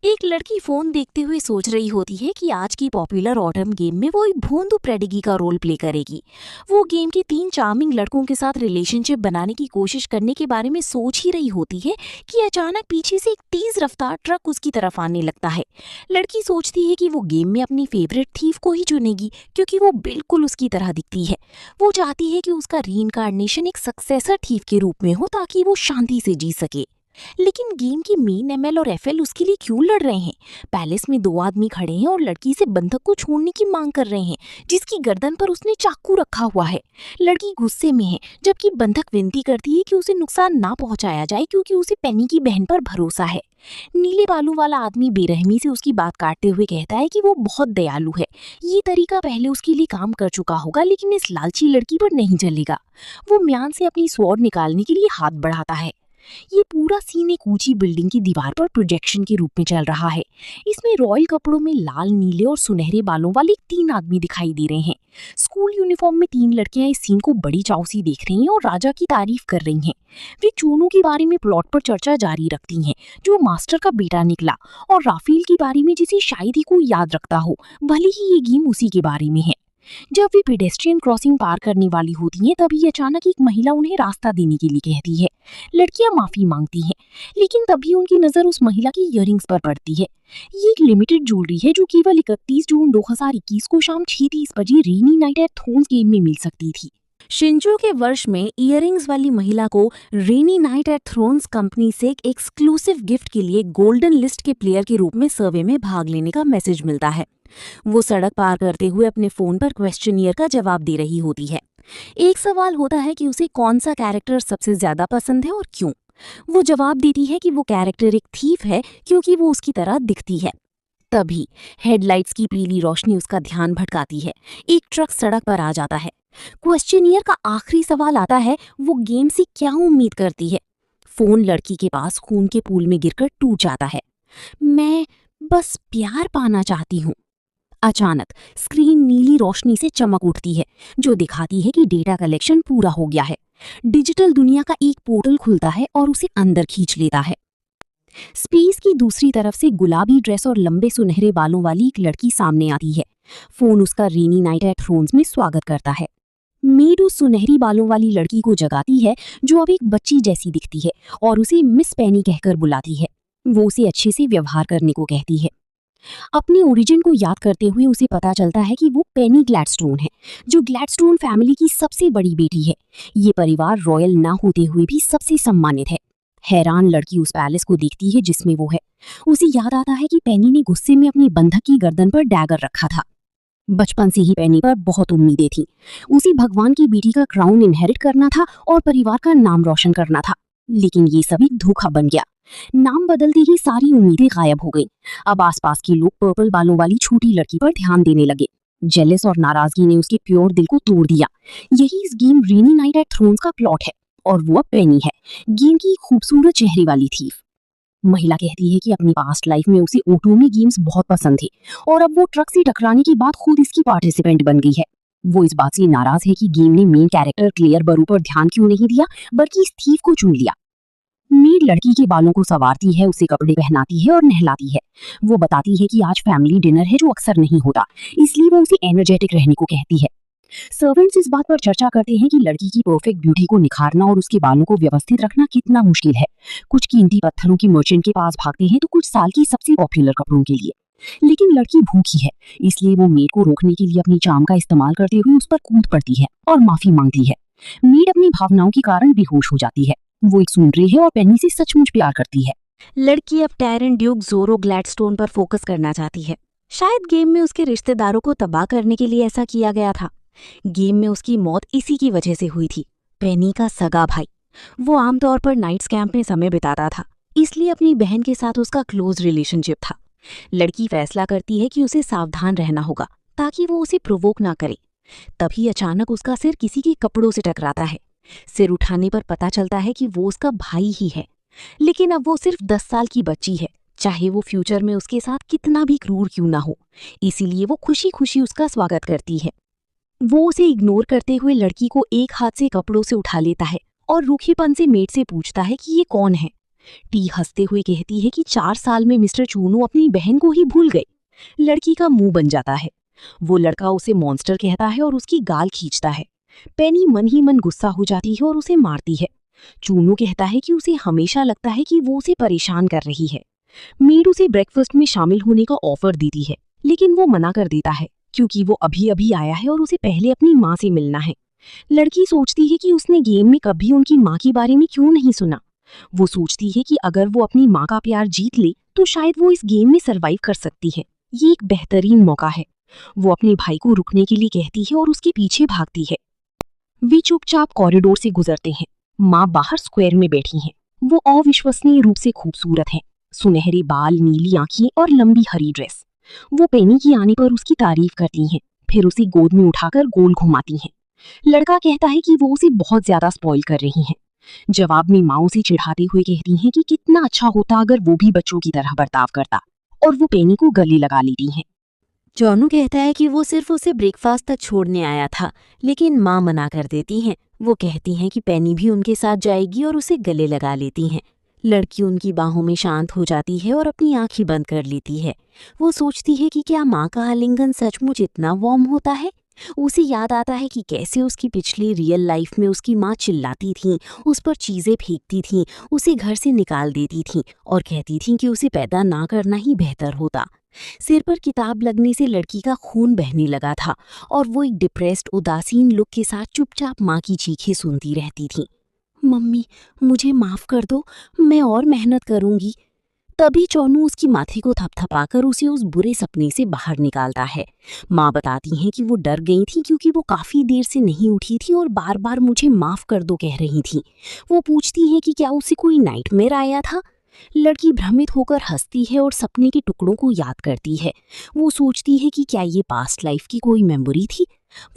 एक लड़की फोन देखते हुए सोच रही होती है कि आज की पॉपुलर ऑटम गेम में वो एक भोंदू प्रेडिगी का रोल प्ले करेगी। वो गेम के 3 चार्मिंग लड़कों के साथ रिलेशनशिप बनाने की कोशिश करने के बारे में सोच ही रही होती है कि अचानक पीछे से एक तेज रफ्तार ट्रक उसकी तरफ आने लगता है। लड़की सोचती है कि वो गेम में अपनी फेवरेट थीफ को ही चुनेगी क्योंकि वो बिल्कुल उसकी तरह दिखती है। वो चाहती है कि उसका रीइंकार्नेशन एक सक्सेसर थीफ के रूप में हो ताकि वो शांति से जी सके। लेकिन गेम की मेन एमएल और एफएल उसके लिए क्यों लड़ रहे हैं? पैलेस में 2 आदमी खड़े हैं और लड़की से बंधक को छोड़ने की मांग कर रहे हैं जिसकी गर्दन पर उसने चाकू रखा हुआ है। लड़की गुस्से में है जबकि बंधक विनती करती है कि उसे नुकसान ना पहुंचाया जाए क्योंकि उसे पेनी की बहन पर भरोसा है। नीले बालों वाला आदमी बेरहमी से उसकी बात काटते हुए कहता है कि वो बहुत दयालु है। ये तरीका पहले उसके लिए काम कर चुका होगा लेकिन इस लालची लड़की पर नहीं चलेगा। वो म्यान से अपनी स्वॉर्ड निकालने के लिए हाथ बढ़ाता है। ये पूरा सीन एक ऊंची बिल्डिंग की दीवार पर प्रोजेक्शन के रूप में चल रहा है। इसमें रॉयल कपड़ों में लाल, नीले और सुनहरे बालों वाले 3 आदमी दिखाई दे रहे हैं। स्कूल यूनिफॉर्म में 3 लड़कियां इस सीन को बड़ी चाव से देख रही हैं और राजा की तारीफ कर रही हैं। वे चूनू के बारे में प्लॉट पर चर्चा जारी रखती हैं, जो मास्टर का बेटा निकला, और राफेल के बारे में जिसे शायद ही कोई याद रखता हो, भले ही ये गेम उसी के बारे में है। जब वे पेडेस्ट्रियन क्रॉसिंग पार करने वाली होती हैं तभी अचानक एक महिला उन्हें रास्ता देने के लिए कहती है। लड़कियां माफी मांगती हैं, लेकिन तभी उनकी नजर उस महिला की इयररिंग्स पर पड़ती है। ये एक लिमिटेड ज्वेलरी है जो केवल 31 जून 2021 को शाम 6:30 बजे rainy night eight thrones game में मिल सकती थी। शिंजो के वर्ष में इयररिंग्स वाली महिला को rainy night eight thrones company से एक एक्सक्लूसिव गिफ्ट के लिए गोल्डन लिस्ट के प्लेयर के रूप में सर्वे में भाग लेने का मैसेज मिलता है। वो सड़क पार करते हुए अपने फोन पर क्वेश्चनियर का जवाब दे रही होती है। एक सवाल होता है कि उसे कौन सा कैरेक्टर सबसे ज्यादा पसंद है और क्यों। वो जवाब देती है कि वो कैरेक्टर एक थीफ है क्योंकि वो उसकी तरह दिखती है। तभी हेडलाइट्स की पीली रोशनी उसका ध्यान भटकाती है। एक ट्रक सड़क पर आ जाता है। क्वेश्चनियर का आखिरी सवाल आता है, वो गेम से क्या उम्मीद करती है? फोन लड़की के पास खून के पूल में गिरकर टूट जाता है। मैं बस प्यार पाना चाहती हूँ। अचानक स्क्रीन नीली रोशनी से चमक उठती है जो दिखाती है कि डेटा कलेक्शन पूरा हो गया है। डिजिटल दुनिया का एक पोर्टल खुलता है और उसे अंदर खींच लेता है। स्पेस की दूसरी तरफ से गुलाबी ड्रेस और लंबे सुनहरे बालों वाली एक लड़की सामने आती है। फोन उसका रेनी नाइट एट थ्रोन्स में स्वागत करता है। मेड उस सुनहरी बालों वाली लड़की को जगाती है जो अब एक बच्ची जैसी दिखती है और उसे मिस पेनी कहकर बुलाती है। वो उसे अच्छे से व्यवहार करने को कहती है। अपने ओरिजिन को याद करते हुए उसे पता चलता है कि वो पेनी ग्लैडस्टोन है, जो ग्लैडस्टोन फैमिली की सबसे बड़ी बेटी है। ये परिवार रॉयल ना होते हुए भी सबसे सम्मानित है। हैरान लड़की उस पैलेस को देखती है जिसमें वो है। उसे याद आता है कि पेनी ने गुस्से में अपने बंधक की गर्दन पर डैगर रखा था। बचपन से ही पेनी पर बहुत उम्मीदें थी। उसे भगवान की बेटी का क्राउन इनहेरिट करना था और परिवार का नाम रोशन करना था, लेकिन ये सभी धोखा बन गया। नाम बदलते ही सारी उम्मीदें गायब हो गईं। अब आसपास के लोग पर्पल बालों वाली छोटी लड़की पर ध्यान देने लगे। जेलस और नाराजगी ने उसके प्योर दिल को तोड़ दिया। यही इस game rainy night eight thrones का प्लॉट है और वो अब पेनी है, गेम की खूबसूरत चेहरे वाली थीफ। महिला कहती है कि अपनी पास्ट लाइफ में उसे ओटोमी गेम्स बहुत पसंद थे और अब वो ट्रक से टकराने के बाद खुद इसकी पार्टिसिपेंट बन गई है। वो इस बात से नाराज है कि गेम ने मेन कैरेक्टर क्लेयर बरू पर ध्यान क्यों नहीं दिया बल्कि इस थीफ को चुन लिया। मेड लड़की के बालों को संवारती है, उसे कपड़े पहनाती है और नहलाती है। वो बताती है कि आज फैमिली डिनर है जो अक्सर नहीं होता, इसलिए वो उसे एनर्जेटिक रहने को कहती है। सर्वेंट्स इस बात पर चर्चा करते हैं कि लड़की की परफेक्ट ब्यूटी को निखारना और उसके बालों को व्यवस्थित रखना कितना मुश्किल है। कुछ कीमती पत्थरों की मर्चेंट के पास भागते हैं तो कुछ साल की सबसे पॉपुलर कपड़ों के लिए। लेकिन लड़की भूखी है, इसलिए वो मेड को रोकने के लिए अपनी चार्म का इस्तेमाल करते हुए उस पर कूद पड़ती है और माफी मांगती है। मेड अपनी भावनाओं के कारण बेहोश हो जाती है। वो एक सुन रही है और पेनी से सचमुच प्यार करती है। लड़की अब टायरन ड्यूक जोरो ग्लैडस्टोन पर फोकस करना चाहती है। शायद गेम में उसके रिश्तेदारों को तबाह करने के लिए ऐसा किया गया था। गेम में उसकी मौत इसी की वजह से हुई थी। पेनी का सगा भाई। वो आमतौर पर नाइट्स कैंप में समय बिताता था, इसलिए अपनी बहन के साथ उसका क्लोज रिलेशनशिप था। लड़की फैसला करती है कि उसे सावधान रहना होगा ताकि वो उसे प्रोवोक ना करे। तभी अचानक उसका सिर किसी के कपड़ों से टकराता है। सिर उठाने पर पता चलता है कि वो उसका भाई ही है, लेकिन अब वो सिर्फ 10 साल की बच्ची है, चाहे वो फ्यूचर में उसके साथ कितना भी क्रूर क्यों ना हो। इसीलिए वो खुशी खुशी उसका स्वागत करती है। वो उसे इग्नोर करते हुए लड़की को एक हाथ से कपड़ों से उठा लेता है और रूखेपन से मेड से पूछता है कि ये कौन है। टी हंसते हुए कहती है कि 4 साल में मिस्टर चूनू अपनी बहन को ही भूल गए। लड़की का मुंह बन जाता है। वो लड़का उसे मॉन्स्टर कहता है और उसकी गाल खींचता है। पेनी मन ही मन गुस्सा हो जाती है और उसे मारती है। चूनू कहता है कि उसे हमेशा लगता है कि वो उसे परेशान कर रही है। मीड उसे ब्रेकफास्ट में शामिल होने का ऑफर देती है, लेकिन वो मना कर देता है क्योंकि वो अभी अभी आया है और उसे पहले अपनी माँ से मिलना है। लड़की सोचती है कि उसने गेम में कभी उनकी माँ के बारे में क्यों नहीं सुना। वो सोचती है कि अगर वो अपनी माँ का प्यार जीत ले तो शायद वो इस गेम में सरवाइव कर सकती है। ये एक बेहतरीन मौका है। वो अपने भाई को रुकने के लिए कहती है और उसके पीछे भागती है। वे चुपचाप कॉरिडोर से गुजरते हैं। माँ बाहर स्क्वायर में बैठी हैं। वो अविश्वसनीय रूप से खूबसूरत हैं। सुनहरे बाल, नीली आंखें और लंबी हरी ड्रेस। वो पेनी की आने पर उसकी तारीफ करती हैं, फिर उसे गोद में उठाकर गोल घुमाती हैं। लड़का कहता है कि वो उसे बहुत ज्यादा स्पॉइल कर रही हैं। जवाब में माँ उसे चिढ़ाते हुए कहती हैं कि कितना अच्छा होता अगर वो भी बच्चों की तरह बर्ताव करता, और वो पेनी को गले लगा लेती हैं। जॉनू कहता है कि वो सिर्फ उसे ब्रेकफास्ट तक छोड़ने आया था, लेकिन माँ मना कर देती हैं। वो कहती हैं कि पेनी भी उनके साथ जाएगी और उसे गले लगा लेती हैं। लड़की उनकी बाहों में शांत हो जाती है और अपनी आंखें बंद कर लेती है। वो सोचती है कि क्या माँ का आलिंगन सचमुच इतना वार्म होता है। उसे याद आता है कि कैसे उसकी पिछली रियल लाइफ में उसकी माँ चिल्लाती थी, उस पर चीजें फेंकती थी, उसे घर से निकाल देती थी और कहती थी कि उसे पैदा ना करना ही बेहतर होता। सिर पर किताब लगने से लड़की का खून बहने लगा था और वो एक डिप्रेस्ड, उदासीन लुक के साथ चुपचाप माँ की चीखें सुनती रहती थी। मम्मी, मुझे माफ कर दो, मैं और मेहनत करूंगी। तभी चोनू उसकी माथे को थपथपाकर उसे उस बुरे सपने से बाहर निकालता है। माँ बताती हैं कि वो डर गई थी क्योंकि वो काफी देर से नहीं उठी थी और बार बार मुझे माफ कर दो कह रही थी। वो पूछती हैं कि क्या उसे कोई नाइटमेयर आया था। लड़की भ्रमित होकर हंसती है और सपने के टुकड़ों को याद करती है। वो सोचती है कि क्या ये पास्ट लाइफ की कोई मेमोरी थी।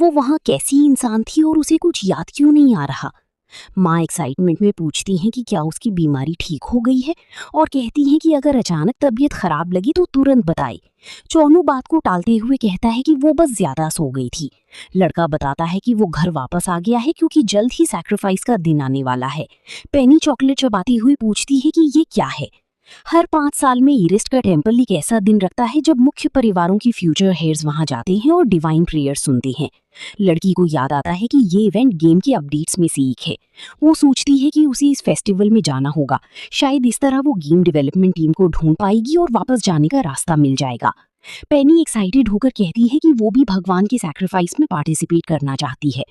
वो वहाँ कैसी इंसान थी और उसे कुछ याद क्यों नहीं आ रहा। माँ एक्साइटमेंट में पूछती हैं कि क्या उसकी बीमारी ठीक हो गई है और कहती हैं कि अगर अचानक तबीयत खराब लगी तो तुरंत बताए। चोनू बात को टालते हुए कहता है कि वो बस ज्यादा सो गई थी। लड़का बताता है कि वो घर वापस आ गया है क्योंकि जल्द ही सैक्रिफाइस का दिन आने वाला है। पेनी चॉकलेट चबाती हुई पूछती है कि ये क्या है। हर 5 साल में ईरिस्ट का टेम्पल एक ऐसा दिन रखता है जब मुख्य परिवारों की फ्यूचर हेयर्स वहां जाते हैं और डिवाइन प्रेयर सुनते हैं। लड़की को याद आता है कि ये इवेंट गेम के अपडेट्स में से एक है। वो सोचती है कि उसे इस फेस्टिवल में जाना होगा। शायद इस तरह वो गेम डेवलपमेंट टीम को ढूंढ पाएगी और वापस जाने का रास्ता मिल जाएगा। पेनी एक्साइटेड होकर कहती है कि वो भी भगवान के सैक्रिफाइस में पार्टिसिपेट करना चाहती है।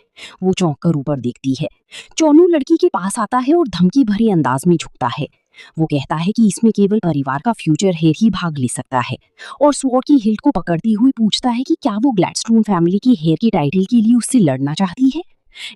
वो चौंक कर ऊपर देखती है। चोनू लड़की के पास आता है और धमकी भरे अंदाज में झुकता है। वो कहता है कि इसमें केवल परिवार का फ्यूचर हेयर ही भाग ले सकता है और स्वॉर्ड की हिल्ट को पकड़ती हुई पूछता है कि क्या वो ग्लैडस्टोन फैमिली की हेयर के टाइटल के लिए उससे लड़ना चाहती है।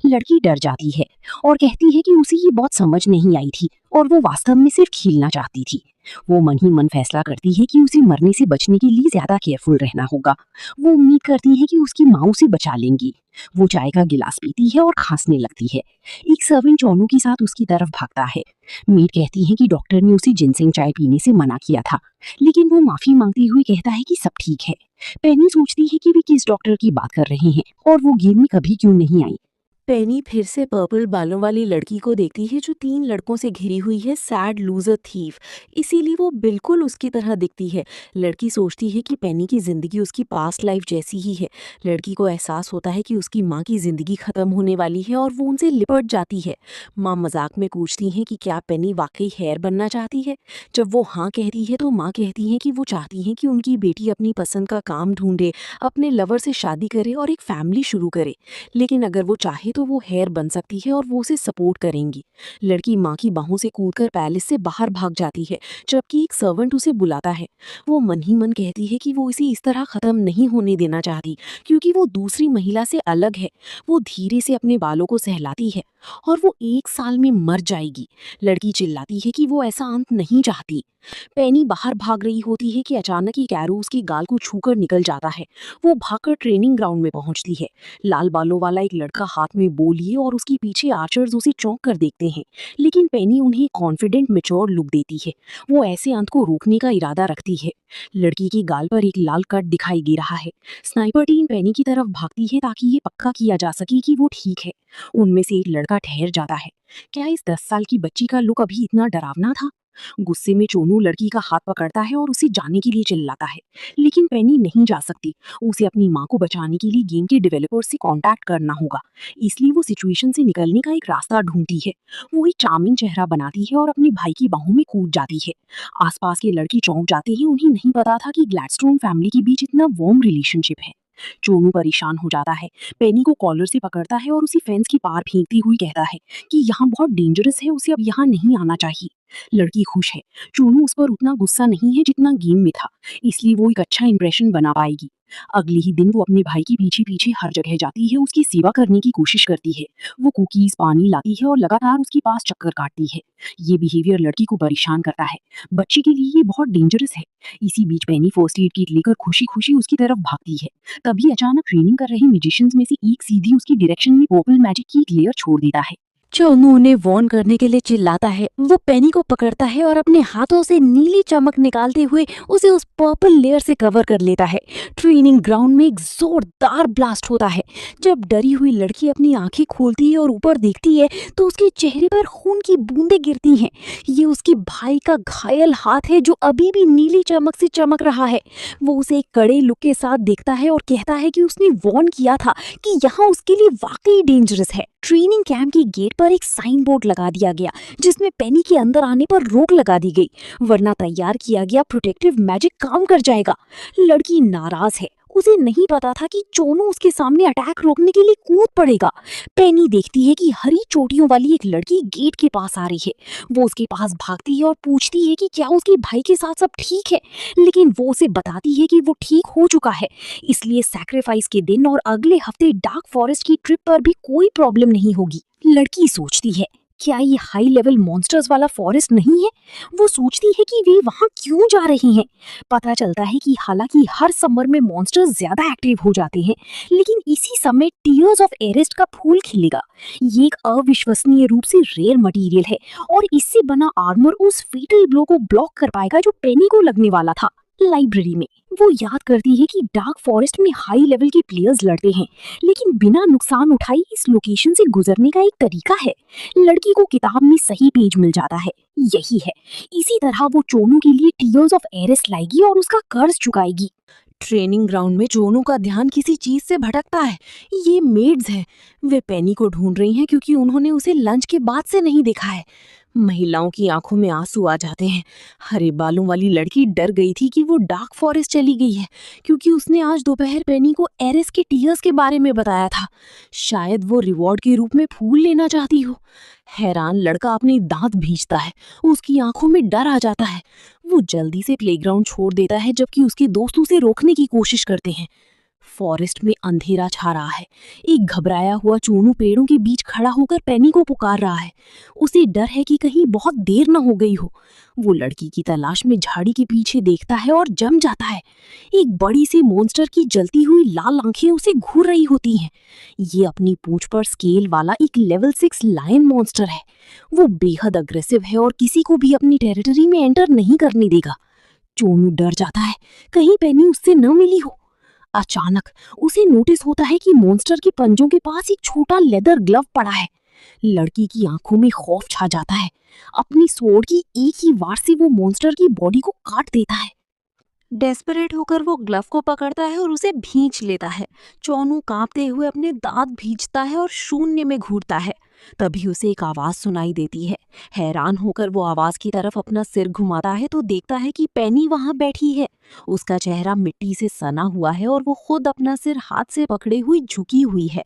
लड़की डर जाती है और कहती है कि उसे ये बहुत समझ नहीं आई थी और वो वास्तव में सिर्फ खेलना चाहती थी। वो मन ही मन फैसला करती है कि उसे मरने से बचने के लिए ज्यादा केयरफुल रहना होगा। वो उम्मीद करती है कि उसकी माँ उसे बचा लेंगी। वो चाय का गिलास पीती है और खांसने लगती है। एक सर्वेंट चोनू के साथ उसकी तरफ भागता है। मीट कहती है कि डॉक्टर ने उसे जिनसेंग चाय पीने से मना किया था, लेकिन वो माफी मांगते हुए कहता है कि सब ठीक है। पेनी सोचती है कि वे किस डॉक्टर की बात कर रहे हैं और वो गेम में कभी क्यों नहीं आई। पेनी फिर से पर्पल बालों वाली लड़की को देखती है जो 3 लड़कों से घिरी हुई है, सैड लूजर थीफ। इसीलिए वो बिल्कुल उसकी तरह दिखती है। लड़की सोचती है कि पेनी की जिंदगी उसकी पास्ट लाइफ जैसी ही है। लड़की को एहसास होता है कि उसकी माँ की जिंदगी खत्म होने वाली है और वो उनसे लिपट जाती है। माँ मजाक में पूछती हैं कि क्या पेनी वाकई हेयर बनना चाहती है। जब वो हाँ कहती है तो माँ कहती हैं कि वो चाहती हैं कि उनकी बेटी अपनी पसंद का काम ढूंढे, अपने लवर से शादी करे और एक फैमिली शुरू करे। लेकिन अगर वो चाहे तो वो हेयर बन सकती है और वो उसे सपोर्ट करेंगी। लड़की माँ की बाहों से कूदकर पैलेस से बाहर भाग जाती है, जबकि एक सर्वेंट उसे बुलाता है। वो मन ही मन कहती है कि वो इसे इस तरह खत्म नहीं होने देना चाहती, क्योंकि वो दूसरी महिला से अलग है। वो धीरे से अपने बालों को सहलाती है और वो 1 साल में मर जाएगी। लड़की चिल्लाती है कि वो ऐसा अंत नहीं चाहती। पेनी बाहर भाग रही होती है कि अचानक ही कैरू उसकी गाल को छूकर निकल जाता है। वो भागकर ट्रेनिंग ग्राउंड में पहुंचती है। लाल बालों वाला एक लड़का हाथ में बो लिए और उसके पीछे आर्चर्स उसे चौंक कर देखते हैं, लेकिन पेनी उन्हें कॉन्फिडेंट मैच्योर लुक देती है। वो ऐसे अंत को रोकने का इरादा रखती है। लड़की की गाल पर एक लाल कट दिखाई दे रहा है। स्नाइपर टीम पेनी की तरफ भागती है ताकि ये पक्का किया जा सके कि वो ठीक है। उनमें से एक लड़का ठहर जाता है। क्या इस 10 साल की बच्ची का लुक अभी इतना डरावना था? गुस्से में चोनू लड़की का हाथ पकड़ता है और उसे जाने के लिए चिल्लाता है, लेकिन पेनी नहीं जा सकती। उसे अपनी माँ को बचाने के लिए गेम के डेवलपर से कांटेक्ट करना होगा, इसलिए वो सिचुएशन से निकलने का एक रास्ता ढूंढती है। वो एक चार्मिंग चेहरा बनाती है और अपने भाई की बाहों में कूद जाती है। आसपास के लड़के चौंक जाते हैं, उन्हें नहीं पता था कि ग्लैडस्टोन फैमिली के बीच इतना वार्म रिलेशनशिप है। चोनू परेशान हो जाता है, पेनी को कॉलर से पकड़ता है और उसी फेंस की पार फेंकती हुई कहता है कि यहाँ बहुत डेंजरस है, उसे अब यहाँ नहीं आना चाहिए। लड़की खुश है, चोनू उस पर उतना गुस्सा नहीं है जितना गेम में था, इसलिए वो एक अच्छा इंप्रेशन बना पाएगी। अगले ही दिन वो अपने भाई के पीछे पीछे हर जगह जाती है, उसकी सेवा करने की कोशिश करती है। वो कुकीज, पानी लाती है और लगातार उसके पास चक्कर काटती है। ये बिहेवियर लड़की को परेशान करता है, बच्चे के लिए ये बहुत डेंजरस है। इसी बीच पेनी फर्स्ट एड किट लेकर खुशी खुशी उसकी तरफ भागती है। तभी अचानक ट्रेनिंग कर रहे मैजिशियंस में से एक सीधी उसकी डायरेक्शन में पर्पल मैजिक की एक लेयर छोड़ देता है। चोनू उन्हें वार्न करने के लिए चिल्लाता है। वो पेनी को पकड़ता है और अपने हाथों से नीली चमक निकालते हुए उसे उस पर्पल लेयर से कवर कर लेता है। ट्रेनिंग ग्राउंड में एक जोरदार ब्लास्ट होता है। जब डरी हुई लड़की अपनी आंखें खोलती है और ऊपर देखती है तो उसके चेहरे पर खून की बूंदें गिरती हैं। ये उसके भाई का घायल हाथ है जो अभी भी नीली चमक से चमक रहा है। वो उसे एक कड़े लुक के साथ देखता है और कहता है कि उसने वार्न किया था कि यहाँ उसके लिए वाकई डेंजरस है। ट्रेनिंग कैंप के गेट पर एक साइन बोर्ड लगा दिया गया जिसमें पेनी के अंदर आने पर रोक लगा दी गई, वरना तैयार किया गया प्रोटेक्टिव मैजिक काम कर जाएगा। लड़की नाराज है, उसे नहीं पता था कि चोनू उसके सामने अटैक रोकने के लिए कूद पड़ेगा। पेनी देखती है कि हरी चोटियों वाली एक लड़की गेट के पास आ रही है। वो उसके पास भागती है और पूछती है कि क्या उसके भाई के साथ सब ठीक है, लेकिन वो उसे बताती है कि वो ठीक हो चुका है, इसलिए सैक्रिफाइस के दिन और अगले हफ्ते डार्क फॉरेस्ट की ट्रिप पर भी कोई प्रॉब्लम नहीं होगी। लड़की सोचती है, क्या ये हाई लेवल मॉन्स्टर्स वाला फॉरेस्ट नहीं है? वो सोचती है कि वे वहां क्यों जा रहे हैं। पता चलता है कि हालांकि हर समर में मॉन्स्टर्स ज्यादा एक्टिव हो जाते हैं, लेकिन इसी समय टीयर्स ऑफ एरेस्ट का फूल खिलेगा। ये एक अविश्वसनीय रूप से रेयर मटेरियल है और इससे बना आर्मर उस फेटल ब्लो को ब्लॉक कर पाएगा जो पेनी को लगने वाला था। लाइब्रेरी में वो याद करती है कि डार्क फॉरेस्ट में हाई लेवल के प्लेयर्स लड़ते हैं, लेकिन बिना नुकसान उठाए इस लोकेशन से गुजरने का एक तरीका है। लड़की को किताब में सही पेज मिल जाता है, यही है। इसी तरह वो चोनू के लिए टीयर्स ऑफ एरेस लाएगी और उसका कर्ज चुकाएगी। ट्रेनिंग ग्राउंड में चोनू का ध्यान किसी चीज से भटकता है। ये मेड्स हैं, वे पेनी को ढूंढ रही हैं क्योंकि उन्होंने उसे लंच के बाद से नहीं देखा है। महिलाओं की आंखों में आंसू आ जाते हैं। हरे बालों वाली लड़की डर गई थी कि वो डार्क फॉरेस्ट चली गई है क्योंकि उसने आज दोपहर पेनी को एरेस के टीयर्स के बारे में बताया था। शायद वो रिवॉर्ड के रूप में फूल लेना चाहती हो। हैरान लड़का अपने दांत भींचता है, उसकी आंखों में डर आ जाता है। वो जल्दी से प्लेग्राउंड छोड़ देता है जबकि उसके दोस्त उसे रोकने की कोशिश करते हैं। फॉरेस्ट में अंधेरा छा रहा है। एक घबराया हुआ चोनू पेड़ों के बीच खड़ा होकर पेनी को पुकार रहा है। उसे डर है कि कहीं बहुत देर न हो गई हो। वो लड़की की तलाश में झाड़ी के पीछे देखता है और जम जाता है। एक बड़ी सी मॉन्स्टर की जलती हुई लाल आंखें उसे घूर रही होती हैं। ये अपनी पूंछ पर स्केल वाला एक लेवल 6 लायन मॉन्स्टर है। वो बेहद अग्रेसिव है और किसी को भी अपनी टेरिटरी में एंटर नहीं करने देगा। चोनू डर जाता है, कहीं पेनी उससे न मिली हो। अचानक उसे नोटिस होता है कि मॉन्स्टर के पंजों के पास एक छोटा लेदर ग्लव पड़ा है। लड़की की आंखों में खौफ छा जाता है। अपनी स्वॉर्ड की एक ही वार से वो मॉन्स्टर की बॉडी को काट देता है। डेस्परेट होकर वो ग्लव को पकड़ता है और उसे भींच लेता है। चोनू कांपते हुए अपने दांत भींचता है और शून्य में घूरता है। तभी उसे एक आवाज सुनाई देती है। हैरान होकर वो आवाज की तरफ अपना सिर घुमाता है तो देखता है कि पेनी वहां बैठी है। उसका चेहरा मिट्टी से सना हुआ है और वो खुद अपना सिर हाथ से पकड़े हुई झुकी हुई है।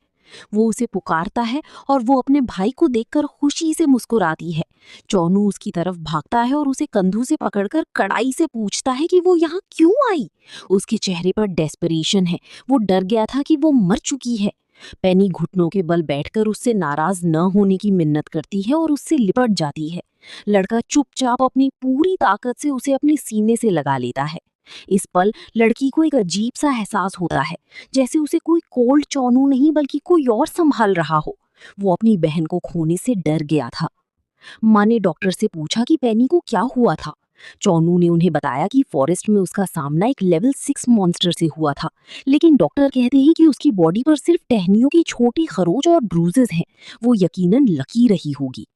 वो उसे पुकारता है और वो अपने भाई को देखकर खुशी से मुस्कुराती है। चोनू उसकी तरफ भागता है और उसे कंधों से पकड़कर कड़ाई से पूछता है कि वो यहाँ क्यों आई। उसके चेहरे पर डेस्परेशन है। वो डर गया था कि वो मर चुकी है। पेनी घुटनों के बल बैठकर उससे नाराज न होने की मिन्नत करती है और उससे लिपट जाती है। लड़का चुपचाप अपनी पूरी ताकत से उसे अपने सीने से लगा लेता है। इस पल लड़की को एक अजीब सा एहसास होता है, जैसे उसे कोई कोल्ड चोनू नहीं बल्कि कोई और संभाल रहा हो। वो अपनी बहन को खोने से डर गया था। माँ ने डॉक्टर से पूछा कि पेनी को क्या हुआ था। चोनू ने उन्हें बताया कि फॉरेस्ट में उसका सामना एक लेवल 6 मॉन्स्टर से हुआ था, लेकिन डॉक्टर कहते हैं कि उसकी बॉडी पर सिर्फ टहनियों की छोटी खरोच और ब्रूजेस हैं। वो यकीनन लकी रही होगी।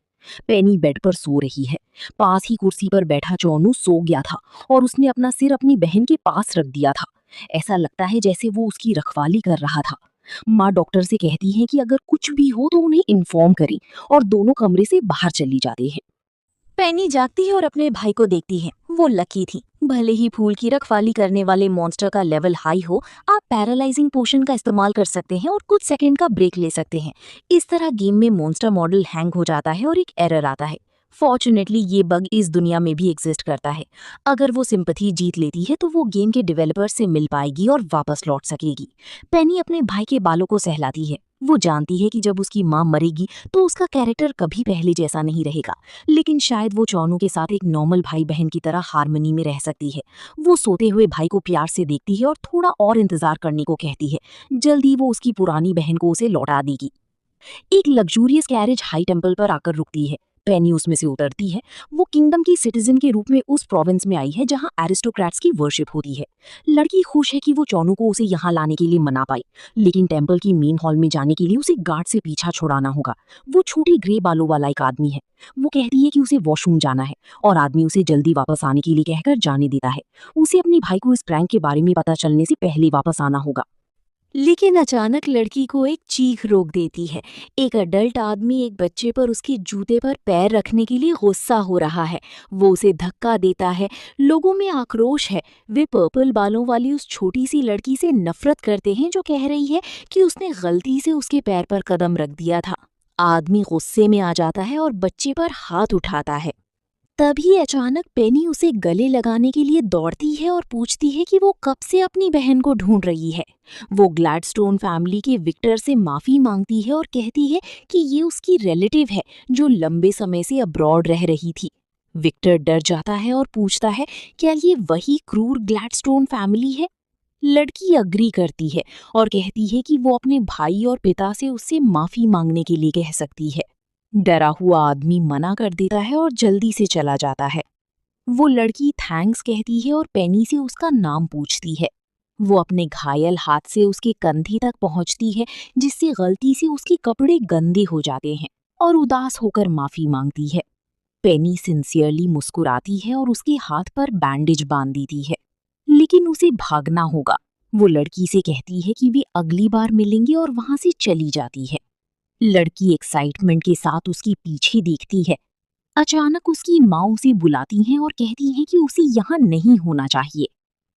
पेनी बेड पर सो रही है। पास ही कुर्सी पर बैठा चोनू सो गया था और उसने अपना सिर अपनी बहन के पास रख दिया था। ऐसा लगता है जैसे वो उसकी रखवाली कर रहा था। माँ डॉक्टर से कहती है कि अगर कुछ भी हो तो उन्हें इन्फॉर्म करें और दोनों कमरे से बाहर चली जाते हैं। पेनी जागती है और अपने भाई को देखती है। वो लकी थी। भले ही फूल की रखवाली करने वाले मॉन्स्टर का लेवल हाई हो, आप पैरालाइजिंग पोशन का इस्तेमाल कर सकते हैं और कुछ सेकंड का ब्रेक ले सकते हैं। इस तरह गेम में मॉन्स्टर मॉडल हैंग हो जाता है और एक एरर आता है। फॉर्चुनेटली ये बग इस दुनिया में भी एग्जिस्ट करता है। अगर वो सिंपैथी जीत लेती है तो वो गेम के डेवलपर से मिल पाएगी और वापस लौट सकेगी। पेनी अपने भाई के बालों को सहलाती है। वो जानती है कि जब उसकी माँ मरेगी तो उसका कैरेक्टर कभी पहले जैसा नहीं रहेगा, लेकिन शायद वो चोनू के साथ एक नॉर्मल भाई बहन की तरह हार्मनी में रह सकती है। वो सोते हुए भाई को प्यार से देखती है और थोड़ा और इंतजार करने को कहती है। जल्दी वो उसकी पुरानी बहन को उसे लौटा देगी। एक लग्जूरियस कैरेज हाई टेम्पल पर आकर रुकती है। पेनी उसमें से उतरती है। वो किंगडम की सिटीजन के रूप में उस प्रोविंस में आई है जहां एरिस्टोक्रेट्स की वर्शिप होती है। लड़की खुश है कि वो चोनू को उसे यहाँ लाने के लिए मना पाई, लेकिन टेम्पल की मेन हॉल में जाने के लिए उसे गार्ड से पीछा छुड़ाना होगा। वो छोटी ग्रे बालों वाला एक आदमी है। वो कहती है कि उसे वॉशरूम जाना है और आदमी उसे जल्दी वापस आने के लिए कहकर जाने देता है। उसे अपने भाई को इस प्रैंक के बारे में पता चलने से पहले वापस आना होगा। लेकिन अचानक लड़की को एक चीख रोक देती है। एक अडल्ट आदमी एक बच्चे पर उसके जूते पर पैर रखने के लिए गुस्सा हो रहा है। वो उसे धक्का देता है। लोगों में आक्रोश है। वे पर्पल बालों वाली उस छोटी सी लड़की से नफरत करते हैं जो कह रही है कि उसने गलती से उसके पैर पर कदम रख दिया था। आदमी गुस्से में आ जाता है और बच्चे पर हाथ उठाता है। तभी अचानक पेनी उसे गले लगाने के लिए दौड़ती है और पूछती है कि वो कब से अपनी बहन को ढूंढ रही है। वो ग्लैडस्टोन फैमिली के विक्टर से माफी मांगती है और कहती है कि ये उसकी रिलेटिव है जो लंबे समय से अब्रॉड रह रही थी। विक्टर डर जाता है और पूछता है, क्या ये वही क्रूर ग्लैडस्टोन फैमिली है? लड़की अग्री करती है और कहती है कि वो अपने भाई और पिता से उससे माफी मांगने के लिए कह सकती है। डरा हुआ आदमी मना कर देता है और जल्दी से चला जाता है। वो लड़की थैंक्स कहती है और पेनी से उसका नाम पूछती है। वो अपने घायल हाथ से उसके कंधे तक पहुंचती है, जिससे गलती से उसके कपड़े गंदे हो जाते हैं, और उदास होकर माफी मांगती है। पेनी सिंसियरली मुस्कुराती है और उसके हाथ पर बैंडेज बांध देती है। लेकिन उसे भागना होगा। वो लड़की से कहती है कि वे अगली बार मिलेंगे और वहां से चली जाती है। लड़की एक्साइटमेंट के साथ उसकी पीछे देखती है। अचानक उसकी माँ उसे बुलाती हैं और कहती हैं कि उसे यहाँ नहीं होना चाहिए।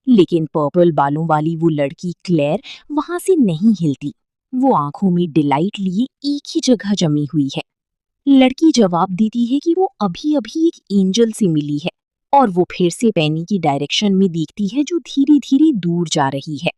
लेकिन पर्पल बालों वाली वो लड़की क्लेयर वहां से नहीं हिलती। वो आंखों में डिलाइट लिए एक ही जगह जमी हुई है। लड़की जवाब देती है कि वो अभी अभी एक एंजल से मिली है, और वो फिर से पेनी की डायरेक्शन में देखती है जो धीरे धीरे दूर जा रही है।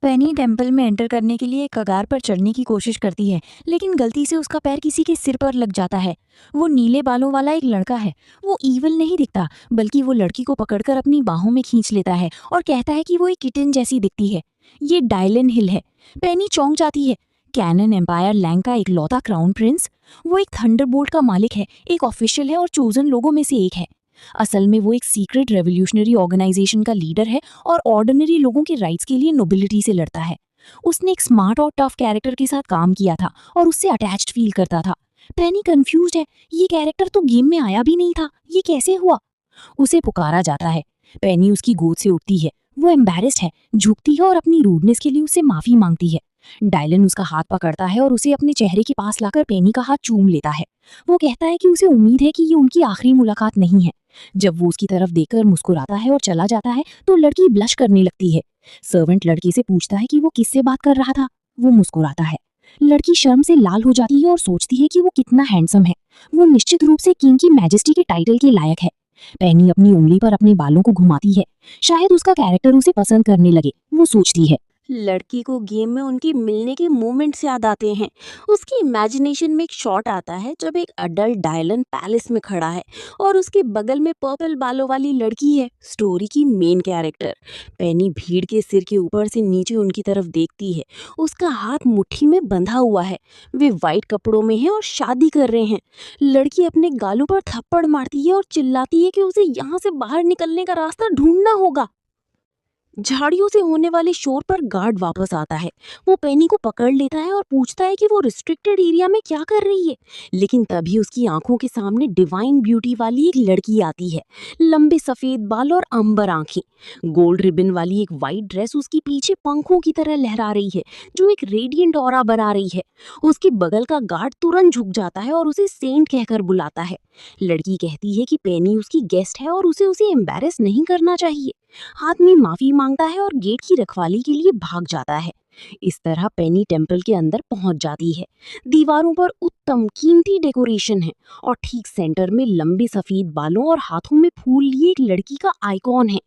पेनी टेम्पल में एंटर करने के लिए कगार पर चढ़ने की कोशिश करती है, लेकिन गलती से उसका पैर किसी के सिर पर लग जाता है। वो नीले बालों वाला एक लड़का है। वो ईविल नहीं दिखता, बल्कि वो लड़की को पकड़कर अपनी बाहों में खींच लेता है और कहता है कि वो एक किटन जैसी दिखती है। ये डायलन हिल है। पेनी चौंक जाती है। कैनन एम्पायर लैंग का इकलौता क्राउन प्रिंस। वो एक थंडरबोल्ट का मालिक है, एक ऑफिशियल है और चोजन लोगों में से एक है। असल में वो एक सीक्रेट रेवोल्यूशनरी ऑर्गेनाइजेशन का लीडर है और ऑर्डिनरी लोगों के राइट्स के लिए नोबिलिटी से लड़ता है। उसने एक स्मार्ट और टफ कैरेक्टर के साथ काम किया था और उससे अटैच्ड फील करता था। पेनी कंफ्यूज्ड है। ये कैरेक्टर तो गेम में आया भी नहीं था, ये कैसे हुआ? उसे पुकारा जाता है। पेनी उसकी गोद से उठती है। वो एम्बैरेस्ड है, झुकती है और अपनी रूडनेस के लिए उससे माफी मांगती है। डायलन उसका हाथ पकड़ता है और उसे अपने चेहरे के पास लाकर पेनी का हाथ चूम लेता है। वो कहता है कि उसे उम्मीद है कि ये उनकी आखिरी मुलाकात नहीं है। जब वो उसकी तरफ देखकर मुस्कुराता है और चला जाता है तो लड़की ब्लश करने लगती है। सर्वेंट लड़के से पूछता है कि वो किससे बात कर रहा था। वो मुस्कुराता है। लड़की शर्म से लाल हो जाती है और सोचती है कि वो कितना हैंडसम है। वो निश्चित रूप से किंग की मैजेस्टी के टाइटल के लायक है। पेनी अपनी उंगली पर अपने बालों को घुमाती है। शायद उसका कैरेक्टर उसे पसंद करने लगे, वो सोचती है। लड़की को गेम में उनकी मिलने के मोमेंट्स याद आते हैं। उसकी इमेजिनेशन में एक शॉट आता है जब एक अडल्ट डायलन पैलेस में खड़ा है और उसके बगल में पर्पल बालों वाली लड़की है, स्टोरी की मेन कैरेक्टर। पेनी भीड़ के सिर के ऊपर से नीचे उनकी तरफ देखती है। उसका हाथ मुट्ठी में बंधा हुआ है। वे वाइट कपड़ों में हैं और शादी कर रहे हैं। लड़की अपने गालों पर थप्पड़ मारती है और चिल्लाती है कि उसे यहाँ से बाहर निकलने का रास्ता ढूंढना होगा। झाड़ियों से होने वाले शोर पर गार्ड वापस आता है। वो पेनी को पकड़ लेता है और पूछता है कि वो रिस्ट्रिक्टेड एरिया में क्या कर रही है। लेकिन तभी उसकी आंखों के सामने डिवाइन ब्यूटी वाली एक लड़की आती है। लंबे सफेद बाल और अंबर आंखें, गोल्ड रिबन वाली एक वाइट ड्रेस उसकी पीछे पंखों की तरह लहरा रही है, जो एक रेडिएंट ऑरा बना रही है। उसके बगल का गार्ड तुरंत झुक जाता है और उसे सेंट कहकर बुलाता है। लड़की कहती है कि पेनी उसकी गेस्ट है और उसे एम्बैरेस नहीं करना चाहिए। आदमी माफी मांगता है और गेट की रखवाली के लिए भाग जाता है। इस तरह पेनी टेम्पल के अंदर पहुंच जाती है। दीवारों पर उत्तम कीमती डेकोरेशन है और ठीक सेंटर में लंबे सफेद बालों और हाथों में फूल लिए एक लड़की का आइकॉन है।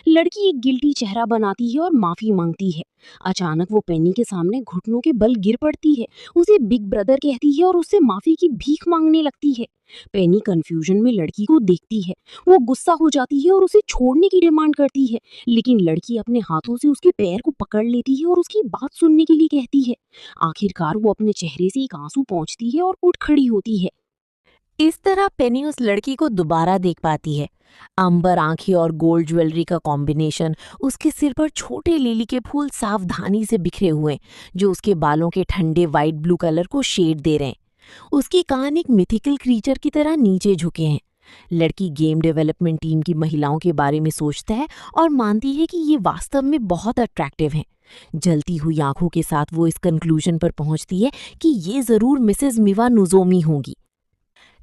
लड़की एक गिल्टी चेहरा बनाती है और माफी मांगती है। अचानक वो पेनी के सामने घुटनों के बल गिर पड़ती है, उसे बिग ब्रदर कहती है और उससे माफी की भीख मांगने लगती है। पेनी कंफ्यूजन में लड़की को देखती है। वो गुस्सा हो जाती है और उसे छोड़ने की डिमांड करती है, लेकिन लड़की अपने हाथों से उसके पैर को पकड़ लेती है और उसकी बात सुनने के लिए कहती है। आखिरकार वो अपने चेहरे से एक आंसू पोंछती है और उठ खड़ी होती है। इस तरह पेनी उस लड़की को दोबारा देख पाती है। अंबर आंखें और गोल्ड ज्वेलरी का कॉम्बिनेशन, उसके सिर पर छोटे लिली के फूल सावधानी से बिखरे हुए हैं, जो उसके बालों के ठंडे वाइट ब्लू कलर को शेड दे रहे हैं। उसकी कान एक मिथिकल क्रीचर की तरह नीचे झुके हैं। लड़की गेम डेवलपमेंट टीम की महिलाओं के बारे में सोचता है और मानती है कि ये वास्तव में बहुत अट्रैक्टिव हैं। जलती हुई आंखों के साथ वो इस कंक्लूजन पर पहुंचती है कि ये जरूर मिसेस मिवा नुजोमी होंगी।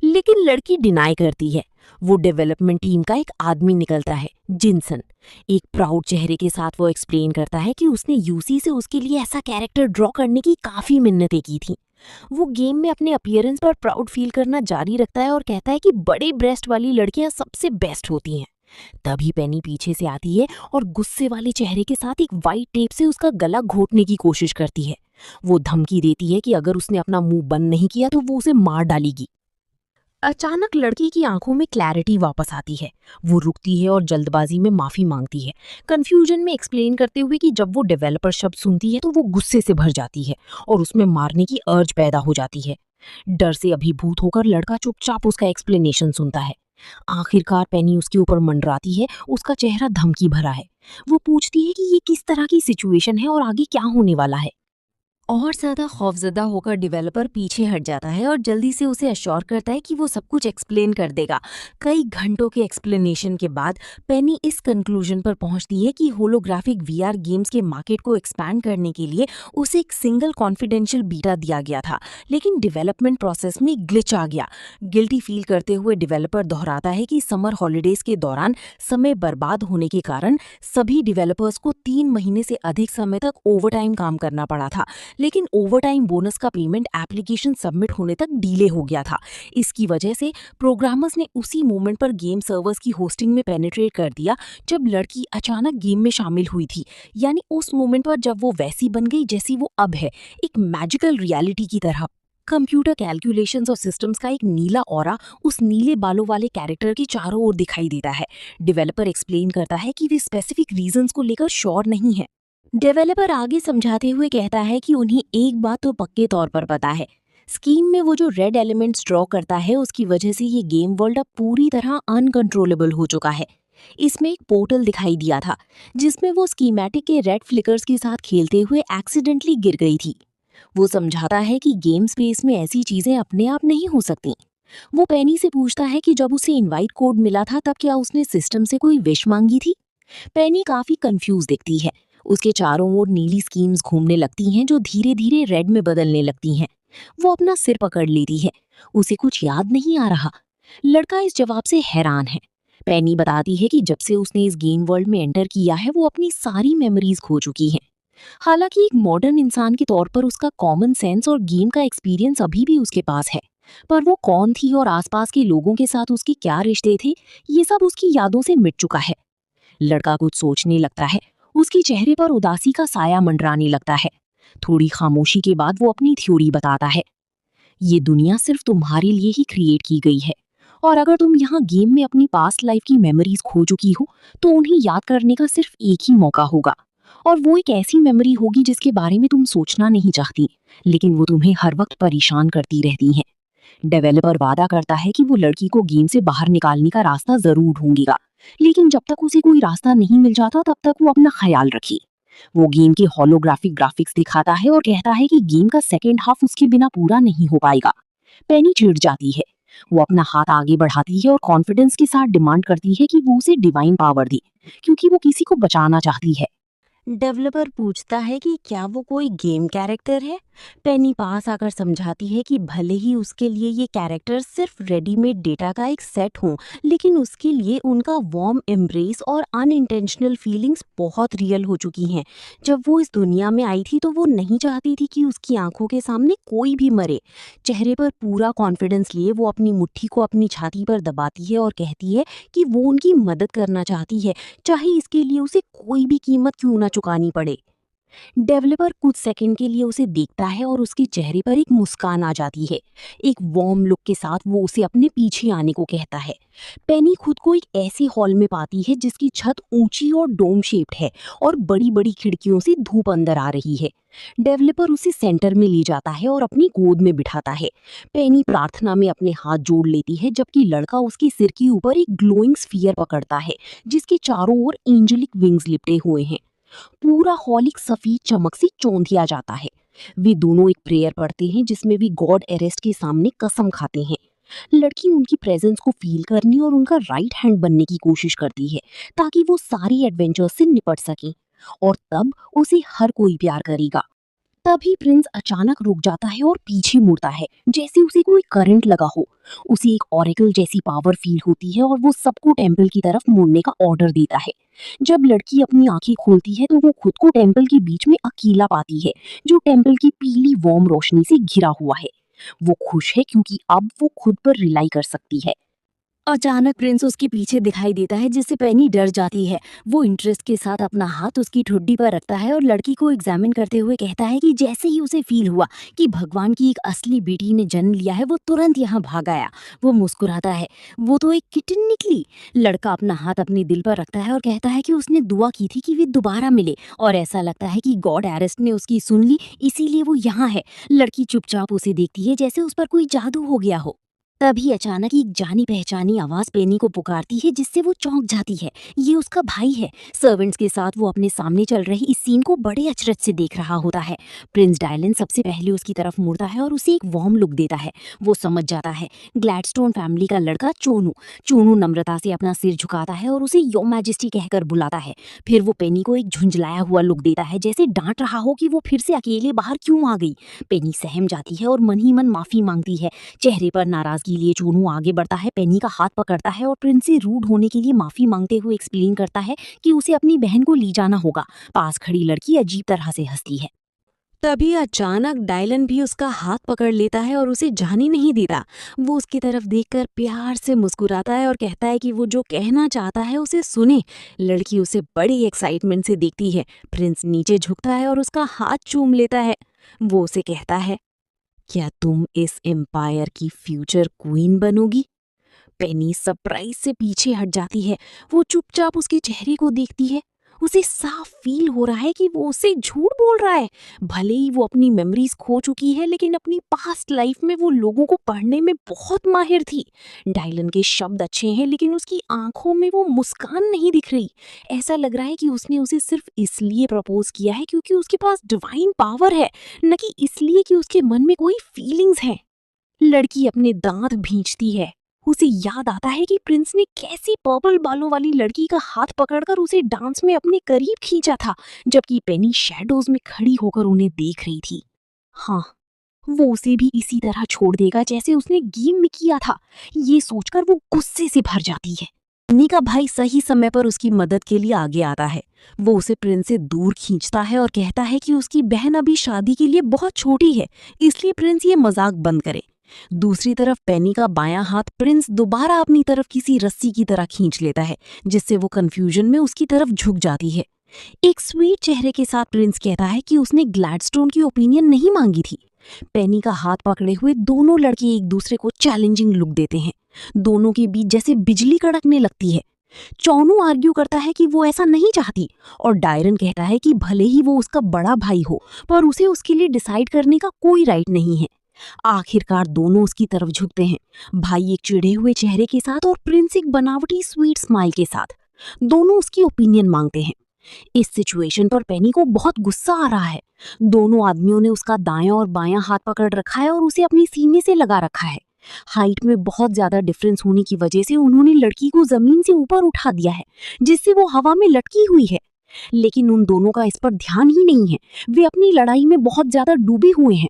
लेकिन लड़की डिनाई करती है। वो डेवलपमेंट टीम का एक आदमी निकलता है, जिनसन। एक प्राउड चेहरे के साथ वो एक्सप्लेन करता है कि उसने यूसी से उसके लिए ऐसा कैरेक्टर ड्रॉ करने की काफी मिन्नतें की थी। वो गेम में अपने अपीयरेंस पर प्राउड फील करना जारी रखता है और कहता है कि बड़े ब्रेस्ट वाली लड़कियां सबसे बेस्ट होती हैं। तभी पेनी पीछे से आती है और गुस्से वाले चेहरे के साथ एक वाइट टेप से उसका गला घोटने की कोशिश करती है। वो धमकी देती है कि अगर उसने अपना मुंह बंद नहीं किया तो वो उसे मार डालेगी। अचानक लड़की की आंखों में क्लैरिटी वापस आती है। वो रुकती है और जल्दबाजी में माफी मांगती है, कंफ्यूजन में एक्सप्लेन करते हुए कि जब वो डेवलपर शब्द सुनती है तो वो गुस्से से भर जाती है और उसमें मारने की अर्ज पैदा हो जाती है। डर से अभिभूत होकर लड़का चुपचाप उसका एक्सप्लेनेशन सुनता है। आखिरकार पेनी उसके ऊपर मंडराती है, उसका चेहरा धमकी भरा है। वो पूछती है कि ये किस तरह की सिचुएशन है और आगे क्या होने वाला है। और ज्यादा खौफजदा होकर डेवलपर पीछे हट जाता है और जल्दी से उसे अश्योर करता है कि वो सब कुछ एक्सप्लेन कर देगा। कई घंटों के एक्सप्लेनेशन के बाद पेनी इस कंक्लूजन पर पहुंचती है कि होलोग्राफिक वीआर गेम्स के मार्केट को एक्सपैंड करने के लिए उसे एक सिंगल कॉन्फिडेंशियल बीटा दिया गया था, लेकिन डेवलपमेंट प्रोसेस में ग्लिच आ गया। गिल्टी फील करते हुए डेवलपर दोहराता है कि समर हॉलीडेज के दौरान समय बर्बाद होने के कारण सभी डेवलपर्स को 3 महीने से अधिक समय तक ओवरटाइम काम करना पड़ा था, लेकिन ओवरटाइम बोनस का पेमेंट एप्लीकेशन सबमिट होने तक डिले हो गया था। इसकी वजह से प्रोग्रामर्स ने उसी मोमेंट पर गेम सर्वर्स की होस्टिंग में पेनिट्रेट कर दिया जब लड़की अचानक गेम में शामिल हुई थी, यानी उस मोमेंट पर जब वो वैसी बन गई जैसी वो अब है, एक मैजिकल रियलिटी की तरह। कंप्यूटर कैलकुलेशंस और सिस्टम्स का एक नीला ऑरा उस नीले बालों वाले कैरेक्टर की चारों ओर दिखाई देता है। डेवलपर एक्सप्लेन करता है कि वे स्पेसिफिक रीजंस को लेकर श्योर नहीं है। डेवलपर आगे समझाते हुए कहता है कि उन्हें एक बात तो पक्के तौर पर पता है, स्कीम में वो जो रेड एलिमेंट्स ड्रॉ करता है उसकी वजह से ये गेम वर्ल्ड अब पूरी तरह अनकंट्रोलेबल हो चुका है। इसमें एक पोर्टल दिखाई दिया था जिसमें वो स्कीमेटिक के रेड फ्लिकर्स के साथ खेलते हुए एक्सीडेंटली गिर गई थी। वो समझाता है कि गेम स्पेस में ऐसी चीजें अपने आप नहीं हो सकती। वो पेनी से पूछता है कि जब उसे इनवाइट कोड मिला था तब क्या उसने सिस्टम से कोई विश मांगी थी। पेनी काफी कंफ्यूज दिखती है। उसके चारों ओर नीली स्कीम्स घूमने लगती हैं जो धीरे धीरे रेड में बदलने लगती हैं। वो अपना सिर पकड़ लेती है, उसे कुछ याद नहीं आ रहा। लड़का इस जवाब से हैरान है। पेनी बताती है कि जब से उसने इस गेम वर्ल्ड में एंटर किया है वो अपनी सारी मेमोरीज खो चुकी हैं। हालांकि एक मॉडर्न इंसान के तौर पर उसका कॉमन सेंस और गेम का एक्सपीरियंस अभी भी उसके पास है, पर वो कौन थी और आसपास के लोगों के साथ उसके क्या रिश्ते थे, ये सब उसकी यादों से मिट चुका है। लड़का कुछ सोचने लगता है, उसके चेहरे पर उदासी का साया मंडराने लगता है। थोड़ी खामोशी के बाद वो अपनी थ्योरी बताता है। ये दुनिया सिर्फ तुम्हारे लिए ही क्रिएट की गई है, और अगर तुम यहाँ गेम में अपनी पास्ट लाइफ की मेमोरीज खो चुकी हो तो उन्हें याद करने का सिर्फ एक ही मौका होगा, और वो एक ऐसी मेमोरी होगी जिसके बारे में तुम सोचना नहीं चाहती, लेकिन वो तुम्हें हर वक्त परेशान करती रहती है। डेवलपर वादा करता है कि वो लड़की को गेम से बाहर निकालने का रास्ता जरूर ढूंढेगा, लेकिन जब तक उसे कोई रास्ता नहीं मिल जाता तब तक वो अपना ख्याल रखी। वो गेम के होलोग्राफिक ग्राफिक्स दिखाता है और कहता है कि गेम का सेकेंड हाफ उसके बिना पूरा नहीं हो पाएगा। पेनी चिढ़ जाती है। वो अपना हाथ आगे बढ़ाती है और कॉन्फिडेंस के साथ डिमांड करती है कि वो उसे डिवाइन पावर दे, क्योंकि वो किसी को बचाना चाहती है। डेवलपर पूछता है कि क्या वो कोई गेम कैरेक्टर है। पेनी पास आकर समझाती है कि भले ही उसके लिए ये कैरेक्टर सिर्फ रेडीमेड डेटा का एक सेट हो, लेकिन उसके लिए उनका वार्म एम्ब्रेस और अनइंटेंशनल फीलिंग्स बहुत रियल हो चुकी हैं। जब वो इस दुनिया में आई थी तो वो नहीं चाहती थी कि उसकी आंखों के सामने कोई भी मरे। चेहरे पर पूरा कॉन्फिडेंस लिए वो अपनी मुट्ठी को अपनी छाती पर दबाती है और कहती है कि वो उनकी मदद करना चाहती है, चाहे इसके लिए उसे कोई भी कीमत क्यों ना चुकानी पड़े। डेवलपर कुछ सेकंड के लिए उसे देखता है और उसके चेहरे पर एक मुस्कान आ जाती है। एक वार्म लुक के साथ वो उसे अपने पीछे आने को कहता है। पेनी खुद को एक ऐसे हॉल में पाती है जिसकी छत ऊंची और डोम शेप्ड है और बड़ी बड़ी खिड़कियों से धूप अंदर आ रही है। डेवलपर उसे सेंटर में ले जाता है और अपनी गोद में बिठाता है। पेनी प्रार्थना में अपने हाथ जोड़ लेती है, जबकि लड़का उसके सिर के ऊपर एक ग्लोइंग स्फीयर पकड़ता है जिसके चारों ओर एंजेलिक विंग्स लिपटे हुए हैं। पूरा हॉल एक सफेद चमक से चौंधिया जाता है। वे दोनों एक प्रेयर पढ़ते हैं जिसमें वे गॉड एरेस्ट के सामने कसम खाते हैं। लड़की उनकी प्रेजेंस को फील करने और उनका राइट हैंड बनने की कोशिश करती है ताकि वो सारी एडवेंचर्स से निपट सके, और तब उसे हर कोई प्यार करेगा। तभी प्रिंस अचानक रुक जाता है और पीछे मुड़ता है, जैसे उसे कोई करंट लगा हो। उसे एक ऑरेकल जैसी पावर फील होती है और वो सबको टेंपल की तरफ मुड़ने का ऑर्डर देता है। जब लड़की अपनी आंखें खोलती है तो वो खुद को टेंपल के बीच में अकेला पाती है, जो टेंपल की पीली वार्म रोशनी से घिरा हुआ है। वो खुश है क्योंकि अब वो खुद पर रिलाई कर सकती है। अचानक प्रिंस उसके पीछे दिखाई देता है, जिससे पेनी डर जाती है। वो इंटरेस्ट के साथ अपना हाथ उसकी ठुड्डी पर रखता है और लड़की को एग्जामिन करते हुए कहता है कि जैसे ही उसे फील हुआ कि भगवान की एक असली बेटी ने जन्म लिया है, वो तुरंत यहाँ भाग आया। वो मुस्कुराता है। वो तो एक किटन निकली। लड़का अपना हाथ अपने दिल पर रखता है और कहता है कि उसने दुआ की थी कि वे दोबारा मिले, और ऐसा लगता है कि गॉड एरेस्ट ने उसकी सुन ली, इसीलिए वो यहाँ है। लड़की चुपचाप उसे देखती है जैसे उस पर कोई जादू हो गया हो। तभी अचानक एक जानी पहचानी आवाज पेनी को पुकारती है, जिससे वो चौंक जाती है। ये उसका भाई है। सर्वेंट्स के साथ वो अपने सामने चल रही इस सीन को बड़े अचरज से देख रहा होता है। प्रिंस डायलन सबसे पहले उसकी तरफ मुड़ता है और उसे एक वार्म लुक देता है। वो समझ जाता है, ग्लैडस्टोन फैमिली का लड़का चोनू। चोनू नम्रता से अपना सिर झुकाता है और उसे योर मैजेस्टी कहकर बुलाता है। फिर वो पेनी को एक झुंझलाया हुआ लुक देता है, जैसे डांट रहा हो कि वो फिर से अकेले बाहर क्यों आ गई। पेनी सहम जाती है और मन ही मन माफी मांगती है। चेहरे पर नाराजगी लिए चोनू आगे बढ़ता है, पेनी का हाथ पकड़ता है और प्रिंस से रूड होने के लिए माफी मांगते हुए एक्सप्लेन करता है कि उसे अपनी बहन को ले जाना होगा। पास खड़ी लड़की अजीब तरह से हंसती है। तभी अचानक डायलन भी उसका हाथ पकड़ लेता है और उसे जाने नहीं देता। वो उसकी तरफ देखकर प्यार से मुस्कुराता है और कहता है कि वो जो कहना चाहता है उसे सुने। लड़की उसे बड़ी एक्साइटमेंट से देखती है। प्रिंस नीचे झुकता है और उसका हाथ चूम लेता है। वो उसे कहता है, क्या तुम इस एम्पायर की फ्यूचर क्वीन बनोगी? पेनी सरप्राइज से पीछे हट जाती है। वो चुपचाप उसके चेहरे को देखती है। उसे साफ फील हो रहा है कि वो उससे झूठ बोल रहा है। भले ही वो अपनी मेमोरीज खो चुकी है, लेकिन अपनी पास्ट लाइफ में वो लोगों को पढ़ने में बहुत माहिर थी। डायलन के शब्द अच्छे हैं, लेकिन उसकी आंखों में वो मुस्कान नहीं दिख रही। ऐसा लग रहा है कि उसने उसे सिर्फ इसलिए प्रपोज किया है क्योंकि उसके पास डिवाइन पावर है, न कि इसलिए कि उसके मन में कोई फीलिंग्स हैं। लड़की अपने दांत भींचती है। उसे याद आता है कि प्रिंस ने कैसी पर्पल बालों वाली लड़की का हाथ पकड़कर उसे डांस में अपने करीब खींचा था, जबकि पेनी शैडोज में खड़ी होकर उन्हें देख रही थी। हाँ, वो उसे भी इसी तरह छोड़ देगा जैसे उसने गेम में किया था। ये सोचकर वो गुस्से से भर जाती है। पेनी का भाई सही समय पर उसकी मदद के लिए आगे आता है। वो उसे प्रिंस से दूर खींचता है और कहता है कि उसकी बहन अभी शादी के लिए बहुत छोटी है, इसलिए प्रिंस ये मजाक बंद करे। दूसरी तरफ पेनी का बायां हाथ प्रिंस दोबारा अपनी तरफ किसी रस्सी की तरह खींच लेता है, जिससे वो कंफ्यूजन में उसकी तरफ झुक जाती है। एक स्वीट चेहरे के साथ प्रिंस कहता है कि उसने ग्लैडस्टोन की ओपिनियन नहीं मांगी थी। पेनी का हाथ पकड़े हुए दोनों लड़के एक दूसरे को चैलेंजिंग लुक देते हैं। दोनों के बीच जैसे बिजली कड़कने लगती है। चौनू आर्ग्यू करता है कि वो ऐसा नहीं चाहती, और डायरन कहता है कि भले ही वो उसका बड़ा भाई हो, पर उसे उसके लिए डिसाइड करने का कोई राइट नहीं है। आखिरकार दोनों उसकी तरफ झुकते हैं, भाई एक चिढ़े हुए चेहरे के साथ और प्रिंस एक बनावटी स्वीट स्माइल के साथ। दोनों उसकी ओपिनियन मांगते हैं। इस सिचुएशन पर पेनी को बहुत गुस्सा आ रहा है। दोनों आदमियों ने उसका दायां और बायां हाथ पकड़ रखा है और उसे अपनी सीने से लगा रखा है। हाइट में बहुत ज्यादा डिफरेंस होने की वजह से उन्होंने लड़की को जमीन से ऊपर उठा दिया है, जिससे वो हवा में लटकी हुई है। लेकिन उन दोनों का इस पर ध्यान ही नहीं है, वे अपनी लड़ाई में बहुत ज्यादा डूबे हुए हैं।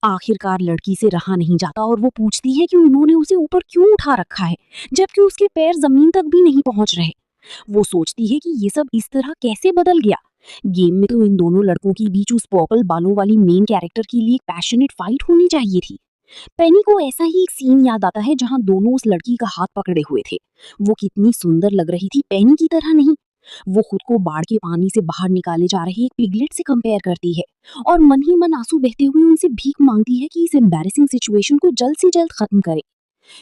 आखिरकार लड़की से रहा नहीं जाता और वो पूछती है कि उन्होंने उसे ऊपर क्यों उठा रखा है, जबकि उसके पैर जमीन तक भी नहीं पहुंच रहे। वो सोचती है कि ये सब इस तरह कैसे बदल गया। गेम में तो इन दोनों लड़कों के बीच उस पर्पल बालों वाली मेन कैरेक्टर के लिए एक पैशनेट फाइट होनी चाहिए थी। पेनी को ऐसा ही एक सीन याद आता है जहां दोनों उस लड़की का हाथ पकड़े हुए थे। वो कितनी सुंदर लग रही थी, पेनी की तरह नहीं। वो खुद को बाढ़ के पानी से बाहर निकाले जा रहे एक पिगलेट से कंपेयर करती है और मन ही मन आंसू बहते हुए उनसे भीख मांगती है कि इस एम्बैरेसिंग सिचुएशन को जल्द से जल्द खत्म करे।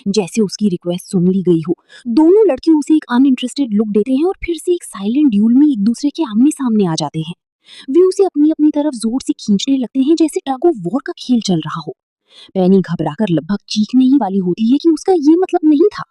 जैसे उसकी रिक्वेस्ट सुन ली गई हो, दोनों लड़के उसे एक अनइंटरेस्टेड लुक देते हैं और फिर से एक साइलेंट ड्यूल में एक दूसरे के आमने सामने आ जाते हैं। वे उसे अपनी अपनी तरफ जोर से खींचने लगते हैं, जैसे टग ऑफ वॉर का खेल चल रहा हो। पेनी घबराकर लगभग चीखने ही वाली होती है कि उसका ये मतलब नहीं था।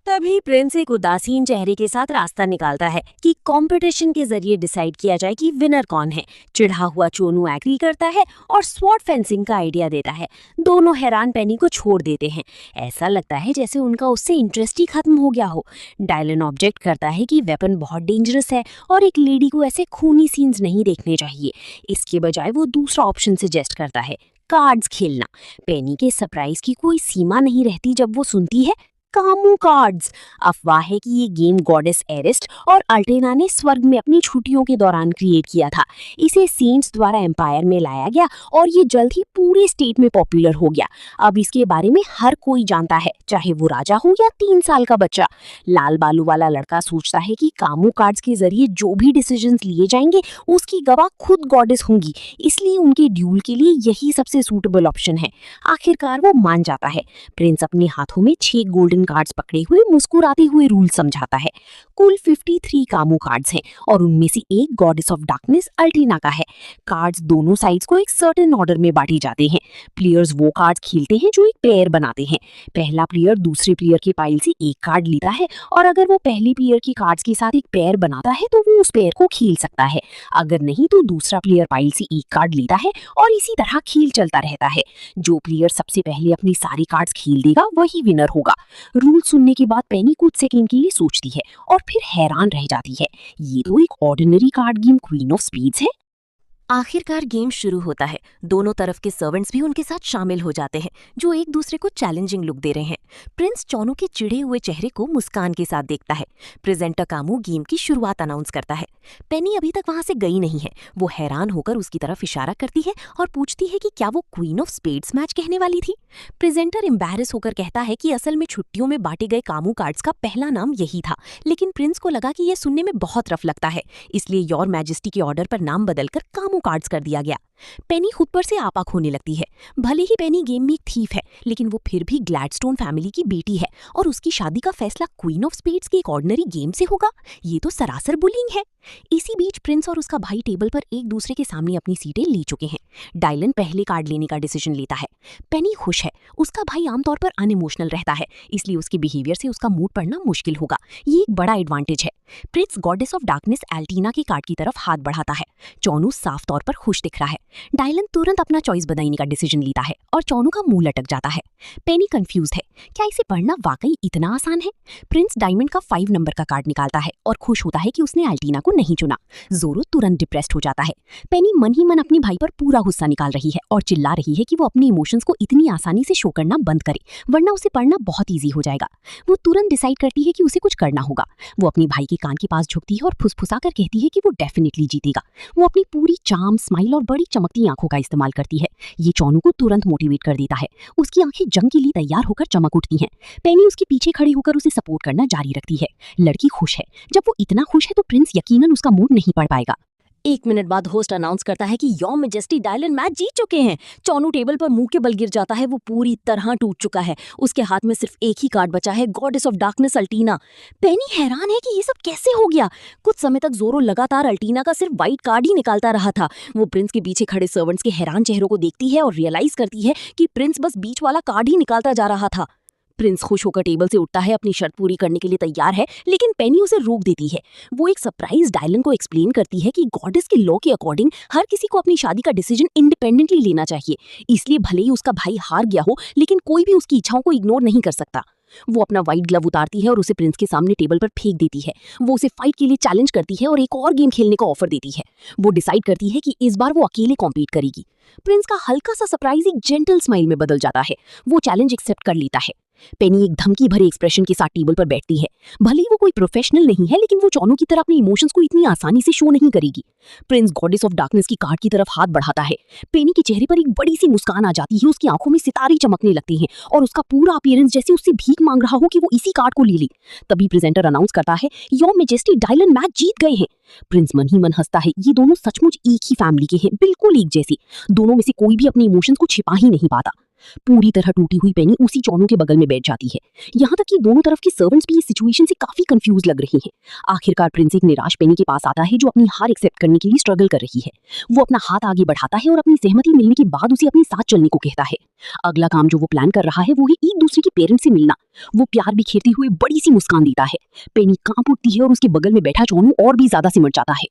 तभी प्रिंस एक उदासीन चेहरे के साथ रास्ता निकालता है कि कंपटीशन के जरिए डिसाइड किया जाए कि विनर कौन है। चिढ़ा हुआ चोनू एग्री करता है और स्वॉर्ड फेंसिंग का आइडिया देता है। दोनों हैरान पेनी को छोड़ देते हैं। ऐसा लगता है जैसे उनका उससे इंटरेस्ट ही खत्म हो गया हो। डायलन ऑब्जेक्ट करता है कि वेपन बहुत डेंजरस है और एक लेडी को ऐसे खूनी सीन्स नहीं देखने चाहिए। इसके बजाय वो दूसरा ऑप्शन सजेस्ट करता है, कार्ड्स खेलना। पेनी के सरप्राइज की कोई सीमा नहीं रहती जब वो सुनती है कामू कार्ड्स। अफवाह है कि ये गेम गॉडेस एरिस्ट और अल्टेना ने स्वर्ग में अपनी छुट्टियों के दौरान क्रिएट किया था। इसे सेंट्स द्वारा एम्पायर में लाया गया और ये जल्द ही पूरे स्टेट में पॉपुलर हो गया। अब इसके बारे में हर कोई जानता है, चाहे वो राजा हो या 3 साल का बच्चा। लाल बालू वाला लड़का सोचता है कि कामू कार्ड्स के जरिए जो भी डिसीजंस लिए जाएंगे उसकी गवाह खुद गॉडेस होंगी, इसलिए उनके ड्यूल के लिए यही सबसे सूटेबल ऑप्शन है। आखिरकार वो मान जाता है। प्रिंस अपने हाथों में 6 गोल्डन कार्ड्स पकड़े हुए मुस्कुराते हुए रूल समझाता है। कुल 53 कामू कार्ड्स हैं और उनमें से एक गॉडेस ऑफ डार्कनेस अल्टेना का है। कार्ड्स दोनों साइड्स को एक सर्टेन ऑर्डर में बांटे जाते हैं। प्लेयर्स वो कार्ड्स खेलते हैं जो एक पेयर बनाते हैं। पहला प्लेयर दूसरे प्लेयर के पाइल से एक कार्ड लेता है और अगर वो पहले प्लेयर के कार्ड्स के साथ एक पेयर बनाता है तो वो उस पेयर को खेल सकता है। अगर नहीं तो दूसरा प्लेयर पाइल से एक कार्ड लेता है और इसी तरह खेल चलता रहता है। जो प्लेयर सबसे पहले अपनी सारी कार्ड्स खेल देगा वही विनर होगा। रूल सुनने के बाद पेनी कुछ सेकंड के लिए सोचती है और फिर हैरान रह जाती है। ये तो एक ordinary card game queen of spades है। आखिरकार गेम शुरू होता है। दोनों तरफ के सर्वेंट्स भी उनके साथ शामिल हो जाते हैं, जो एक दूसरे को चैलेंजिंग लुक दे रहे हैं। प्रिंस चौनों के चिढ़े हुए चेहरे को मुस्कान के साथ देखता है। प्रेजेंटर कामू गेम की शुरुआत अनाउंस करता है। पेनी अभी तक वहां से गई नहीं है। वो हैरान होकर उसकी तरफ इशारा करती है और पूछती है कि क्या वो क्वीन ऑफ स्पेड्स मैच कहने वाली थी। प्रेजेंटर एम्बैरेस होकर कहता है कि असल में छुट्टियों में बांटे गए कामू कार्ड्स का पहला नाम यही था, लेकिन प्रिंस को लगा कि यह सुनने में बहुत रफ लगता है, इसलिए योर मैजेस्टी के ऑर्डर पर नाम बदलकर कामू कार्ड्स कर दिया गया। पेनी खुद पर से आपा खोने लगती है। भले ही पेनी गेम में एक थीफ है, लेकिन वो फिर भी ग्लैडस्टोन फैमिली की बेटी है और उसकी शादी का फैसला क्वीन ऑफ स्पेड्स के एक ऑर्डिनरी गेम से होगा। ये तो सरासर बुलिंग है। इसी बीच प्रिंस और उसका भाई टेबल पर एक दूसरे के सामने अपनी सीटें ले चुके हैं। डायलन पहले कार्ड लेने का डिसीजन लेता है। पेनी खुश है। उसका भाई आमतौर पर अनइमोशनल रहता है, इसलिए उसके बिहेवियर से उसका मूड पड़ना मुश्किल होगा। ये एक बड़ा एडवांटेज है। प्रिंस गॉडेस ऑफ डार्कनेस एल्टीना के कार्ड की तरफ हाथ बढ़ाता है। चौनू साफ तौर पर खुश दिख रहा है। डायलन तुरंत अपना चॉइस बदलने का डिसीजन लेता है और चौनू का मुंह लटक जाता है। पेनी कंफ्यूज है, क्या इसे पढ़ना वाकई इतना आसान है? प्रिंस डायमंड का 5 नंबर का कार्ड निकालता है और खुश होता है कि उसने एल्टीना को नहीं चुना। जोरो तुरंत डिप्रेस्ड हो जाता है। पेनी मन ही मन अपने भाई पर पूरा गुस्सा निकाल रही है और चिल्ला रही है कि वो अपने इमोशंस को इतनी आसानी से शो करना बंद करे, वरना उसे पढ़ना बहुत ईजी हो जाएगा। वो तुरंत डिसाइड करती है कि उसे कुछ करना होगा। वो अपने भाई के कान के पास झुकती है और फुसफुसा कर कहती है कि वो डेफिनेटली जीतेगा। वो अपनी पूरी चार्म, स्माइल और बड़ी चमकती आंखों का इस्तेमाल करती है। ये चौनू को तुरंत मोटिवेट कर देता है। उसकी आंखें जंग के लिए तैयार होकर चमक उठती हैं। पेनी उसके पीछे खड़ी होकर उसे सपोर्ट करना जारी रखती है। लड़की खुश है। जब वो इतना खुश है तो प्रिंस यकीनन उसका मूड नहीं पढ़ पाएगा। 1 मिनट बाद होस्ट अनाउंस करता है कि योर मेजेस्टी डायलन मैच जीत चुके हैं। चौनू टेबल पर मुंह के बल गिर जाता है। वो पूरी तरह टूट चुका है। उसके हाथ में सिर्फ एक ही कार्ड बचा है, गॉडेस ऑफ डार्कनेस अल्टीना। पेनी हैरान है कि ये सब कैसे हो गया। कुछ समय तक जोरो लगातार अल्टीना का सिर्फ व्हाइट कार्ड ही निकालता रहा था। वो प्रिंस के पीछे खड़े सर्वेंट्स के हैरान चेहरों को देखती है और रियलाइज करती है कि प्रिंस बस बीच वाला कार्ड ही निकालता जा रहा था। प्रिंस खुश होकर टेबल से उठता है, अपनी शर्त पूरी करने के लिए तैयार है, लेकिन पेनी उसे रोक देती है। वो एक सरप्राइज डायलन को एक्सप्लेन करती है कि गॉडेस के लॉ के अकॉर्डिंग हर किसी को अपनी शादी का डिसीजन इंडिपेंडेंटली लेना चाहिए, इसलिए भले ही उसका भाई हार गया हो, लेकिन कोई भी उसकी इच्छाओं को इग्नोर नहीं कर सकता। वो अपना व्हाइट ग्लव उतारती है और उसे प्रिंस के सामने टेबल पर फेंक देती है। वो उसे फाइट के लिए चैलेंज करती है और एक और गेम खेलने का ऑफर देती है। वो डिसाइड करती है कि इस बार वो अकेले कॉम्पीट करेगी। प्रिंस का हल्का सा सरप्राइज एक जेंटल स्माइल में बदल जाता है। वो चैलेंज एक्सेप्ट कर लेता है। पेनी एक धमकी भरे एक्सप्रेशन के साथ टेबल पर बैठती है। भले ही वो कोई प्रोफेशनल नहीं है, लेकिन वो चौनू की तरह अपने इमोशंस को इतनी आसानी से शो नहीं करेगी। प्रिंस गॉडेस ऑफ डार्कनेस की कार्ड की तरफ हाथ बढ़ाता है। पेनी के चेहरे पर एक बड़ी सी मुस्कान आ जाती है। उसकी आंखों में सितारे चमकने लगती हैं और उसका पूरा अपीयरेंस जैसे उससे भीख मांग रहा हो कि वो इसी कार्ड को ले ले। तभी प्रेजेंटर अनाउंस करता है, योर मेजेस्टी डायलन मैच जीत गए हैं। प्रिंस मन ही मन हंसता है। ये दोनों सचमुच एक ही फैमिली के हैं, बिल्कुल एक जैसे। दोनों में से कोई भी अपने इमोशंस को छिपा ही नहीं पाता। पूरी तरह टूटी हुई पेनी उसी चौनू के बगल में बैठ जाती है। यहाँ तक कि दोनों तरफ के सर्वेंट्स भी इस सिचुएशन से काफी कंफ्यूज लग रही हैं। आखिरकार प्रिंस एक निराश पेनी के पास आता है, जो अपनी हार एक्सेप्ट करने के लिए स्ट्रगल कर रही है। वो अपना हाथ आगे बढ़ाता है और अपनी सहमति मिलने के बाद उसे अपने साथ चलने को कहता है। अगला काम जो वो प्लान कर रहा है वो है एक दूसरे के पेरेंट्स से मिलना। वो प्यार बिखेरते हुए बड़ी सी मुस्कान देता है। पेनी कांप उठती है और उसके बगल में बैठा चौनू और भी ज्यादा सिमट जाता है।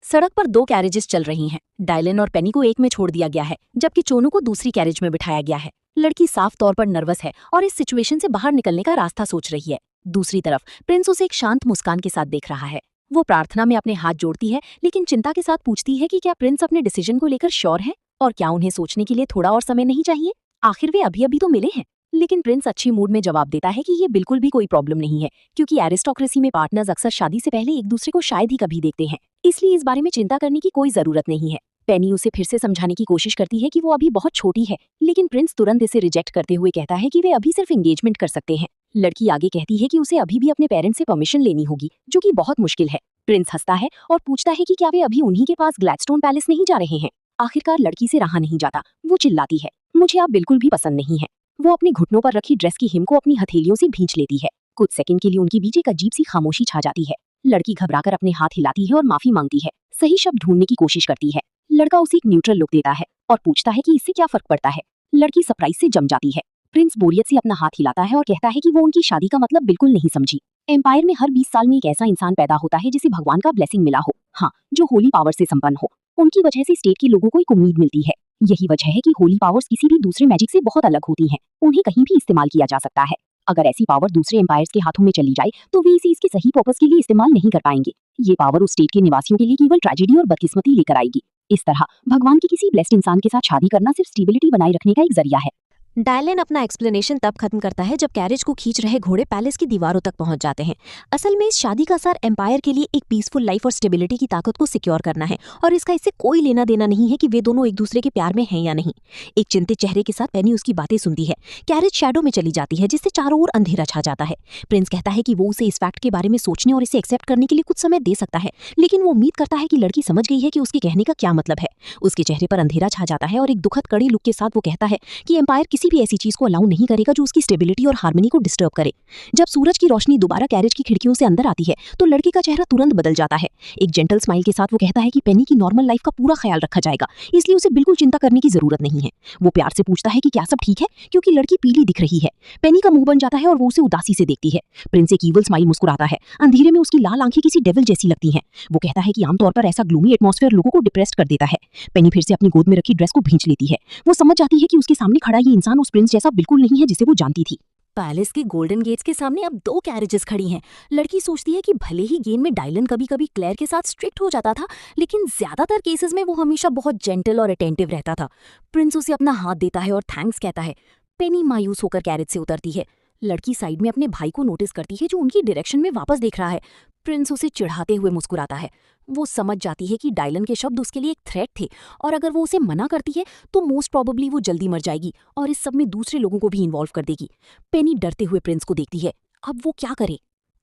सड़क पर 2 कैरेजेस चल रही हैं। डायलन और पेनी को एक में छोड़ दिया गया है, जबकि चोनू को दूसरी कैरेज में बिठाया गया है। लड़की साफ तौर पर नर्वस है और इस सिचुएशन से बाहर निकलने का रास्ता सोच रही है। दूसरी तरफ प्रिंस उसे एक शांत मुस्कान के साथ देख रहा है। वो प्रार्थना में अपने हाथ जोड़ती है, लेकिन चिंता के साथ पूछती है कि क्या प्रिंस अपने डिसीजन को लेकर श्योर है और क्या उन्हें सोचने के लिए थोड़ा और समय नहीं चाहिए। आखिर वे अभी अभी तो मिले हैं। लेकिन प्रिंस अच्छी मूड में जवाब देता है कि ये बिल्कुल भी कोई प्रॉब्लम नहीं है, क्योंकि एरिस्टोक्रेसी में पार्टनर्स अक्सर शादी से पहले एक दूसरे को शायद ही कभी देखते हैं, इसलिए इस बारे में चिंता करने की कोई जरूरत नहीं है। पेनी उसे फिर से समझाने की कोशिश करती है कि वो अभी बहुत छोटी है, लेकिन प्रिंस तुरंत इसे रिजेक्ट करते हुए कहता है कि वे अभी सिर्फ एंगेजमेंट कर सकते हैं। लड़की आगे कहती है कि उसे अभी भी अपने पेरेंट्स से परमिशन लेनी होगी, जो कि बहुत मुश्किल है। प्रिंस हंसता है और पूछता है कि क्या वे अभी उन्हीं के पास ग्लैडस्टोन पैलेस नहीं जा रहे हैं। आखिरकार लड़की से रहा नहीं जाता। वो चिल्लाती है, मुझे आप बिल्कुल भी पसंद नहीं है। वो अपने घुटनों पर रखी ड्रेस की हिम को अपनी हथेलियों से भींच लेती है। कुछ सेकंड के लिए उनके बीच एक अजीब सी खामोशी छा जाती है। लड़की घबराकर अपने हाथ हिलाती है और माफी मांगती है। सही शब्द ढूंढने की कोशिश करती है। लड़का उसे एक न्यूट्रल लुक देता है और पूछता है कि इससे क्या फर्क पड़ता है। लड़की सरप्राइज से जम जाती है। प्रिंस बोरियत से अपना हाथ हिलाता है और कहता है कि वो उनकी शादी का मतलब बिल्कुल नहीं समझी। एम्पायर में हर 20 साल में एक ऐसा इंसान पैदा होता है जिसे भगवान का ब्लेसिंग मिला हो, हाँ, जो होली पावर से संपन्न हो। उनकी वजह से स्टेट के लोगों को एक उम्मीद मिलती है। यही वजह है कि होली पावर्स किसी भी दूसरे मैजिक से बहुत अलग होती हैं। उन्हें कहीं भी इस्तेमाल किया जा सकता है। अगर ऐसी पावर दूसरे एम्पायर्स के हाथों में चली जाए तो वे इसे इसके सही पर्पस के लिए इस्तेमाल नहीं कर पाएंगे। ये पावर उस स्टेट के निवासियों के लिए केवल ट्रेजेडी और बदकिस्मती लेकर आएगी। इस तरह भगवान के किसी ब्लेस्ड इंसान के साथ शादी करना सिर्फ स्टेबिलिटी बनाए रखने का एक जरिया है। डायलन अपना एक्सप्लेनेशन तब खत्म करता है जब कैरेज को खींच रहे घोड़े पैलेस की दीवारों तक पहुंच जाते हैं। असल में इस शादी का सार एम्पायर के लिए एक पीसफुल लाइफ और स्टेबिलिटी की ताकत को सिक्योर करना है, और इसका इससे कोई लेना देना नहीं है कि वे दोनों एक दूसरे के प्यार में हैं या नहीं। एक चिंतित चेहरे के साथ पेनी उसकी बातें सुनती है। कैरेज शैडो में चली जाती है, जिससे चारों ओर अंधेरा छा जाता है। प्रिंस कहता है कि वो उसे इस फैक्ट के बारे में सोचने और इसे एक्सेप्ट करने के लिए कुछ समय दे सकता है, लेकिन वो उम्मीद करता है कि लड़की समझ गई है कि उसके कहने का क्या मतलब है। उसके चेहरे पर अंधेरा छा जाता है और एक दुखद कड़ी लुक के साथ वो कहता है कि एम्पायर किसी भी ऐसी चीज को अलाउ नहीं करेगा जो उसकी स्टेबिलिटी और हार्मनी को डिस्टर्ब करे। जब सूरज की रोशनी दोबारा कैरेज की खिड़कियों से अंदर आती है तो लड़के का चेहरा तुरंत बदल जाता है। एक जेंटल स्माइल के साथ वो कहता है कि पेनी की नॉर्मल लाइफ का पूरा ख्याल रखा जाएगा, इसलिए उसे बिल्कुल चिंता करने की जरूरत नहीं है। वो प्यार से पूछता है कि क्या सब ठीक है, क्योंकि लड़की पीली दिख रही है। पेनी का मुंह बन जाता है और वो उसे उदासी से देखती है। प्रिंस एक ईवल स्माइल मुस्कुराता है। अंधेरे में उसकी लाल आंखें किसी डेविल जैसी लगती हैं। वो कहता है कि आमतौर पर ऐसा ग्लूमी एटमॉस्फेयर लोगों को डिप्रेस्ड कर देता है। पेनी फिर से अपनी गोद में रखी ड्रेस को भींच लेती है। वो समझ जाती है कि उसके सामने खड़ा ये इंसान उस प्रिंस जैसा बिल्कुल नहीं है जिसे वो जानती थी। पैलेस के गोल्डन गेट्स के सामने अब 2 कैरेजेस खड़ी हैं। लड़की सोचती है कि भले ही गेम में डायलन कभी-कभी क्लेयर के साथ स्ट्रिक्ट हो जाता था, लेकिन ज्यादातर केसेस में वो हमेशा बहुत जेंटल और अटेंटिव रहता था। प्रिंस उसे अपना हाथ देता है और थैंक्स कहता है। पेनी मायूस होकर कैरेज से उतरती है। लड़की साइड में अपने भाई को नोटिस करती है, जो उनकी डायरेक्शन में वापस देख रहा है। प्रिंस उसे चिढ़ाते हुए मुस्कुराता है। वो समझ जाती है कि डायलन के शब्द उसके लिए एक थ्रेट थे, और अगर वो उसे मना करती है तो मोस्ट प्रोबेबली वो जल्दी मर जाएगी और इस सब में दूसरे लोगों को भी इन्वॉल्व कर देगी। पेनी डरते हुए प्रिंस को देखती है। अब वो क्या करे?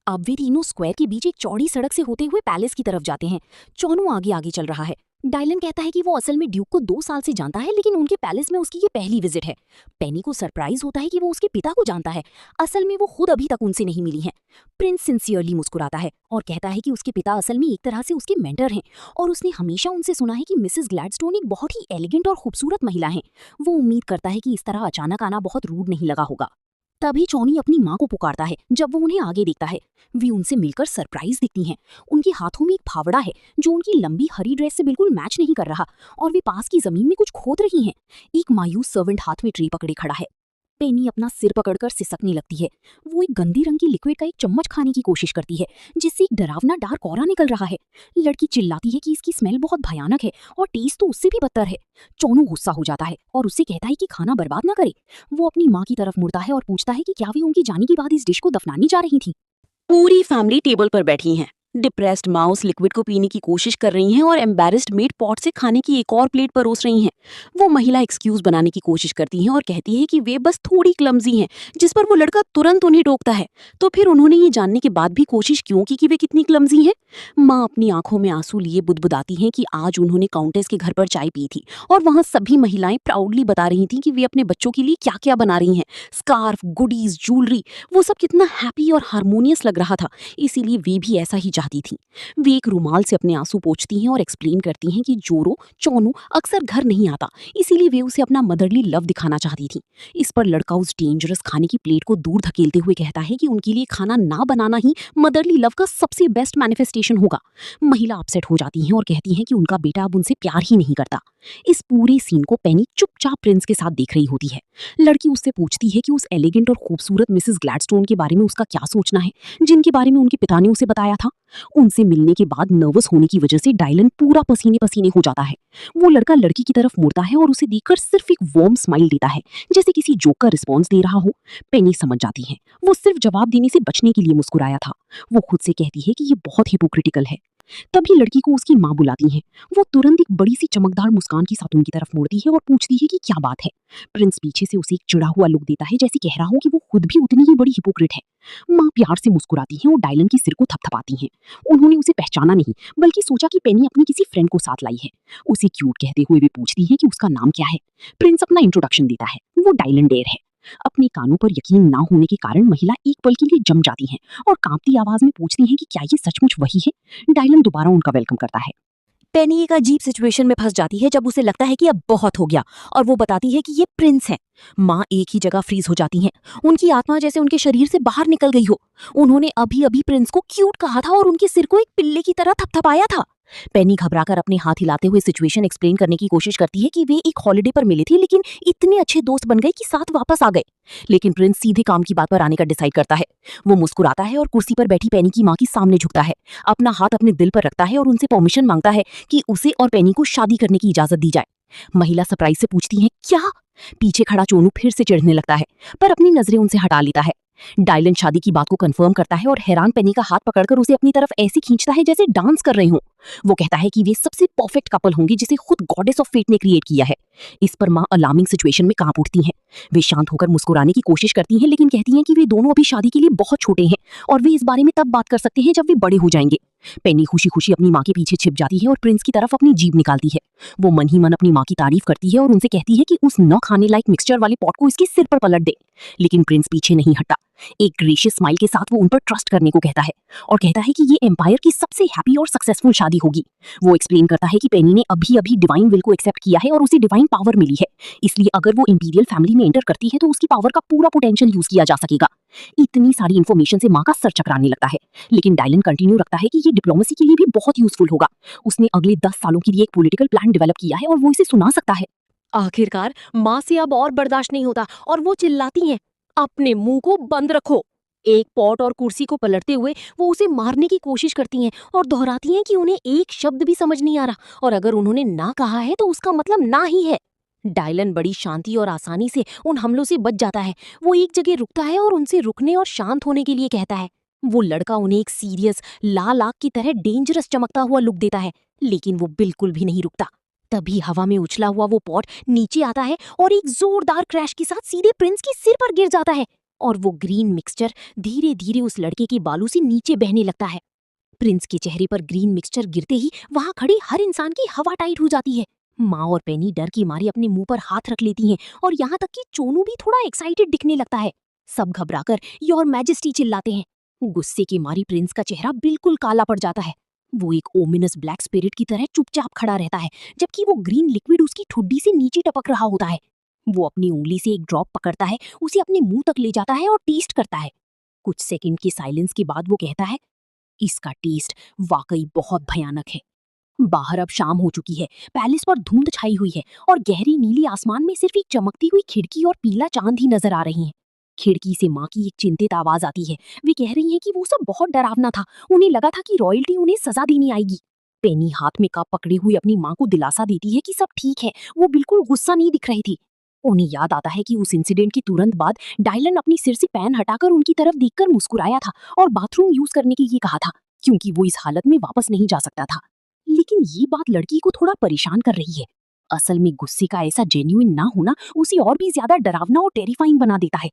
अब वे तीनों स्क्वायर के बीच एक चौड़ी सड़क से होते हुए पैलेस की तरफ जाते हैं। चोनू आगे आगे चल रहा है। डायलन कहता है कि वो असल में ड्यूक को 2 साल से जानता है, लेकिन उनके पैलेस में उसकी ये पहली विजिट है। पेनी को सरप्राइज होता है कि वो उसके पिता को जानता है। असल में वो खुद अभी तक उनसे नहीं मिली हैं। प्रिंस सिंसियरली मुस्कुराता है और कहता है कि उसके पिता असल में एक तरह से उसके मेंटर हैं और उसने हमेशा उनसे सुना है कि मिसेस ग्लैडस्टोन एक बहुत ही एलिगेंट और खूबसूरत महिला हैं। वो उम्मीद करता है कि इस तरह अचानक आना बहुत रूड नहीं लगा होगा। तभी चौनी अपनी माँ को पुकारता है। जब वो उन्हें आगे देखता है, वे उनसे मिलकर सरप्राइज दिखती हैं। उनके हाथों में एक फावड़ा है जो उनकी लंबी हरी ड्रेस से बिल्कुल मैच नहीं कर रहा, और वे पास की जमीन में कुछ खोद रही हैं। एक मायूस सर्वेंट हाथ में ट्रे पकड़े खड़ा है। पेनी अपना सिर पकड़कर सिसकने लगती है। वो एक गंदी रंग की लिक्विड का एक चम्मच खाने की कोशिश करती है, जिससे एक डरावना डार्क ऑरा निकल रहा है। लड़की चिल्लाती है कि इसकी स्मेल बहुत भयानक है और टेस्ट तो उससे भी बदतर है। चोनू गुस्सा हो जाता है और उससे कहता है कि खाना बर्बाद ना करे। वो अपनी माँ की तरफ मुड़ता है और पूछता है कि क्या वे उनकी जाने के बाद इस डिश को दफनाने जा रही थी। पूरी फैमिली टेबल पर बैठी है। डिप्रेस्ड माउस लिक्विड को पीने की कोशिश कर रही हैं और एम्बैरेस्ड मेड पॉट से खाने की एक और प्लेट परोस रही हैं। वो महिला एक्सक्यूज बनाने की कोशिश करती हैं और कहती है कि वे बस थोड़ी क्लमजी हैं, जिस पर वो लड़का तुरंत उन्हें टोकता है। तो फिर उन्होंने ये जानने के बाद भी कोशिश क्यों की कि वे कितनी क्लमजी हैं? माँ अपनी आंखों में आंसू लिए बुदबुदाती हैं कि आज उन्होंने काउंटेस के घर पर चाय पी थी और वहां सभी महिलाएं प्राउडली बता रही थीं कि वे अपने बच्चों के लिए क्या क्या बना रही हैं। स्कार्फ, गुडीज, ज्वेलरी, वो सब कितना हैप्पी और हार्मोनियस लग रहा था, इसीलिए वे भी ऐसा ही चाहती थी। वे एक रुमाल से अपने आंसू पोंछती हैं और एक्सप्लेन करती हैं कि जोरो चोनू अक्सर घर नहीं आता, इसीलिए वे उसे अपना मदरली लव दिखाना चाहती थी। इस पर लड़का उस डेंजरस खाने की प्लेट को दूर धकेलते हुए कहता है कि उनके लिए खाना ना बनाना ही मदरली लव का सबसे बेस्ट मैनिफेस्टेशन होगा। महिला अपसेट हो जाती हैं और कहती हैं कि उनका बेटा अब उनसे प्यार ही नहीं करता। इस पूरे सीन को पेनी चुपचाप प्रिंस के साथ देख रही होती है। लड़की उससे पूछती है कि उस एलिगेंट और खूबसूरत मिसेस ग्लैडस्टोन के बारे में उसका क्या सोचना है, जिनके बारे में उनके पिता ने उसे बताया था। उनसे मिलने के बाद नर्वस होने की वजह से डायलन पूरा पसीने पसीने हो जाता है। वो लड़का लड़की की तरफ मुड़ता है और उसे देखकर सिर्फ एक वार्म स्माइल देता है, जैसे किसी जोक का रिस्पॉन्स दे रहा हो। पेनी समझ जाती है, वो सिर्फ जवाब देने से बचने के लिए मुस्कुराया था। वो खुद से कहती है कि ये बहुत हिपोक्रिटिकल है। तभी लड़की को उसकी माँ बुलाती है। वो तुरंत एक बड़ी सी चमकदार मुस्कान के साथ उनकी तरफ मुड़ती है और पूछती है कि क्या बात है। प्रिंस पीछे से उसे एक चिढ़ा हुआ लुक देता है, जैसे कह रहा हो कि वो खुद भी उतनी ही बड़ी हिपोक्रेट है। माँ प्यार से मुस्कुराती हैं और डायलन के सिर को थपथपाती हैं। उन्होंने उसे पहचाना नहीं, बल्कि सोचा कि पेनी अपनी किसी फ्रेंड को साथ लाई है। उसे क्यूट कहते हुए वे पूछती है कि उसका नाम क्या है। प्रिंस अपना इंट्रोडक्शन देता है, वो डायलन डेयर है। अपने कानों पर यकीन ना होने के कारण महिला एक पल के लिए जम जाती हैं और कांपती आवाज में पूछती हैं कि क्या ये सचमुच वही है। डायलन दोबारा उनका वेलकम करता है। पेनी एक अजीब सिचुएशन में फंस जाती है जब उसे लगता है कि अब बहुत हो गया, और वो बताती है कि ये प्रिंस है। माँ एक ही जगह फ्रीज हो जाती हैं। उनकी आत्मा जैसे उनके शरीर से बाहर निकल गई हो। उन्होंने अभी अभी प्रिंस को क्यूट कहा था और उनके सिर को एक पिल्ले की तरह थपथपाया था। पेनी घबराकर अपने हाथ हिलाते हुए सिचुएशन एक्सप्लेन करने की कोशिश करती है कि वे एक हॉलिडे पर मिले थे, लेकिन इतने अच्छे दोस्त बन गए कि साथ वापस आ गए। लेकिन प्रिंस सीधे काम की बात पर आने का डिसाइड करता है। वो मुस्कुराता है और कुर्सी पर बैठी पेनी की माँ के सामने झुकता है, अपना हाथ अपने दिल पर रखता है और उनसे परमिशन मांगता है कि उसे और पेनी को शादी करने की इजाजत दी जाए। महिला सरप्राइज से पूछती है क्या। पीछे खड़ा चोनू फिर से चिढ़ने लगता है, पर अपनी नजरें उनसे हटा लेता है। डायलन शादी की बात को कंफर्म करता है और हैरान पेनी का हाथ पकड़कर उसे अपनी तरफ ऐसे खींचता है जैसे डांस कर रहे हों। वो कहता है कि वे सबसे परफेक्ट कपल होंगे जिसे खुद गॉडेस ऑफ फेट ने क्रिएट किया है। इस पर माँ अलार्मिंग सिचुएशन में कांप उठती हैं। वे शांत होकर मुस्कुराने की कोशिश करती हैं, लेकिन कहती हैं कि वे दोनों अभी शादी के लिए बहुत छोटे हैं और वे इस बारे में तब बात कर सकते हैं जब वे बड़े हो जाएंगे। पेनी खुशी खुशी अपनी माँ के पीछे छिप जाती है और प्रिंस की तरफ अपनी जीभ निकालती है। वो मन ही मन अपनी माँ की तारीफ करती है और उनसे कहती है कि उस न खाने लायक मिक्सचर वाले पॉट को इसके सिर पर पलट दे। लेकिन प्रिंस पीछे नहीं हटता। एक ग्रेशियस स्माइल के साथ वो उन पर ट्रस्ट करने को कहता है और कहता है कि ये एम्पायर की सबसे हैप्पी और सक्सेसफुल शादी होगी। वो एक्सप्लेन करता है कि पेनी ने अभी अभी डिवाइन विल को एक्सेप्ट किया है और उसे डिवाइन पावर मिली है, इसलिए अगर वो इंपीरियल फैमिली में एंटर करती है तो उसकी पावर का पूरा पोटेंशियल यूज किया जा सकेगा। इतनी सारी इन्फॉर्मेशन से माँ का सर चकराने लगता है, लेकिन डायलन कंटिन्यू रखता है कि ये डिप्लोमेसी के लिए भी बहुत यूजफुल होगा। उसने अगले 10 सालों के लिए एक पॉलिटिकल प्लान डेवलप किया है और वो इसे सुना सकता है। आखिरकार माँ से अब और बर्दाश्त नहीं होता और वो चिल्लाती हैं, अपने मुंह को बंद रखो। एक पॉट और कुर्सी को पलटते हुए वो उसे मारने की कोशिश करती हैं और दोहराती हैं कि उन्हें एक शब्द भी समझ नहीं आ रहा और अगर उन्होंने ना कहा है तो उसका मतलब ना ही है। डायलन बड़ी शांति और आसानी से उन हमलों से बच जाता है। वो एक जगह रुकता है और उनसे रुकने और शांत होने के लिए कहता है। वो लड़का उन्हें एक सीरियस लाल आग की तरह डेंजरस चमकता हुआ लुक देता है, लेकिन वो बिल्कुल भी नहीं रुकता। तभी हवा में उछला हुआ वो पॉट नीचे आता है और एक जोरदार क्रैश के साथ सीधे प्रिंस के सिर पर गिर जाता है। और वो ग्रीन मिक्सचर धीरे धीरे उस लड़के के बालों से नीचे बहने लगता है। प्रिंस के चेहरे पर ग्रीन मिक्सचर गिरते ही वहां खड़ी हर इंसान की हवा टाइट हो जाती है। माँ और पेनी डर की मारी अपने मुंह पर हाथ रख लेती हैं और यहाँ तक कि चोनू भी थोड़ा एक्साइटेड दिखने लगता है। सब घबराकर योर मैजेस्टी चिल्लाते हैं। गुस्से की मारी प्रिंस का चेहरा बिल्कुल काला पड़ जाता है। वो एक ओमिनस ब्लैक स्पिरिट की तरह चुपचाप खड़ा रहता है, जबकि वो ग्रीन लिक्विड उसकी ठुड्डी से नीचे टपक रहा होता है। वो अपनी उंगली से एक ड्रॉप पकड़ता है, उसे अपने मुंह तक ले जाता है और टेस्ट करता है। कुछ सेकंड के साइलेंस के बाद वो कहता है, इसका टेस्ट वाकई बहुत भयानक है। बाहर अब शाम हो चुकी है, पैलेस पर धुंध छाई हुई है और गहरी नीली आसमान में सिर्फ एक चमकती हुई खिड़की और पीला चांद ही नजर आ रही है। खिड़की से माँ की एक चिंतित आवाज आती है। वे कह रही हैं कि वो सब बहुत डरावना था, उन्हें लगा था कि रॉयल्टी उन्हें सजा देनी आएगी। पेनी हाथ में कप पकड़े हुए अपनी माँ को दिलासा देती है कि सब ठीक है, वो बिल्कुल गुस्सा नहीं दिख रही थी। उन्हें याद आता है कि उस इंसिडेंट के तुरंत बाद डायलन अपनी सिर से पैन हटाकर उनकी तरफ देखकर मुस्कुराया था और बाथरूम यूज करने के लिए कहा था, क्योंकि वो इस हालत में वापस नहीं जा सकता था। लेकिन ये बात लड़की को थोड़ा परेशान कर रही है। असल में गुस्से का ऐसा जेन्युइन ना होना उसे और भी ज्यादा डरावना और टेरिफाइंग बना देता है।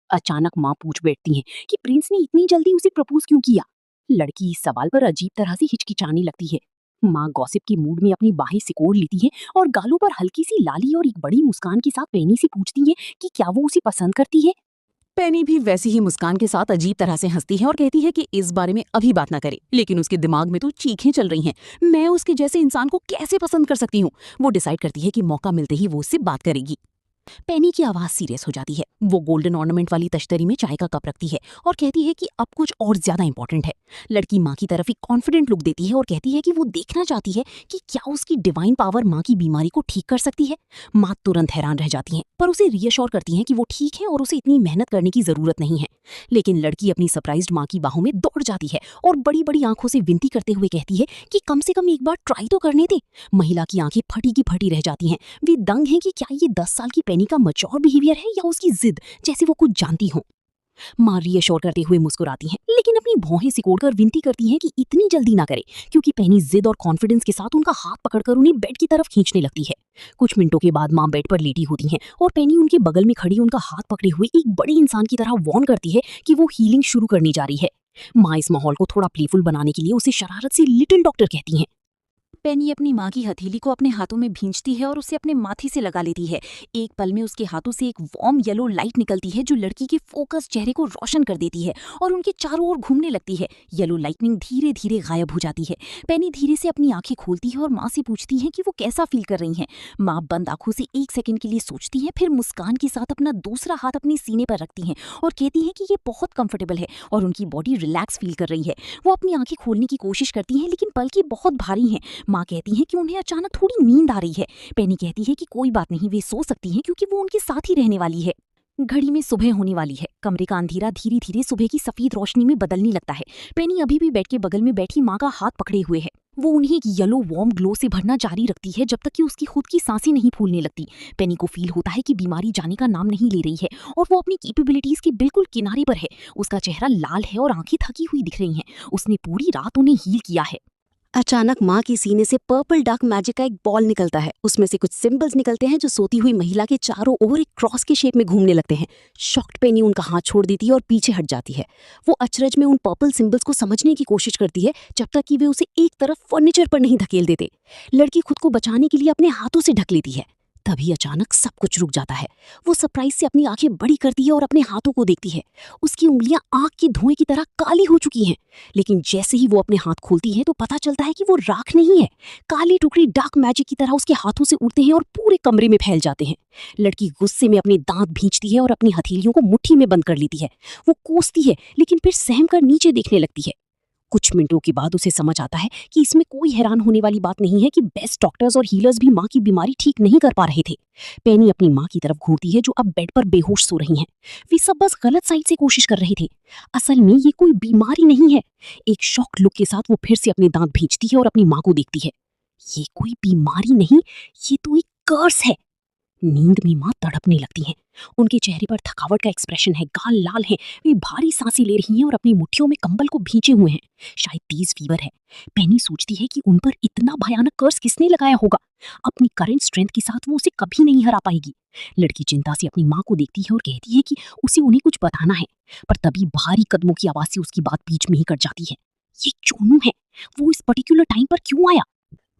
अचानक माँ पूछ बैठती हैं कि प्रिंस ने इतनी जल्दी उसे प्रपोज क्यों किया। लड़की इस सवाल पर अजीब तरह से हिचकिचाने लगती है। माँ गॉसिप की मूड में अपनी बाहें सिकोड़ लेती है और गालों पर हल्की सी लाली और एक बड़ी मुस्कान के साथ पेनी से पूछती है कि क्या वो उसे पसंद करती है। पेनी भी वैसी ही मुस्कान के साथ अजीब तरह से हंसती है और कहती है कि इस बारे में अभी बात ना करे, लेकिन उसके दिमाग में तो चीखें चल रही हैं। मैं उसके जैसे इंसान को कैसे पसंद कर सकती हूँ। वो डिसाइड करती है कि मौका मिलते ही वो उससे बात करेगी। पेनी की आवाज सीरियस हो जाती है। वो गोल्डन ऑर्नामेंट वाली तश्तरी में चाय का कप रखती है और कहती है कि अब कुछ और ज्यादा इंपॉर्टेंट है। लड़की माँ की तरफ एक कॉन्फिडेंट लुक देती है और कहती है कि वो देखना चाहती है कि क्या उसकी डिवाइन पावर माँ की बीमारी को ठीक कर सकती है। माँ तुरंत हैरान रह जाती हैं, पर उसे रीअश्योर करती हैं कि वो ठीक है और उसे इतनी मेहनत करने की जरूरत नहीं है। लेकिन लड़की अपनी सरप्राइज्ड माँ की बाहों में दौड़ जाती है और बड़ी बड़ी आंखों से विनती करते हुए कहती है कि कम से कम एक बार ट्राई तो करने दे। महिला की आंखें फटी की फटी रह जाती हैं। वे दंग हैं कि क्या ये 10 साल की पेनी का मैच्योर बिहेवियर है या उसकी जिद, जैसे वो कुछ जानती हो। माँ रीअश्योर करते हुए मुस्कुराती हैं, लेकिन अपनी भौहें सिकोड़कर विनती करती हैं कि इतनी जल्दी ना करे, क्योंकि पेनी जिद और कॉन्फिडेंस के साथ उनका हाथ पकड़कर उन्हें बेड की तरफ खींचने लगती है। कुछ मिनटों के बाद माँ बेड पर लेटी होती हैं और पेनी उनके बगल में खड़ी उनका हाथ पकड़े हुए एक बड़े इंसान की तरह वार्न करती है कि वो हीलिंग शुरू करने जा रही है। माँ इस माहौल को थोड़ा प्लेफुल बनाने के लिए उसे शरारत से लिटिल डॉक्टर कहती हैं। पेनी अपनी माँ की हथेली को अपने हाथों में भींचती है और उसे अपने माथे से लगा लेती है। एक पल में उसके हाथों से एक वार्म येलो लाइट निकलती है जो लड़की के फोकस चेहरे को रोशन कर देती है और उनके चारों ओर घूमने लगती है। येलो लाइटनिंग धीरे धीरे गायब हो जाती है। पेनी धीरे से अपनी आंखें खोलती है और माँ से पूछती है कि वो कैसा फील कर रही हैं। माँ बंद आंखों से एक सेकंड के लिए सोचती है, फिर मुस्कान के साथ अपना दूसरा हाथ अपने सीने पर रखती हैं और कहती हैं कि ये बहुत कंफर्टेबल है और उनकी बॉडी रिलैक्स फील कर रही है। वो अपनी आंखें खोलने की कोशिश करती हैं, लेकिन पलकें बहुत भारी हैं। माँ कहती हैं कि उन्हें अचानक थोड़ी नींद आ रही है। पेनी कहती है कि कोई बात नहीं, वे सो सकती हैं क्योंकि वो उनके साथ ही रहने वाली है। घड़ी में सुबह होने वाली है। कमरे का अंधेरा धीरे धीरे सुबह की सफेद रोशनी में बदलने लगता है। पेनी अभी भी बेड के बगल में बैठी माँ का हाथ पकड़े हुए है। वो उन्हें एक येलो वार्म ग्लो से भरना जारी रखती है जब तक कि उसकी खुद की सांसें नहीं फूलने लगती। पेनी को फील होता है कि बीमारी जाने का नाम नहीं ले रही है और वो अपनी कैपेबिलिटीज के बिल्कुल किनारे पर है। उसका चेहरा लाल है और आंखें थकी हुई दिख रही हैं। उसने पूरी रात उन्हें हील किया है। अचानक माँ के सीने से पर्पल डार्क मैजिक का एक बॉल निकलता है। उसमें से कुछ सिंबल्स निकलते हैं जो सोती हुई महिला के चारों ओर एक क्रॉस के शेप में घूमने लगते हैं। शॉक्ड पेनी उनका हाथ छोड़ देती है और पीछे हट जाती है। वो अचरज में उन पर्पल सिंबल्स को समझने की कोशिश करती है जब तक कि वे उसे एक तरफ फर्नीचर पर नहीं धकेल देते। लड़की खुद को बचाने के लिए अपने हाथों से ढक लेती है। तभी अचानक सब कुछ रुक जाता है। वो सरप्राइज से अपनी आंखें बड़ी करती है और अपने हाथों को देखती है। उसकी उंगलियां आग के धुएं की तरह काली हो चुकी हैं। लेकिन जैसे ही वो अपने हाथ खोलती है तो पता चलता है कि वो राख नहीं है। काले टुकड़े डार्क मैजिक की तरह उसके हाथों से उड़ते हैं और पूरे कमरे में फैल जाते हैं। लड़की गुस्से में अपने दांत भींचती है और अपनी हथेलियों को मुट्ठी में बंद कर लेती है। वो कोसती है, लेकिन फिर सहम कर नीचे देखने लगती है। कुछ मिनटों के बाद उसे समझ आता है कि इसमें कोई हैरान होने वाली बात नहीं है कि बेस्ट डॉक्टर्स और हीलर्स भी माँ की बीमारी ठीक नहीं कर पा रहे थे। पेनी अपनी माँ की तरफ घूरती है जो अब बेड पर बेहोश सो रही हैं। वे सब बस गलत साइड से कोशिश कर रहे थे। असल में ये कोई बीमारी नहीं है। एक शॉक लुक के साथ वो फिर से अपने दांत भींचती है और अपनी माँ को देखती है। ये कोई बीमारी नहीं, ये तो एक कर्स है। नींद में माँ तड़पने लगती हैं। उनके चेहरे पर थकावट का एक्सप्रेशन है, गाल लाल हैं, वे भारी सांसें ले रही हैं और अपनी मुट्ठियों में कंबल को भींचे हुए हैं। शायद तेज फीवर है। पेनी सोचती है कि उन पर इतना भयानक कर्स किसने लगाया होगा। अपनी करंट स्ट्रेंथ के साथ वो उसे कभी नहीं हरा पाएगी। लड़की चिंता से अपनी माँ को देखती है और कहती है कि उसे उन्हें कुछ बताना है, पर तभी भारी कदमों की आवाज से उसकी बात बीच में ही कट जाती है। ये चोनू है, वो इस पर्टिकुलर टाइम पर क्यों आया?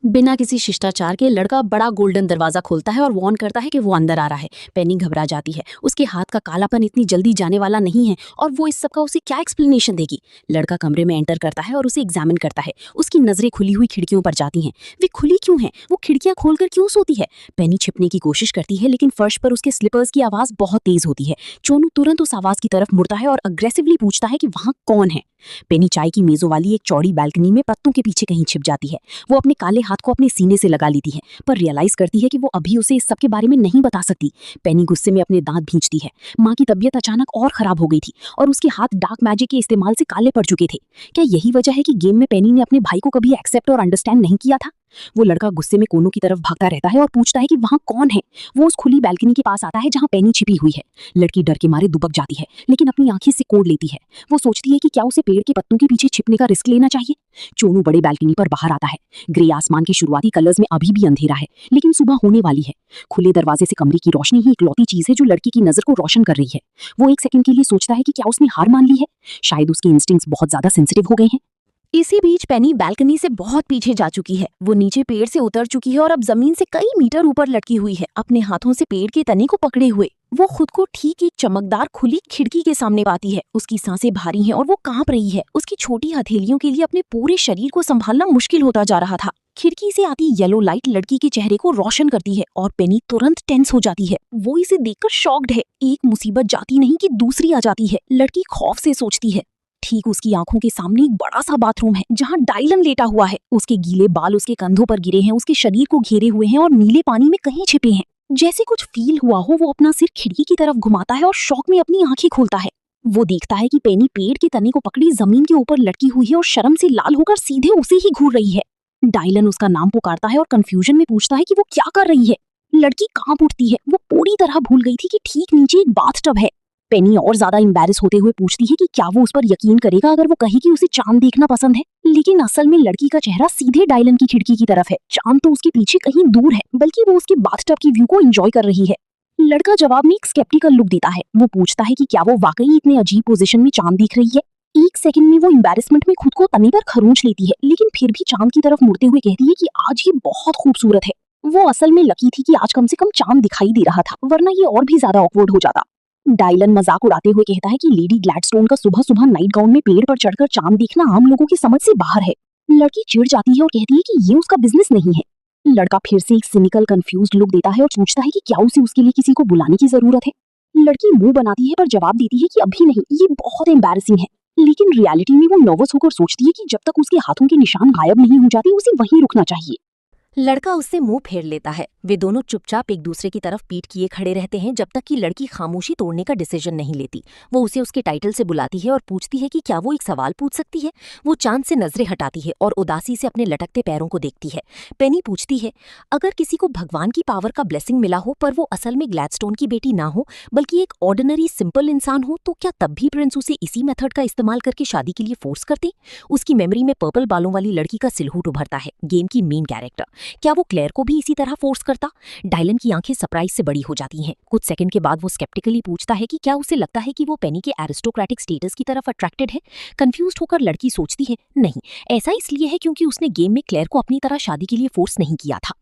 बिना किसी शिष्टाचार के लड़का बड़ा गोल्डन दरवाजा खोलता है और वार्न करता है कि वो अंदर आ रहा है। पेनी घबरा जाती है। उसके हाथ का कालापन इतनी जल्दी जाने वाला नहीं है और वो इस सब का उसे क्या एक्सप्लेनेशन देगी। लड़का कमरे में एंटर करता है और उसे एग्जामिन करता है। उसकी नजरें खुली हुई खिड़कियों पर जाती हैं। वे खुली क्यों हैं? वो खिड़कियां खोलकर क्यों सोती है? पेनी छिपने की कोशिश करती है, लेकिन फर्श पर उसके स्लीपर्स की आवाज बहुत तेज होती है। चोनू तुरंत उस आवाज की तरफ मुड़ता है और अग्रेसिवली पूछता है कि वहां कौन है। पेनी चाय की मेजों वाली एक चौड़ी बालकनी में पत्तों के पीछे कहीं छिप जाती है। वो अपने काले हाथ को अपने सीने से लगा लेती है, पर रियलाइज करती है कि वो अभी उसे इस सब के बारे में नहीं बता सकती। पेनी गुस्से में अपने दांत भींचती है। माँ की तबीयत अचानक और खराब हो गई थी और उसके हाथ डार्क मैजिक के इस्तेमाल से काले पड़ चुके थे। क्या यही वजह है कि गेम में पेनी ने अपने भाई को कभी एक्सेप्ट और अंडरस्टैंड नहीं किया था? वो लड़का गुस्से में कोनों की तरफ भागता रहता है और पूछता है कि वहां कौन है। वो उस खुली बालकनी के पास आता है जहां पेनी छिपी हुई है। लड़की डर के मारे दुबक जाती है, लेकिन अपनी आंखें से कोड़ लेती है। वो सोचती है कि क्या उसे पेड़ के पत्तों के पीछे छिपने का रिस्क लेना चाहिए। चोनू बड़े बालकनी पर बाहर आता है। ग्रे आसमान के शुरुआती कलर्स में अभी भी अंधेरा है, लेकिन सुबह होने वाली है। खुले दरवाजे से कमरे की रोशनी ही इकलौती चीज है जो लड़की की नजर को रोशन कर रही है। वो एक सेकंड के लिए सोचता है कि क्या उसने हार मान ली है। शायद उसके इंस्टिंक्ट्स बहुत ज्यादा सेंसिटिव हो गए हैं। इसी बीच पेनी बालकनी से बहुत पीछे जा चुकी है। वो नीचे पेड़ से उतर चुकी है और अब जमीन से कई मीटर ऊपर लटकी हुई है, अपने हाथों से पेड़ के तने को पकड़े हुए। वो खुद को ठीक एक चमकदार खुली खिड़की के सामने पाती है। उसकी सांसें भारी हैं और वो कांप रही है। उसकी छोटी हथेलियों के लिए अपने पूरे शरीर को संभालना मुश्किल होता जा रहा था। खिड़की से आती येलो लाइट लड़की के चेहरे को रोशन करती है और पेनी तुरंत टेंस हो जाती है। वो इसे देखकर शॉक्ड है। एक मुसीबत जाती नहीं कि दूसरी आ जाती है। लड़की खौफ से सोचती है। ठीक उसकी आंखों के सामने एक बड़ा सा बाथरूम है जहां डायलन लेटा हुआ है। उसके गीले बाल उसके कंधों पर गिरे हैं, उसके शरीर को घेरे हुए हैं और नीले पानी में कहीं छिपे हैं। जैसे कुछ फील हुआ हो, वो अपना सिर खिड़की की तरफ घुमाता है और शौक में अपनी आंखें खोलता है। वो देखता है कि पेनी पेड़ के तने को पकड़ी जमीन के ऊपर लटकी हुई है और शर्म से लाल होकर सीधे उसे ही घूर रही है। डायलन उसका नाम पुकारता है और कंफ्यूजन में पूछता है कि वो क्या कर रही है। लड़की कांप उठती है। वो पूरी तरह भूल गई थी कि ठीक नीचे एक बाथटब है। पेनी और ज्यादा एम्बैरेस होते हुए पूछती है कि क्या वो उस पर यकीन करेगा अगर वो कहे कि उसे चांद देखना पसंद है। लेकिन असल में लड़की का चेहरा सीधे डायलन की खिड़की की तरफ है। चांद तो उसके पीछे कहीं दूर है, बल्कि वो उसके बाथटब की व्यू को एंजॉय कर रही है। लड़का जवाब में एक स्केप्टिकल लुक देता है। वो पूछता है कि क्या वो वाकई इतने अजीब पोजीशन में चांद देख रही है। एक सेकंड में वो एम्बैरेसमेंट में खुद को तने पर खरोंच लेती है, लेकिन फिर भी चांद की तरफ मुड़ते हुए कहती है कि आज ये बहुत खूबसूरत है। वो असल में लकी थी कि आज कम से कम चांद दिखाई दे रहा था, वरना ये और भी ज्यादा ऑकवर्ड हो जाता। डायलन मजाक उड़ाते हुए कहता है कि लेडी ग्लैडस्टोन का सुबह सुबह नाइट गाउन में पेड़ पर चढ़कर चांद देखना आम लोगों की समझ से बाहर है। लड़की चिढ़ जाती है और कहती है कि ये उसका बिजनेस नहीं है। लड़का फिर से एक सिनिकल कंफ्यूज्ड लुक देता है और पूछता है कि क्या उसे उसके लिए किसी को बुलाने की जरूरत है। लड़की मुंह बनाती है पर जवाब देती है कि अभी नहीं, ये बहुत एम्बैरेसिंग है। लेकिन रियलिटी में वो नर्वस होकर सोचती है कि जब तक उसके हाथों के निशान गायब नहीं हो जाते उसे वहीं रुकना चाहिए। लड़का उससे मुंह फेर लेता है। वे दोनों चुपचाप एक दूसरे की तरफ पीठ किए खड़े रहते हैं जब तक कि लड़की खामोशी तोड़ने का डिसीजन नहीं लेती। वो उसे उसके टाइटल से बुलाती है और पूछती है कि क्या वो एक सवाल पूछ सकती है। वो चांद से नजरें हटाती है और उदासी से अपने लटकते पैरों को देखती है। पेनी पूछती है, अगर किसी को भगवान की पावर का ब्लेसिंग मिला हो पर वो असल में ग्लैडस्टोन की बेटी ना हो बल्कि एक ऑर्डिनरी सिंपल इंसान हो, तो क्या तब भी प्रिंस उसे इसी मेथड का इस्तेमाल करके शादी के लिए फोर्स करते? उसकी मेमोरी में पर्पल बालों वाली लड़की का सिलहूट उभरता है, गेम की मेन कैरेक्टर। क्या वो क्लेयर को भी इसी तरह फोर्स करता? डायलन की आंखें सरप्राइज से बड़ी हो जाती हैं। कुछ सेकंड के बाद वो स्केप्टिकली पूछता है कि क्या उसे लगता है कि वो पेनी के एरिस्टोक्रेटिक स्टेटस की तरफ अट्रैक्टेड है। कंफ्यूज्ड होकर लड़की सोचती है, नहीं, ऐसा इसलिए है क्योंकि उसने गेम में क्लेयर को अपनी तरह शादी के लिए फोर्स नहीं किया था।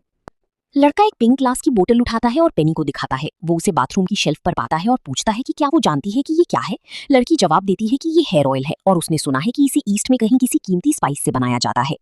लड़का एक पिंक ग्लास की बोतल उठाता है और पेनी को दिखाता है। वो उसे बाथरूम की शेल्फ पर पाता है और पूछता है कि क्या वो जानती है कि ये क्या है। लड़की जवाब देती है कि ये हेयर ऑयल है और उसने सुना है कि इसे ईस्ट में कहीं किसी कीमती स्पाइस से बनाया जाता है।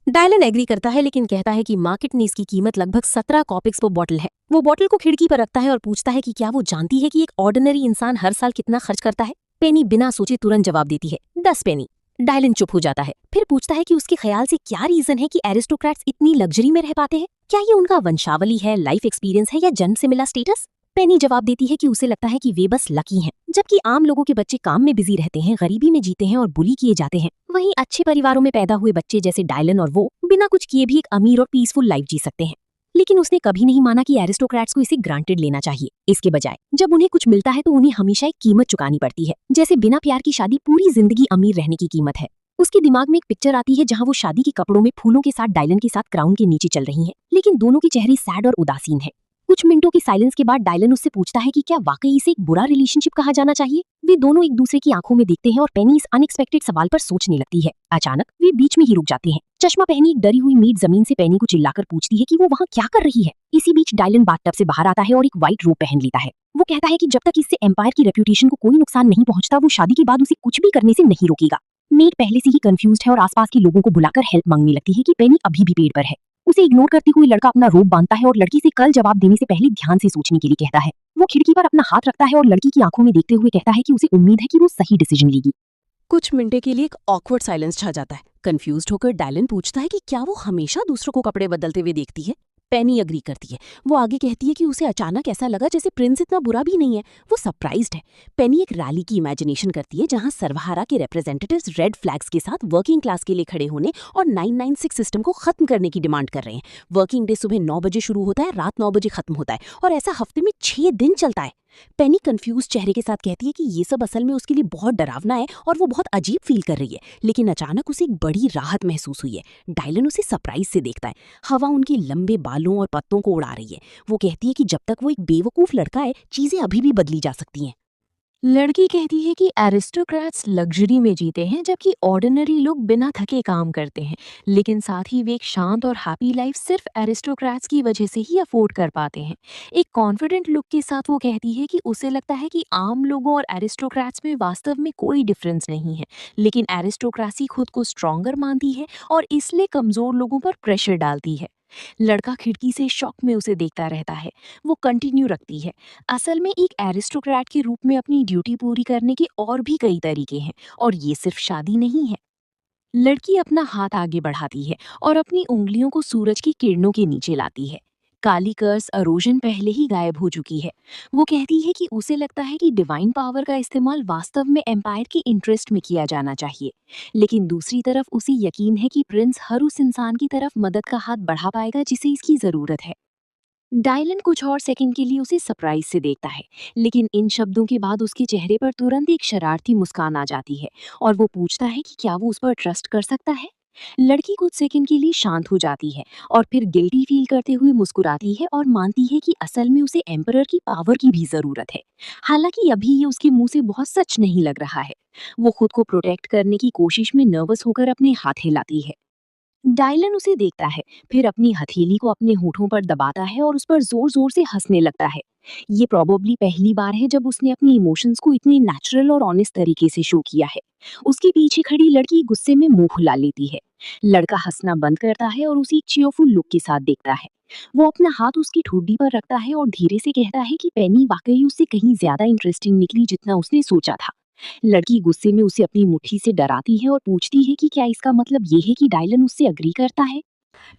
डायलन एग्री करता है, लेकिन कहता है कि मार्केट में इसकी कीमत लगभग 17 कॉपिक्स पर बॉटल है। वो बॉटल को खिड़की पर रखता है और पूछता है कि क्या वो जानती है कि एक ऑर्डिनरी इंसान हर साल कितना खर्च करता है। पेनी बिना सोचे तुरंत जवाब देती है, 10 पेनी। डायलन चुप हो जाता है, फिर पूछता है कि उसके ख्याल से क्या रीजन है कि एरिस्टोक्रेट्स इतनी लग्जरी में रह पाते हैं। क्या ये उनका वंशावली है, लाइफ एक्सपीरियंस है या जन्म से मिला स्टेटस? पेनी जवाब देती है कि उसे लगता है कि वे बस लकी हैं। जबकि आम लोगों के बच्चे काम में बिजी रहते हैं, गरीबी में जीते हैं और बुली किए जाते हैं, वहीं अच्छे परिवारों में पैदा हुए बच्चे जैसे डायलन और वो बिना कुछ किए भी एक अमीर और पीसफुल लाइफ जी सकते हैं। लेकिन उसने कभी नहीं माना कि एरिस्टोक्रेट्स को इसे ग्रांटेड लेना चाहिए। इसके बजाय जब उन्हें कुछ मिलता है तो उन्हें हमेशा एक कीमत चुकानी पड़ती है, जैसे बिना प्यार की शादी पूरी जिंदगी अमीर रहने की कीमत है। उसके दिमाग में एक पिक्चर आती है जहां वो शादी के कपड़ों में फूलों के साथ डायलन के साथ क्राउन के नीचे चल रही हैं, लेकिन दोनों के चेहरे सैड और उदासीन है। कुछ मिनटों के साइलेंस के बाद डायलन उससे पूछता है कि क्या वाकई इसे एक बुरा रिलेशनशिप कहा जाना चाहिए। वे दोनों एक दूसरे की आंखों में देखते हैं और पेनी इस अनएक्सपेक्टेड सवाल पर सोचने लगती है। अचानक वे बीच में ही रुक जाते हैं। चश्मा पहनी एक डरी हुई मेड जमीन से पेनी को चिल्लाकर पूछती है कि वो वहाँ क्या कर रही है। इसी बीच डायलन बाथटब से बाहर आता है और एक व्हाइट रोब पहन लेता है। वो कहता है कि जब तक इससे एम्पायर की रेप्यूटेशन को कोई नुकसान नहीं पहुंचता, वो शादी के बाद उसे कुछ भी करने से नहीं रोकेगा। मेड पहले से ही कंफ्यूज्ड है और आसपास के लोगों को बुलाकर हेल्प मांगने लगती है कि पेनी अभी भी पेड़ पर है। उसे इग्नोर करते हुए लड़का अपना रोब बांधता है और लड़की से कल जवाब देने से पहले ध्यान से सोचने के लिए कहता है। वो खिड़की पर अपना हाथ रखता है और लड़की की आंखों में देखते हुए कहता है कि उसे उम्मीद है कि वो सही डिसीजन लेगी। कुछ मिनटों के लिए एक ऑकवर्ड साइलेंस छा जाता है। कंफ्यूज्ड होकर डायलन पूछता है कि क्या वो हमेशा दूसरों को कपड़े बदलते हुए देखती है। पेनी अग्री करती है। वो आगे कहती है कि उसे अचानक ऐसा लगा जैसे प्रिंस इतना बुरा भी नहीं है। वो सरप्राइज्ड है। पेनी एक रैली की इमेजिनेशन करती है जहां सर्वहारा के रिप्रेजेंटेटिव्स रेड फ्लैग्स के साथ वर्किंग क्लास के लिए खड़े होने और 996 सिस्टम को खत्म करने की डिमांड कर रहे हैं। वर्किंग डे सुबह 9 बजे शुरू होता है, रात 9 बजे खत्म होता है और ऐसा हफ्ते में 6 दिन चलता है। पेनी कंफ्यूज चेहरे के साथ कहती है कि ये सब असल में उसके लिए बहुत डरावना है और वो बहुत अजीब फील कर रही है, लेकिन अचानक उसे एक बड़ी राहत महसूस हुई है। डायलन उसे सरप्राइज से देखता है। हवा उनके लंबे बालों और पत्तों को उड़ा रही है। वो कहती है कि जब तक वो एक बेवकूफ लड़का है, चीजें अभी भी बदली जा सकती हैं। लड़की कहती है कि एरिस्टोक्रेट्स लग्जरी में जीते हैं जबकि ऑर्डिनरी लोग बिना थके काम करते हैं, लेकिन साथ ही वे एक शांत और हैप्पी लाइफ सिर्फ एरिस्टोक्रेट्स की वजह से ही अफोर्ड कर पाते हैं। एक कॉन्फिडेंट लुक के साथ वो कहती है कि उसे लगता है कि आम लोगों और एरिस्टोक्रेट्स में वास्तव में कोई डिफरेंस नहीं है, लेकिन एरिस्टोक्रेसी खुद को स्ट्रॉन्गर मानती है और इसलिए कमजोर लोगों पर प्रेशर डालती है। लड़का खिड़की से शॉक में उसे देखता रहता है। वो कंटिन्यू रखती है, असल में एक एरिस्टोक्रेट के रूप में अपनी ड्यूटी पूरी करने के और भी कई तरीके हैं और ये सिर्फ शादी नहीं है। लड़की अपना हाथ आगे बढ़ाती है और अपनी उंगलियों को सूरज की किरणों के नीचे लाती है। काली कर्स अरोजन पहले ही गायब हो चुकी है। वो कहती है कि उसे लगता है कि डिवाइन पावर का इस्तेमाल वास्तव में एम्पायर के इंटरेस्ट में किया जाना चाहिए, लेकिन दूसरी तरफ उसे यकीन है कि प्रिंस हर उस इंसान की तरफ मदद का हाथ बढ़ा पाएगा जिसे इसकी जरूरत है। डायलन कुछ और सेकंड के लिए उसे सरप्राइज से देखता है, लेकिन इन शब्दों के बाद उसके चेहरे पर तुरंत एक शरारती मुस्कान आ जाती है और वो पूछता है कि क्या वो उस पर ट्रस्ट कर सकता है। लड़की कुछ सेकंड के लिए शांत हो जाती है और फिर गिल्टी फील करते हुए मुस्कुराती है और मानती है कि असल में उसे एम्परर की पावर की भी जरूरत है। हालांकि अभी ये उसके मुंह से बहुत सच नहीं लग रहा है। वो खुद को प्रोटेक्ट करने की कोशिश में नर्वस होकर अपने हाथ हिलाती है। डायलन उसे देखता है, फिर अपनी हथेली को अपने होठों पर दबाता है और उस पर जोर जोर से हंसने लगता है। ये प्रोबेबली पहली बार है जब उसने अपनी इमोशंस को इतने नेचुरल और ऑनेस्ट तरीके से शो किया है। उसके पीछे खड़ी लड़की गुस्से में मुंह फुला लेती है। लड़का हंसना बंद करता है और उसे चीयरफुल लुक के साथ देखता है। वो अपना हाथ उसकी ठुड्डी पर रखता है और धीरे से कहता है कि पेनी वाकई उससे कहीं ज्यादा इंटरेस्टिंग निकली जितना उसने सोचा था। लड़की गुस्से में उसे अपनी मुट्ठी से डराती है और पूछती है कि क्या इसका मतलब ये है कि डायलन उससे अग्री करता है।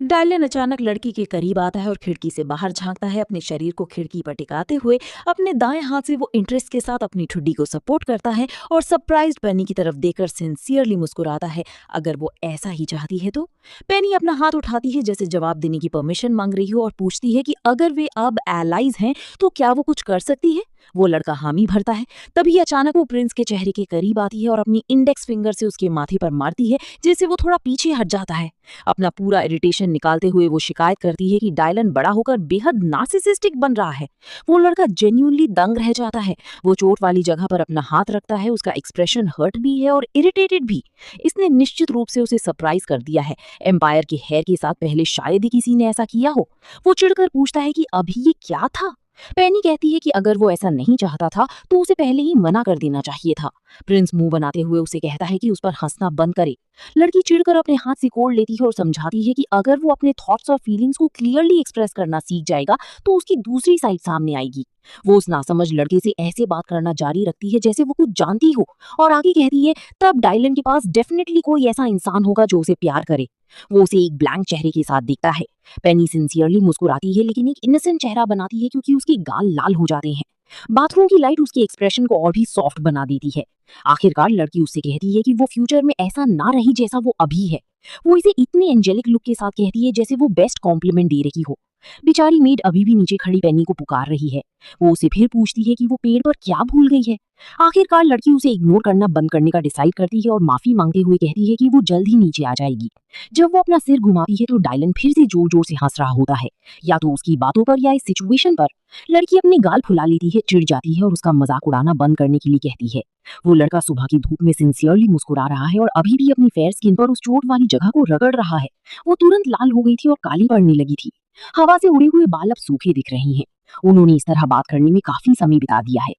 डायलन अचानक लड़की के करीब आता है और खिड़की से बाहर झांकता है, अपने शरीर को खिड़की पर टिकाते हुए। अपने दाएं हाथ से वो इंटरेस्ट के साथ अपनी ठुड्डी को सपोर्ट करता है और सरप्राइज्ड पेनी की तरफ देखकर सिंसियरली मुस्कुराता है। अगर वो ऐसा ही चाहती है तो पेनी अपना हाथ उठाती है जैसे जवाब देने की परमिशन मांग रही हो और पूछती है कि अगर वे अब एलाइज हैं तो क्या वो कुछ कर सकती है। वो लड़का हामी भरता है। तभी अचानक वो प्रिंस के चेहरे के करीब आती है और अपनी इंडेक्स फिंगर से उसके माथे पर मारती है, जिससे वो थोड़ा पीछे हट जाता है। अपना पूरा इरिटेशन निकालते हुए वो शिकायत करती है कि डायलन बड़ा होकर बेहद नार्सिसिस्टिक बन रहा है। वो लड़का जेन्युइनली दंग रह जाता है। वो चोट वाली जगह पर अपना हाथ रखता है। उसका एक्सप्रेशन हर्ट भी है और इरिटेटेड भी। इसने निश्चित रूप से उसे सरप्राइज कर दिया है। एम्पायर के हेयर के साथ पहले शायद ही किसी ने ऐसा किया हो। वो चिढ़कर पूछता है कि अभी ये क्या था। पेनी कहती है कि अगर वो ऐसा नहीं चाहता था तो उसे पहले ही मना कर देना चाहिए था। प्रिंस मुंह बनाते हुए उसे कहता है कि उस पर हंसना बंद करे। लड़की चिढ़कर अपने हाथ सिकोड़ लेती है और समझाती है कि अगर वो अपने थॉट्स और फीलिंग्स को क्लियरली एक्सप्रेस करना सीख जाएगा तो उसकी दूसरी साइड सामने आएगी। वो उस नासमझ लड़के से ऐसे बात करना जारी रखती है जैसे वो कुछ जानती हो और आगे कहती है तब डायलन के पास डेफिनेटली कोई ऐसा इंसान होगा जो उसे प्यार करे। वो उसे एक ब्लैंक चेहरे के साथ देखता है। पेनी सिंसियरली मुस्कुराती है लेकिन एक इनोसेंट चेहरा बनाती है क्योंकि उसके गाल लाल हो जाते हैं। बाथरूम की लाइट उसके एक्सप्रेशन को और भी सॉफ्ट बना देती है। आखिरकार लड़की उससे कहती है कि वो फ्यूचर में ऐसा ना रही जैसा वो अभी है। वो इसे इतने एंजेलिक लुक के साथ कहती है जैसे वो बेस्ट कॉम्प्लीमेंट दे रही हो। बेचारी मेड अभी भी नीचे खड़ी पेनी को पुकार रही है। वो उसे फिर पूछती है कि वो पेड़ पर क्या भूल गई है। आखिरकार लड़की उसे इग्नोर करना बंद करने का डिसाइड करती है और माफी मांगते हुए कहती है कि वो जल्द ही नीचे आ जाएगी। जब वो अपना सिर घुमाती है तो डायलन फिर से जोर जोर से हंस रहा होता है, या तो उसकी बातों पर या इस सिचुएशन पर। लड़की अपने गाल फुला लेती है, चिढ़ जाती है और उसका मजाक उड़ाना बंद करने के लिए कहती है। वो लड़का सुबह की धूप में सिंसियरली मुस्कुरा रहा है और अभी भी अपनी फेयर स्किन पर उस चोट वाली जगह को रगड़ रहा है। वो तुरंत लाल हो गई थी और काली पड़ने लगी थी। हवा से उड़े हुए बाल अब सूखे दिख रहे हैं। उन्होंने इस तरह बात करने में काफी समय बिता दिया है।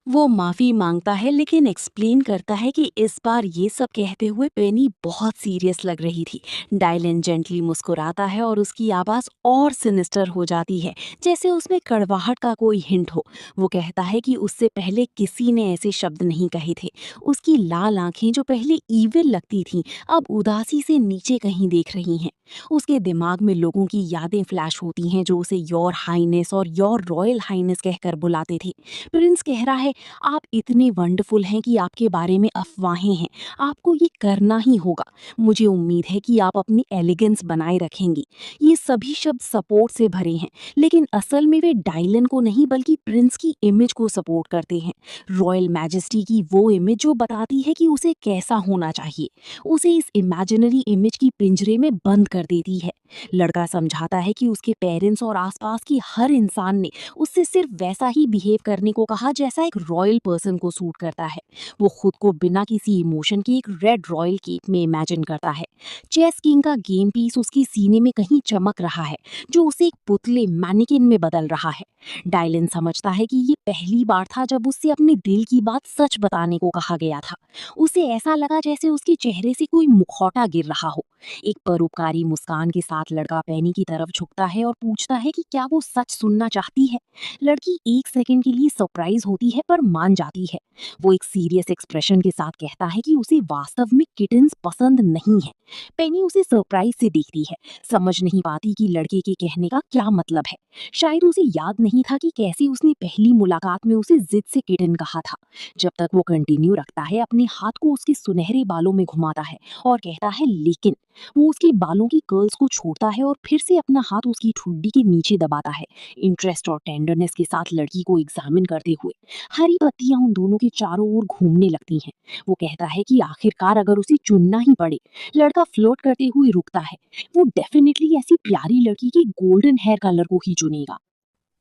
वो माफी मांगता है लेकिन एक्सप्लेन करता है कि इस बार ये सब कहते हुए पेनी बहुत सीरियस लग रही थी। डायलन जेंटली मुस्कुराता है और उसकी आवाज और सिनिस्टर हो जाती है, जैसे उसमें कड़वाहट का कोई हिंट हो। वो कहता है कि उससे पहले किसी ने ऐसे शब्द नहीं कहे थे। उसकी लाल आंखें जो पहले ईविल लगती थीं, अब उदासी से नीचे कहीं देख रही हैं। उसके दिमाग में लोगों की यादें फ्लैश होती हैं जो उसे योर हाइनेस और योर रॉयल हाइनेस कहकर बुलाते थे। प्रिंस कह रहा है, आप इतने वंडरफुल हैं कि आपके बारे में अफवाहें हैं, आपको ये करना ही होगा। मुझे उम्मीद है कि आप अपनी एलिगेंस बनाए रखेंगी। ये सभी शब्द सपोर्ट से भरे हैं, लेकिन असल में वे डायलन को नहीं बल्कि प्रिंस की इमेज को सपोर्ट करते हैं। रॉयल मैजेस्टी की वो इमेज जो बताती है कि उसे कैसा होना चाहिए। उसे इस इमेजिनरी इमेज की पिंजरे में बंद कर देती है। लड़का समझाता है कि उसके पेरेंट्स और आसपास की हर इंसान ने उससे सिर्फ वैसा ही बिहेव करने को कहा जैसा एक रॉयल पर्सन को सूट करता है। वो खुद को बिना किसी इमोशन के एक रेड रॉयल केक में इमेजिन करता है। चेस किंग का गेम पीस उसके सीने में कहीं चमक रहा है, जो उसे एक पुतले मैनिकिन में बदल रहा है। डायलन समझता है कि ये पहली बार था जब उससे अपने दिल की बात सच बताने को कहा गया था। उसे ऐसा लगा जैसे उसके चेहरे से कोई मुखौटा गिर रहा हो। एक परोपकारी मुस्कान के साथ लड़का पेनी की तरफ झुकता है और पूछता है कि क्या वो सच सुनना चाहती है। लड़की एक सेकंड के लिए सरप्राइज होती है पर मान जाती है। वो एक सीरियस एक्सप्रेशन के साथ कहता है कि उसे वास्तव में किटन्स पसंद नहीं है। पेनी उसे सरप्राइज से देखती है, समझ नहीं पाती कि लड़के के कहने का क्या मतलब है। शायद उसे याद नहीं था कि कैसे उसने पहली मुलाकात में उसे जिद से किटन कहा था। जब तक वो कंटिन्यू रखता है, अपने हाथ को उसके सुनहरे बालों में घुमाता है और कहता है लेकिन। वो उसके बालों की कर्ल्स को छोड़ता है और फिर से अपना हाथ उसकी ठुड्डी के नीचे दबाता है, इंटरेस्ट और टेंडरनेस के साथ लड़की को एग्जामिन करते हुए। हरी पत्तियां उन दोनों के चारों ओर घूमने लगती हैं। वो कहता है कि आखिरकार अगर उसे चुनना ही पड़े। लड़का फ्लर्ट करते हुए रुकता है। वो डेफिनेटली ऐसी प्यारी लड़की के गोल्डन हेयर कलर को ही चुनेगा।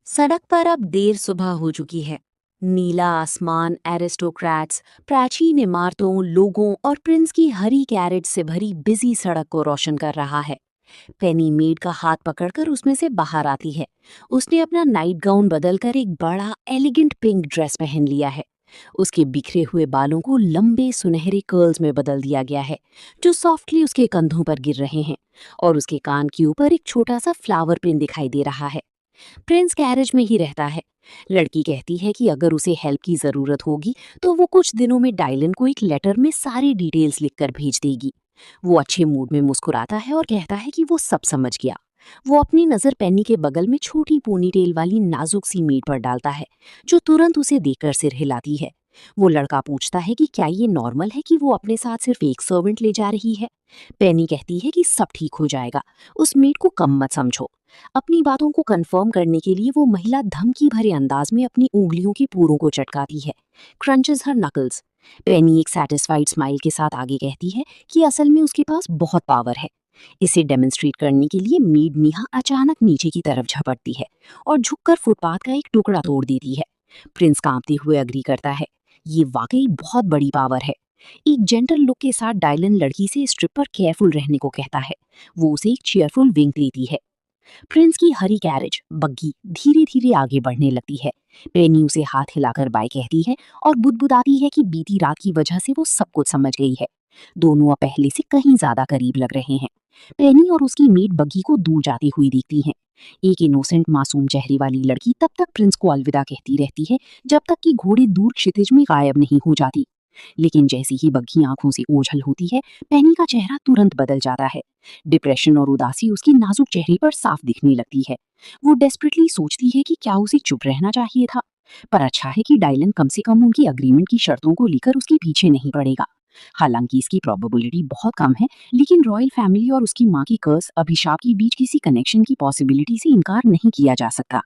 सड़क पर अब देर सुबह हो चुकी है। नीला आसमान एरिस्टोक्रेट्स, प्राचीन इमारतों, लोगों और प्रिंस की हरी कैरेट से भरी बिजी सड़क को रोशन कर रहा है। पेनी मेड का हाथ पकड़कर उसमें से बाहर आती है। उसने अपना नाइट गाउन बदलकर एक बड़ा एलिगेंट पिंक ड्रेस पहन लिया है। उसके बिखरे हुए बालों को लंबे सुनहरे कर्ल्स में बदल दिया गया है, जो सॉफ्टली उसके कंधों पर गिर रहे हैं, और उसके कान के ऊपर एक छोटा सा फ्लावर प्रिंट दिखाई दे रहा है। प्रिंस कैरेज में ही रहता है। लड़की कहती है कि अगर उसे हेल्प की जरूरत होगी तो वो कुछ दिनों में डायलन को एक लेटर में सारी डिटेल्स लिखकर भेज देगी। वो अच्छे मूड में मुस्कुराता है और कहता है कि वो सब समझ गया। वो अपनी नजर पेनी के बगल में छोटी पोनीटेल वाली नाजुक सी मेड पर डालता है, जो तुरंत उसे देखकर सिर हिलाती है। वो लड़का पूछता है कि क्या ये नॉर्मल है कि वो अपने साथ सिर्फ एक सर्वेंट ले जा रही है। पेनी कहती है कि सब ठीक हो जाएगा, उस मेड को कम मत समझो। अपनी बातों को कंफर्म करने के लिए वो महिला धमकी भरे अंदाज में अपनी उंगलियों के पूरों को चटकाती है, क्रंचेस हर नकल्स। पेनी एक सेटिस्फाइड स्माइल के साथ आगे कहती है कि असल में उसके पास बहुत पावर है। इसे डेमोन्स्ट्रेट करने के लिए मेड नीहा अचानक नीचे की तरफ झपटती है और झुककर फुटपाथ का एक टुकड़ा तोड़ देती है। प्रिंस कांपते हुए अग्री करता है, ये वाकई बहुत बड़ी पावर है। एक जेंटल लुक के साथ डायलन लड़की से इस ट्रिप पर केयरफुल रहने को कहता है। वो उसे एक चीयरफुल विंक देती है। प्रिंस की हरी कैरेज बग्गी धीरे धीरे आगे बढ़ने लगती है। पेनी उसे हाथ हिलाकर बाय कहती है और बुदबुदाती है कि बीती रात की वजह से वो सब कुछ समझ गई है। दोनों अब पहले से कहीं ज्यादा करीब लग रहे हैं। पेनी और उसकी मेड बग्गी को दूर जाती हुई दिखती हैं। एक इनोसेंट मासूम चेहरे वाली लड़की तब तक प्रिंस को अलविदा कहती रहती है जब तक कि घोड़े दूर क्षितिज में गायब नहीं हो जाती। लेकिन जैसे ही बग्घी आंखों से ओझल होती है, पेनी का चेहरा तुरंत बदल जाता है। डिप्रेशन और उदासी उसके नाजुक चेहरे पर साफ दिखने लगती है। वो डेस्परेटली सोचती है कि क्या उसे चुप रहना चाहिए था, पर अच्छा है कि डायलन कम से कम उनकी अग्रीमेंट की शर्तों को लेकर उसके पीछे नहीं पड़ेगा। हालांकि इसकी प्रोबेबिलिटी बहुत कम है, लेकिन रॉयल फैमिली और उसकी माँ की कर्स अभिशाप के बीच किसी कनेक्शन की पॉसिबिलिटी से इनकार नहीं किया जा सकता।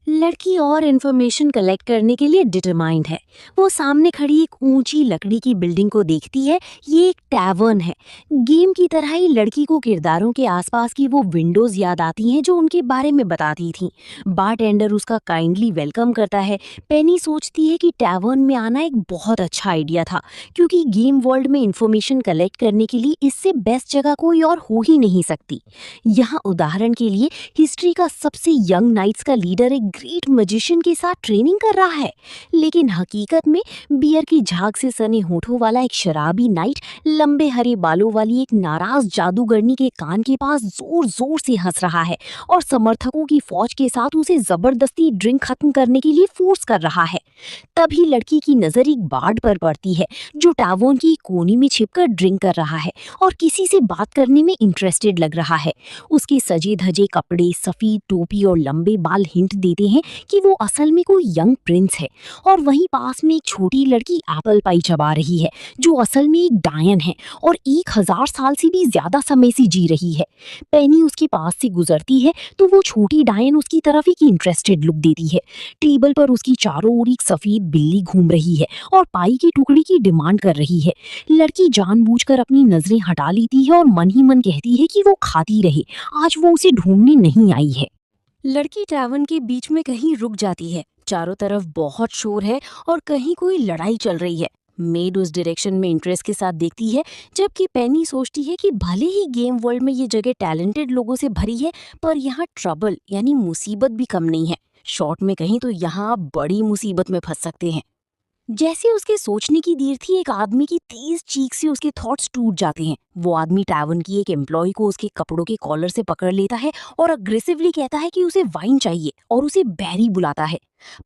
लड़की और इन्फॉर्मेशन कलेक्ट करने के लिए डिटरमाइंड है। वो सामने खड़ी एक ऊंची लकड़ी की बिल्डिंग को देखती है। ये एक टैवर्न है। गेम की तरह ही लड़की को किरदारों के आसपास की वो विंडोज याद आती हैं जो उनके बारे में बताती थीं। बारटेंडर उसका काइंडली वेलकम करता है। पेनी सोचती है कि टैवर्न में आना एक बहुत अच्छा आइडिया था, क्योंकि गेम वर्ल्ड में इंफॉर्मेशन कलेक्ट करने के लिए इससे बेस्ट जगह कोई और हो ही नहीं सकती। यहाँ उदाहरण के लिए हिस्ट्री का सबसे यंग नाइट्स का लीडर एक ग्रेट मैजिशियन के साथ ट्रेनिंग कर रहा है, लेकिन हकीकत में बियर की झाग से सने होठों वाला एक शराबी नाइट लंबे हरे बालों वाली एक नाराज जादूगरनी के कान के पास जोर जोर से हंस रहा है और समर्थकों की फौज के साथ उसे जबरदस्ती ड्रिंक खत्म करने के लिए फोर्स कर रहा है। तभी लड़की की नजर एक बार्ड पर पड़ती है जो टावोन की कोनी में छिपकर ड्रिंक कर रहा है और किसी से बात करने में इंटरेस्टेड लग रहा है। उसके सजे धजे कपड़े, सफेद टोपी और लंबे बाल हिंट देते हैं कि वो असल में कोई यंग प्रिंस है। और वहीं पास में एक छोटी लड़की एप्पल पाई चबा रही है जो असल में एक डायन है और 1000 साल से भी ज्यादा समय से जी रही है। पेनी उसके पास से गुजरती है तो वो छोटी डायन उसकी तरफ एक इंटरेस्टेड लुक देती है। टेबल पर उसकी चारों ओर एक सफेद बिल्ली घूम रही है और पाई के टुकड़े की डिमांड कर रही है। लड़की जानबूझकर अपनी नजरें हटा लेती है और मन ही मन कहती है कि वो खाती रहे, आज वो उसे ढूंढने नहीं आई है। लड़की टैवर्न के बीच में कहीं रुक जाती है। चारों तरफ बहुत शोर है और कहीं कोई लड़ाई चल रही है। मेड उस डायरेक्शन में इंटरेस्ट के साथ देखती है, जबकि पेनी सोचती है कि भले ही गेम वर्ल्ड में ये जगह टैलेंटेड लोगों से भरी है, पर यहाँ ट्रबल यानी मुसीबत भी कम नहीं है। शॉर्ट में कहीं तो यहाँ आप बड़ी मुसीबत में फंस सकते हैं। जैसे उसके सोचने की देर थी, एक आदमी की तेज चीख से उसके थॉट्स टूट जाते हैं। वो आदमी टैवर्न की एक एम्प्लॉय को उसके कपड़ों के कॉलर से पकड़ लेता है और अग्रेसिवली कहता है कि उसे वाइन चाहिए और उसे बैरी बुलाता है।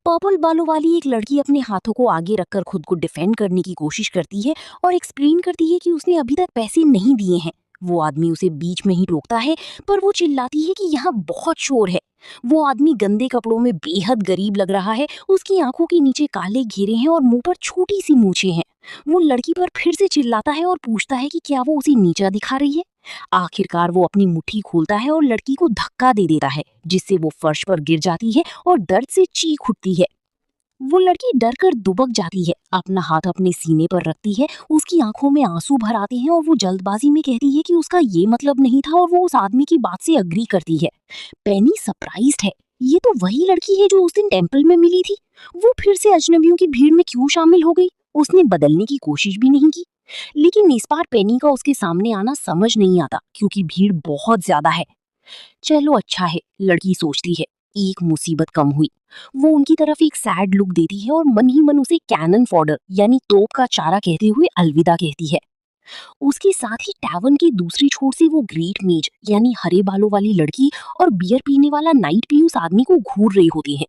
पर्पल बालों वाली एक लड़की अपने हाथों को आगे रखकर खुद को डिफेंड करने की कोशिश करती है और एक्सप्लेन करती है कि उसने अभी तक पैसे नहीं दिए हैं। वो आदमी उसे बीच में ही रोकता है, पर वो चिल्लाती है कि यहाँ बहुत शोर है। वो आदमी गंदे कपड़ों में बेहद गरीब लग रहा है। उसकी आंखों के नीचे काले घेरे हैं और मुंह पर छोटी सी मूछें हैं। वो लड़की पर फिर से चिल्लाता है और पूछता है कि क्या वो उसे नीचा दिखा रही है। आखिरकार वो अपनी मुट्ठी खोलता है और लड़की को धक्का दे देता है, जिससे वो फर्श पर गिर जाती है और दर्द से चीख उठती है। वो लड़की डर कर दुबक जाती है, अपना हाथ अपने सीने पर रखती है। उसकी आंखों में आंसू भर आते हैं और वो जल्दबाजी में कहती है कि उसका ये मतलब नहीं था और वो उस आदमी की बात से अग्री करती है। पेनी सरप्राइज्ड है। ये तो वही लड़की है जो उस दिन टेंपल में मिली थी। वो फिर से अजनबियों की भीड़ में क्यों शामिल हो गई? उसने बदलने की कोशिश भी नहीं की। लेकिन इस बार पेनी का उसके सामने आना समझ नहीं आता, क्योंकि भीड़ बहुत ज्यादा है। चलो अच्छा है, लड़की सोचती है, एक मुसीबत कम हुई। वो उनकी तरफ एक सैड लुक देती है और मन ही मन उसे कैनन फॉडर यानी तोप का चारा कहते हुए अलविदा कहती है। उसके साथ ही टैवर्न की दूसरी छोर से वो ग्रेट मेज यानी हरे बालों वाली लड़की और बियर पीने वाला नाइट भी उस आदमी को घूर रहे होते हैं।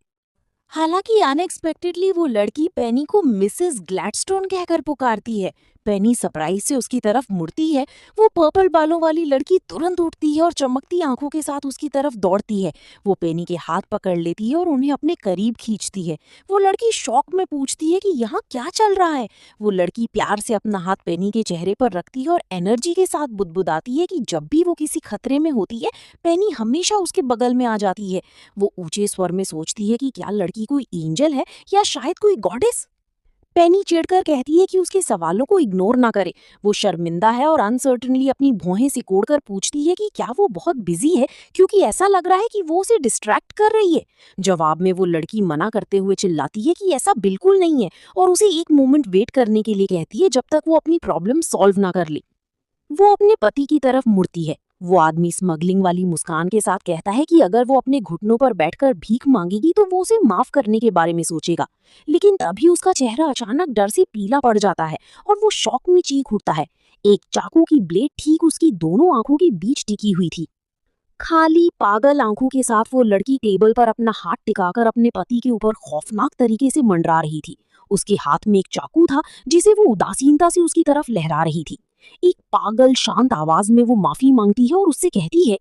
हालांकि अनएक्सपेक्टेडली वो लड़की पेनी को मिसेस ग्लैडस्टोन कहकर पुकारती है। पेनी सरप्राइज से उसकी तरफ मुड़ती है। वो पर्पल बालों वाली लड़की तुरंत उठती है और चमकती आंखों के साथ उसकी तरफ दौड़ती है। वो पेनी के हाथ पकड़ लेती है और उन्हें अपने करीब खींचती है। वो लड़की शॉक में पूछती है कि यहाँ क्या चल रहा है। वो लड़की प्यार से अपना हाथ पेनी के चेहरे पर रखती है और एनर्जी के साथ बुदबुदाती है कि जब भी वो किसी खतरे में होती है, पेनी हमेशा उसके बगल में आ जाती है। वो ऊंचे स्वर में सोचती है कि क्या लड़की कोई एंजल है या शायद कोई गॉडेस। पेनी चिढ़कर कहती है कि उसके सवालों को इग्नोर ना करे। वो शर्मिंदा है और अनसर्टनली अपनी भौहें सिकोड़कर पूछती है कि क्या वो बहुत बिजी है, क्योंकि ऐसा लग रहा है कि वो उसे डिस्ट्रैक्ट कर रही है। जवाब में वो लड़की मना करते हुए चिल्लाती है कि ऐसा बिल्कुल नहीं है और उसे एक मोमेंट वेट करने के लिए कहती है जब तक वो अपनी प्रॉब्लम सॉल्व ना कर ले। वो अपने पति की तरफ मुड़ती है। वो आदमी स्मगलिंग वाली मुस्कान के साथ कहता है कि अगर वो अपने घुटनों पर बैठकर भीख मांगेगी तो वो उसे माफ करने के बारे में सोचेगा। लेकिन तभी उसका चेहरा अचानक डर से पीला पड़ जाता है और वो शॉक में चीख उठता है। एक चाकू की ब्लेड ठीक उसकी दोनों आंखों के बीच टिकी हुई थी। खाली पागल आंखों के साथ वो लड़की टेबल पर अपना हाथ टिकाकर अपने पति के ऊपर खौफनाक तरीके से मंडरा रही थी। उसके हाथ में एक चाकू था जिसे वो उदासीनता से उसकी तरफ लहरा रही थी। एक पागल शांत आवाज में वो माफी मांगती है और उससे कहती है,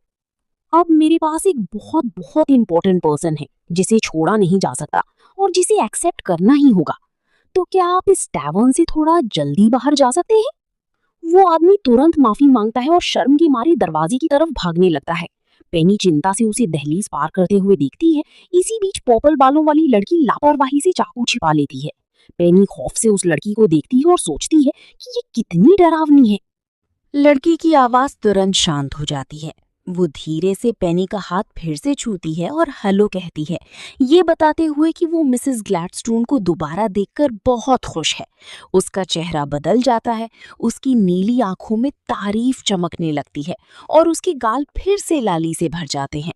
अब मेरे पास एक बहुत बहुत इंपॉर्टेंट पर्सन है जिसे छोड़ा नहीं जा सकता और जिसे एक्सेप्ट करना ही होगा। तो क्या आप इस टैवर्न से थोड़ा जल्दी बाहर जा सकते हैं? वो आदमी तुरंत माफी मांगता है और शर्म के मारे दरवाजे की तरफ भागने लगता है। पेनी चिंता से उसे दहलीज पार करते हुए देखती है। इसी बीच पर्पल बालों वाली लड़की लापरवाही से चाकू छिपा लेती है। पेनी खौफ से उस लड़की को देखती है और सोचती है कि ये कितनी डरावनी है। लड़की की आवाज तुरंत शांत हो जाती है। वो धीरे से पेनी का हाथ फिर से छूती है और हेलो कहती है, ये बताते हुए कि वो मिसेस ग्लैडस्टोन को दोबारा देखकर बहुत खुश है। उसका चेहरा बदल जाता है, उसकी नीली आंखों में तारीफ चमकने लगती है और उसके गाल फिर से लाली से भर जाते हैं।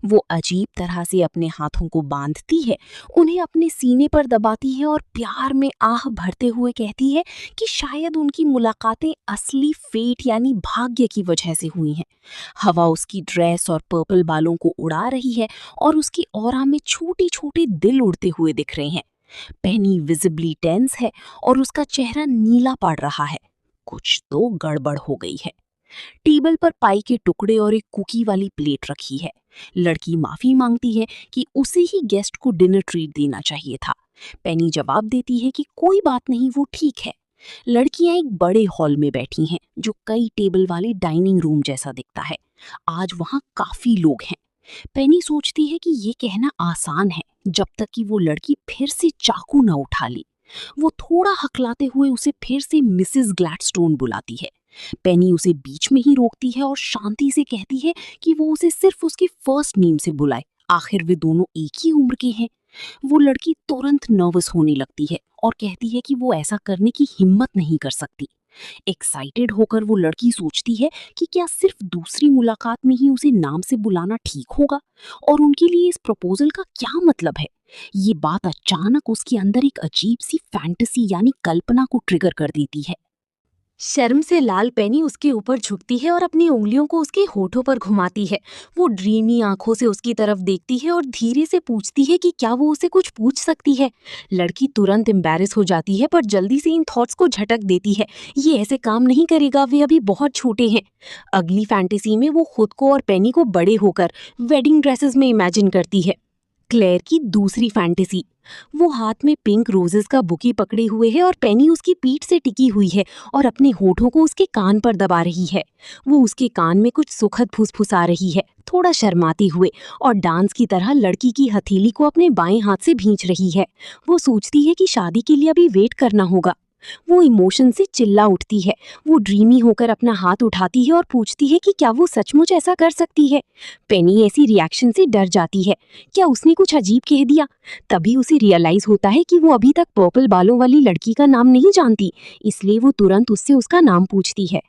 वो अजीब तरह से अपने हाथों को बांधती है, उन्हें अपने सीने पर दबाती है और प्यार में आह भरते हुए कहती है कि शायद उनकी मुलाकातें असली फेट यानी भाग्य की वजह से हुई हैं। हवा उसकी ड्रेस और पर्पल बालों को उड़ा रही है और उसकी ऑरा में छोटे छोटे दिल उड़ते हुए दिख रहे हैं। पेनी विजिबली टेंस है और उसका चेहरा नीला पड़ रहा है। कुछ तो गड़बड़ हो गई है। टेबल पर पाई के टुकड़े और एक कुकी वाली प्लेट रखी है। लड़की माफी मांगती है कि उसे ही गेस्ट को डिनर ट्रीट देना चाहिए था। पेनी जवाब देती है कि कोई बात नहीं, वो ठीक है। लड़कियां एक बड़े हॉल में बैठी हैं जो कई टेबल वाले डाइनिंग रूम जैसा दिखता है। आज वहां काफी लोग हैं। पेनी सोचती है कि ये कहना आसान है जब तक कि वो लड़की फिर से चाकू न उठा ले। वो थोड़ा हकलाते हुए उसे फिर से मिसेस ग्लैडस्टोन बुलाती है। पेनी उसे बीच में ही रोकती है और शांति से कहती है कि वो उसे सिर्फ उसके फर्स्ट नेम से बुलाए, आखिर वे दोनों एक ही उम्र के हैं। वो लड़की तुरंत नर्वस होने लगती है और कहती है कि वो ऐसा करने की हिम्मत नहीं कर सकती। एक्साइटेड होकर वो लड़की सोचती है कि क्या सिर्फ दूसरी मुलाकात में ही उसे नाम से बुलाना ठीक होगा और उनके लिए इस प्रपोजल का क्या मतलब है। ये बात अचानक उसके अंदर एक अजीब सी फैंटेसी यानी कल्पना को ट्रिगर कर देती है। शर्म से लाल पेनी उसके ऊपर झुकती है और अपनी उंगलियों को उसके होठों पर घुमाती है। वो ड्रीमी आंखों से उसकी तरफ देखती है और धीरे से पूछती है कि क्या वो उसे कुछ पूछ सकती है। लड़की तुरंत एम्बैरेस हो जाती है पर जल्दी से इन थॉट्स को झटक देती है। ये ऐसे काम नहीं करेगा, वे अभी बहुत छोटे हैं। अगली फैंटेसी में वो खुद को और पेनी को बड़े होकर वेडिंग ड्रेसेस में इमेजिन करती है। क्लेयर की दूसरी फैंटेसी। वो हाथ में पिंक रोजेस का बुके पकड़े हुए है और पेनी उसकी पीठ से टिकी हुई है और अपने होठों को उसके कान पर दबा रही है। वो उसके कान में कुछ सुखद फुसफुसा रही है, थोड़ा शर्माते हुए, और डांस की तरह लड़की की हथेली को अपने बाएं हाथ से भींच रही है। वो सोचती है कि शादी के लिए अभी वेट करना होगा। वो इमोशन से चिल्ला उठती है। वो ड्रीमी होकर अपना हाथ उठाती है और पूछती है कि क्या वो सचमुच ऐसा कर सकती है। पेनी ऐसी रिएक्शन से डर जाती है। क्या उसने कुछ अजीब कह दिया? तभी उसे रियलाइज होता है कि वो अभी तक पर्पल बालों वाली लड़की का नाम नहीं जानती, इसलिए वो तुरंत उससे उसका नाम पूछती है।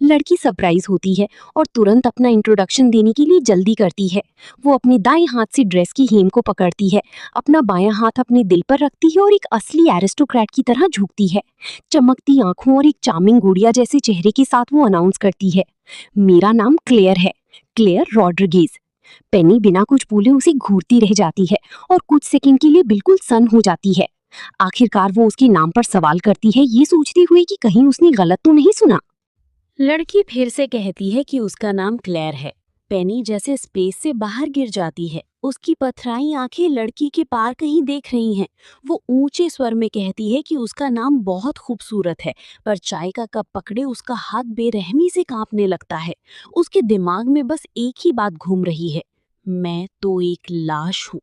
लड़की सरप्राइज होती है और तुरंत अपना इंट्रोडक्शन देने के लिए जल्दी करती है। वो अपने दाएं हाथ से ड्रेस की हेम को पकड़ती है, अपना बायां हाथ अपने दिल पर रखती है और एक असली एरिस्टोक्रेट की तरह झुकती है। चमकती आंखों और एक चार्मिंग गुड़िया जैसे चेहरे के साथ वो अनाउंस करती है, मेरा नाम क्लेयर है, क्लेयर रॉड्रिगेज। पेनी बिना कुछ बोले उसे घूरती रह जाती है और कुछ सेकंड के लिए बिल्कुल सन हो जाती है। आखिरकार वो उसके नाम पर सवाल करती है, ये सोचती हुई कि कहीं उसने गलत तो नहीं सुना। लड़की फिर से कहती है कि उसका नाम क्लेयर है। पेनी जैसे स्पेस से बाहर गिर जाती है। उसकी पथराई आंखें लड़की के पार कहीं देख रही हैं। वो ऊंचे स्वर में कहती है कि उसका नाम बहुत खूबसूरत है, पर चाय का कप पकड़े उसका हाथ बेरहमी से कांपने लगता है। उसके दिमाग में बस एक ही बात घूम रही है, मैं तो एक लाश हूँ।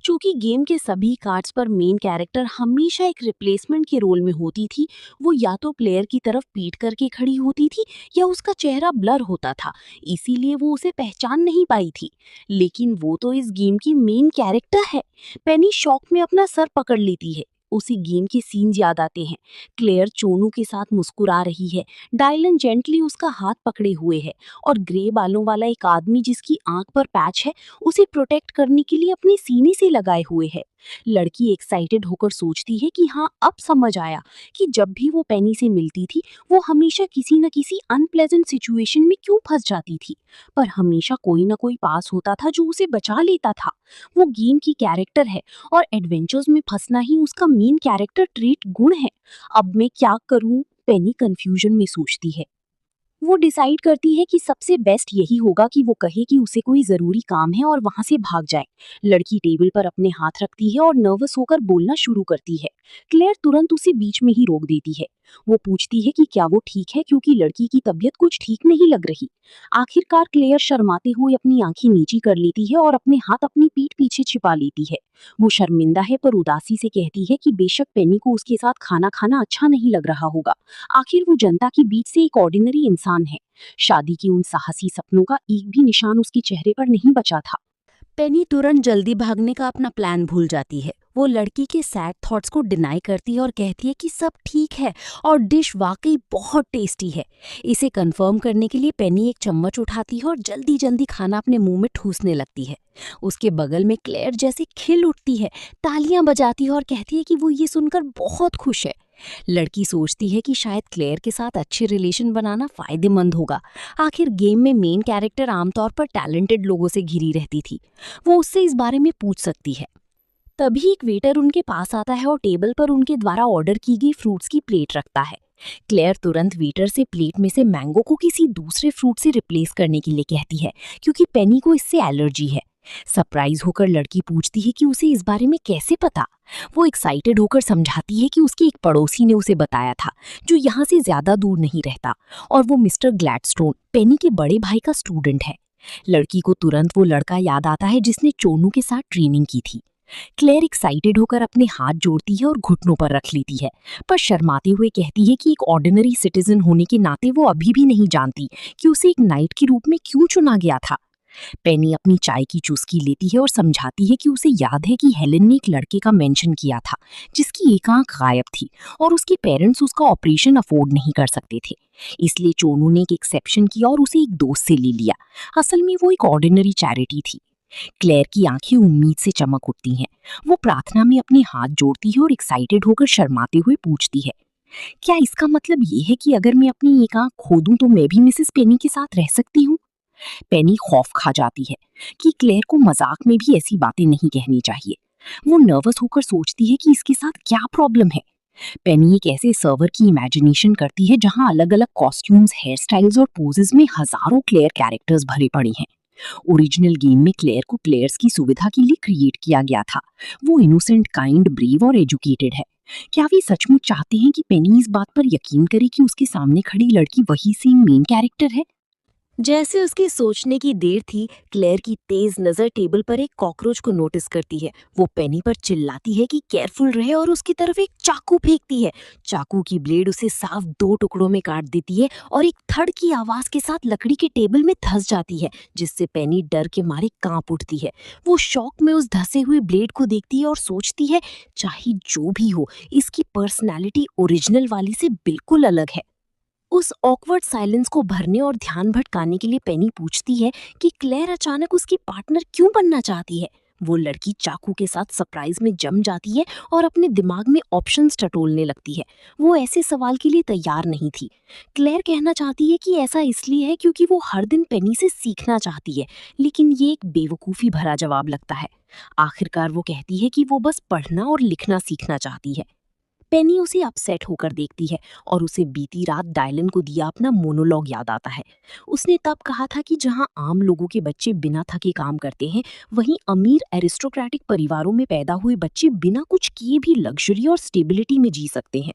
चूंकि गेम के सभी कार्ड्स पर मेन कैरेक्टर हमेशा एक रिप्लेसमेंट के रोल में होती थी, वो या तो प्लेयर की तरफ पीठ करके खड़ी होती थी या उसका चेहरा ब्लर होता था, इसीलिए वो उसे पहचान नहीं पाई थी। लेकिन वो तो इस गेम की मेन कैरेक्टर है। पेनी शॉक में अपना सर पकड़ लेती है। उसी गेम के सीन्स याद आते हैं। क्लेयर चोनू के साथ मुस्कुरा रही है, डायलन जेंटली उसका हाथ पकड़े हुए है और ग्रे बालों वाला एक आदमी जिसकी आंख पर पैच है उसे प्रोटेक्ट करने के लिए अपने सीने से लगाए हुए है। लड़की एक्साइटेड होकर सोचती है कि हाँ, अब समझ आया कि जब भी वो पेनी से मिलती थी वो हमेशा किसी न किसी अनप्लेजेंट सिचुएशन में क्यों फंस जाती थी, पर हमेशा कोई ना कोई पास होता था जो उसे बचा लेता था। वो गेम की कैरेक्टर है और एडवेंचर्स में फंसना ही उसका मेन कैरेक्टर ट्रेट गुण है। अब मैं क्या करूं? पेनी कंफ्यूजन में सोचती है। वो डिसाइड करती है कि सबसे बेस्ट यही होगा कि वो कहे कि उसे कोई जरूरी काम है और वहां से भाग जाए। लड़की टेबल पर अपने हाथ रखती है और नर्वस होकर बोलना शुरू करती है। क्लेयर तुरंत उसे बीच में ही रोक देती है। वो पूछती है कि क्या वो ठीक है, क्योंकि लड़की की तबीयत कुछ ठीक नहीं लग रही। आखिरकार क्लेयर शर्माते हुए अपनी आंखें नीची कर लेती है और अपने हाथ अपनी पीठ पीछे छिपा लेती है। वो शर्मिंदा है पर उदासी से कहती है कि बेशक पेनी को उसके साथ खाना खाना अच्छा नहीं लग रहा होगा। आखिर वो जनता के बीच से एक ऑर्डिनरी इंसान है। शादी के उन साहसी सपनों का एक भी निशान उसके चेहरे पर नहीं बचा था। पेनी तुरंत जल्दी भागने का अपना प्लान भूल जाती है। वो लड़की के सैड थॉट्स को डिनाई करती है और कहती है कि सब ठीक है और डिश वाकई बहुत टेस्टी है। इसे कंफर्म करने के लिए पेनी एक चम्मच उठाती है और जल्दी जल्दी खाना अपने मुंह में ठूसने लगती है। उसके बगल में क्लेयर जैसे खिल उठती है, तालियां बजाती है और कहती है कि वो ये सुनकर बहुत खुश है। लड़की सोचती है कि शायद क्लेयर के साथ अच्छे रिलेशन बनाना फायदेमंद होगा। आखिर गेम में मेन कैरेक्टर आमतौर पर टैलेंटेड लोगों से घिरी रहती थी। वो उससे इस बारे में पूछ सकती है। तभी एक वेटर उनके पास आता है और टेबल पर उनके द्वारा ऑर्डर की गई फ्रूट्स की प्लेट रखता है। क्लेयर तुरंत वेटर से प्लेट में से मैंगो को किसी दूसरे फ्रूट से रिप्लेस करने के लिए कहती है, क्योंकि पेनी को इससे एलर्जी है। सरप्राइज होकर लड़की पूछती है कि उसे इस बारे में कैसे पता। वो एक्साइटेड होकर समझाती है कि उसके एक पड़ोसी ने उसे बताया था, जो यहाँ से ज्यादा दूर नहीं रहता, और वो मिस्टर ग्लैडस्टोन, पेनी के बड़े भाई का स्टूडेंट है। लड़की को तुरंत वो लड़का याद आता है जिसने चोनू के साथ ट्रेनिंग की थी। क्लेयर एक्साइटेड होकर अपने हाथ जोड़ती है और घुटनों पर रख लेती है, पर शर्माते हुए कहती है कि एक ऑर्डिनरी सिटीजन होने के नाते वो अभी भी नहीं जानती कि उसे एक नाइट के रूप में क्यों चुना गया था। पेनी अपनी चाय की चुस्की लेती है और समझाती है कि उसे याद है कि हेलेन ने एक लड़के का मेंशन किया था जिसकी एक आंख गायब थी और उसके पेरेंट्स उसका ऑपरेशन अफोर्ड नहीं कर सकते थे। इसलिए चोनू ने एक एक्सेप्शन किया और उसे एक दोस्त से ले लिया। असल में वो एक ऑर्डिनरी चैरिटी थी। क्लेयर की आंखें उम्मीद से चमक उठती हैं। वो प्रार्थना में अपने हाथ जोड़ती है और एक्साइटेड होकर शर्माते हुए पूछती है, क्या इसका मतलब ये है कि अगर मैं अपनी एक आंख खो दूं तो मैं भी मिसेस पेनी के साथ रह सकती हूँ? पेनी खौफ खा जाती है कि क्लेयर को मजाक में भी ऐसी बातें नहीं कहनी चाहिए। वो नर्वस होकर सोचती है कि इसके साथ क्या प्रॉब्लम है। पेनी एक ऐसे सर्वर की इमेजिनेशन करती है जहां अलग अलग कॉस्ट्यूम्स, हेयर स्टाइल्स और पोजेस में हजारों क्लेयर कैरेक्टर्स भरे पड़े हैं। ओरिजिनल गेम में क्लेयर को प्लेयर्स की सुविधा के लिए क्रिएट किया गया था। वो इनोसेंट, काइंड, ब्रेव और एजुकेटेड है। क्या वे सचमुच चाहते हैं कि पेनी इस बात पर यकीन करे कि उसके सामने खड़ी लड़की वही सेम मेन कैरेक्टर है? जैसे उसकी सोचने की देर थी, क्लेयर की तेज नजर टेबल पर एक कॉकरोच को नोटिस करती है। वो पेनी पर चिल्लाती है कि केयरफुल रहे और उसकी तरफ एक चाकू फेंकती है। चाकू की ब्लेड उसे साफ 2 टुकड़ों में काट देती है और एक थड़ की आवाज के साथ लकड़ी के टेबल में धंस जाती है, जिससे पेनी डर के मारे कांप उठती है। वो शौक में उस धंसे हुए ब्लेड को देखती है और सोचती है, चाहे जो भी हो, इसकी पर्सनैलिटी ओरिजिनल वाली से बिल्कुल अलग है। उस ऑकवर्ड साइलेंस को भरने और ध्यान भटकाने के लिए पेनी पूछती है कि क्लेयर अचानक उसकी पार्टनर क्यों बनना चाहती है। वो लड़की चाकू के साथ सरप्राइज में जम जाती है और अपने दिमाग में ऑप्शंस टटोलने लगती है। वो ऐसे सवाल के लिए तैयार नहीं थी। क्लेयर कहना चाहती है कि ऐसा इसलिए है क्योंकि वो हर दिन पेनी से सीखना चाहती है, लेकिन ये एक बेवकूफ़ी भरा जवाब लगता है। आखिरकार वो कहती है कि वो बस पढ़ना और लिखना सीखना चाहती है। पेनी उसे अपसेट होकर देखती है और उसे बीती रात डायलन को दिया अपना मोनोलॉग याद आता है। उसने तब कहा था कि जहां आम लोगों के बच्चे बिना थके काम करते हैं, वहीं अमीर एरिस्टोक्रेटिक परिवारों में पैदा हुए बच्चे बिना कुछ किए भी लग्जरी और स्टेबिलिटी में जी सकते हैं।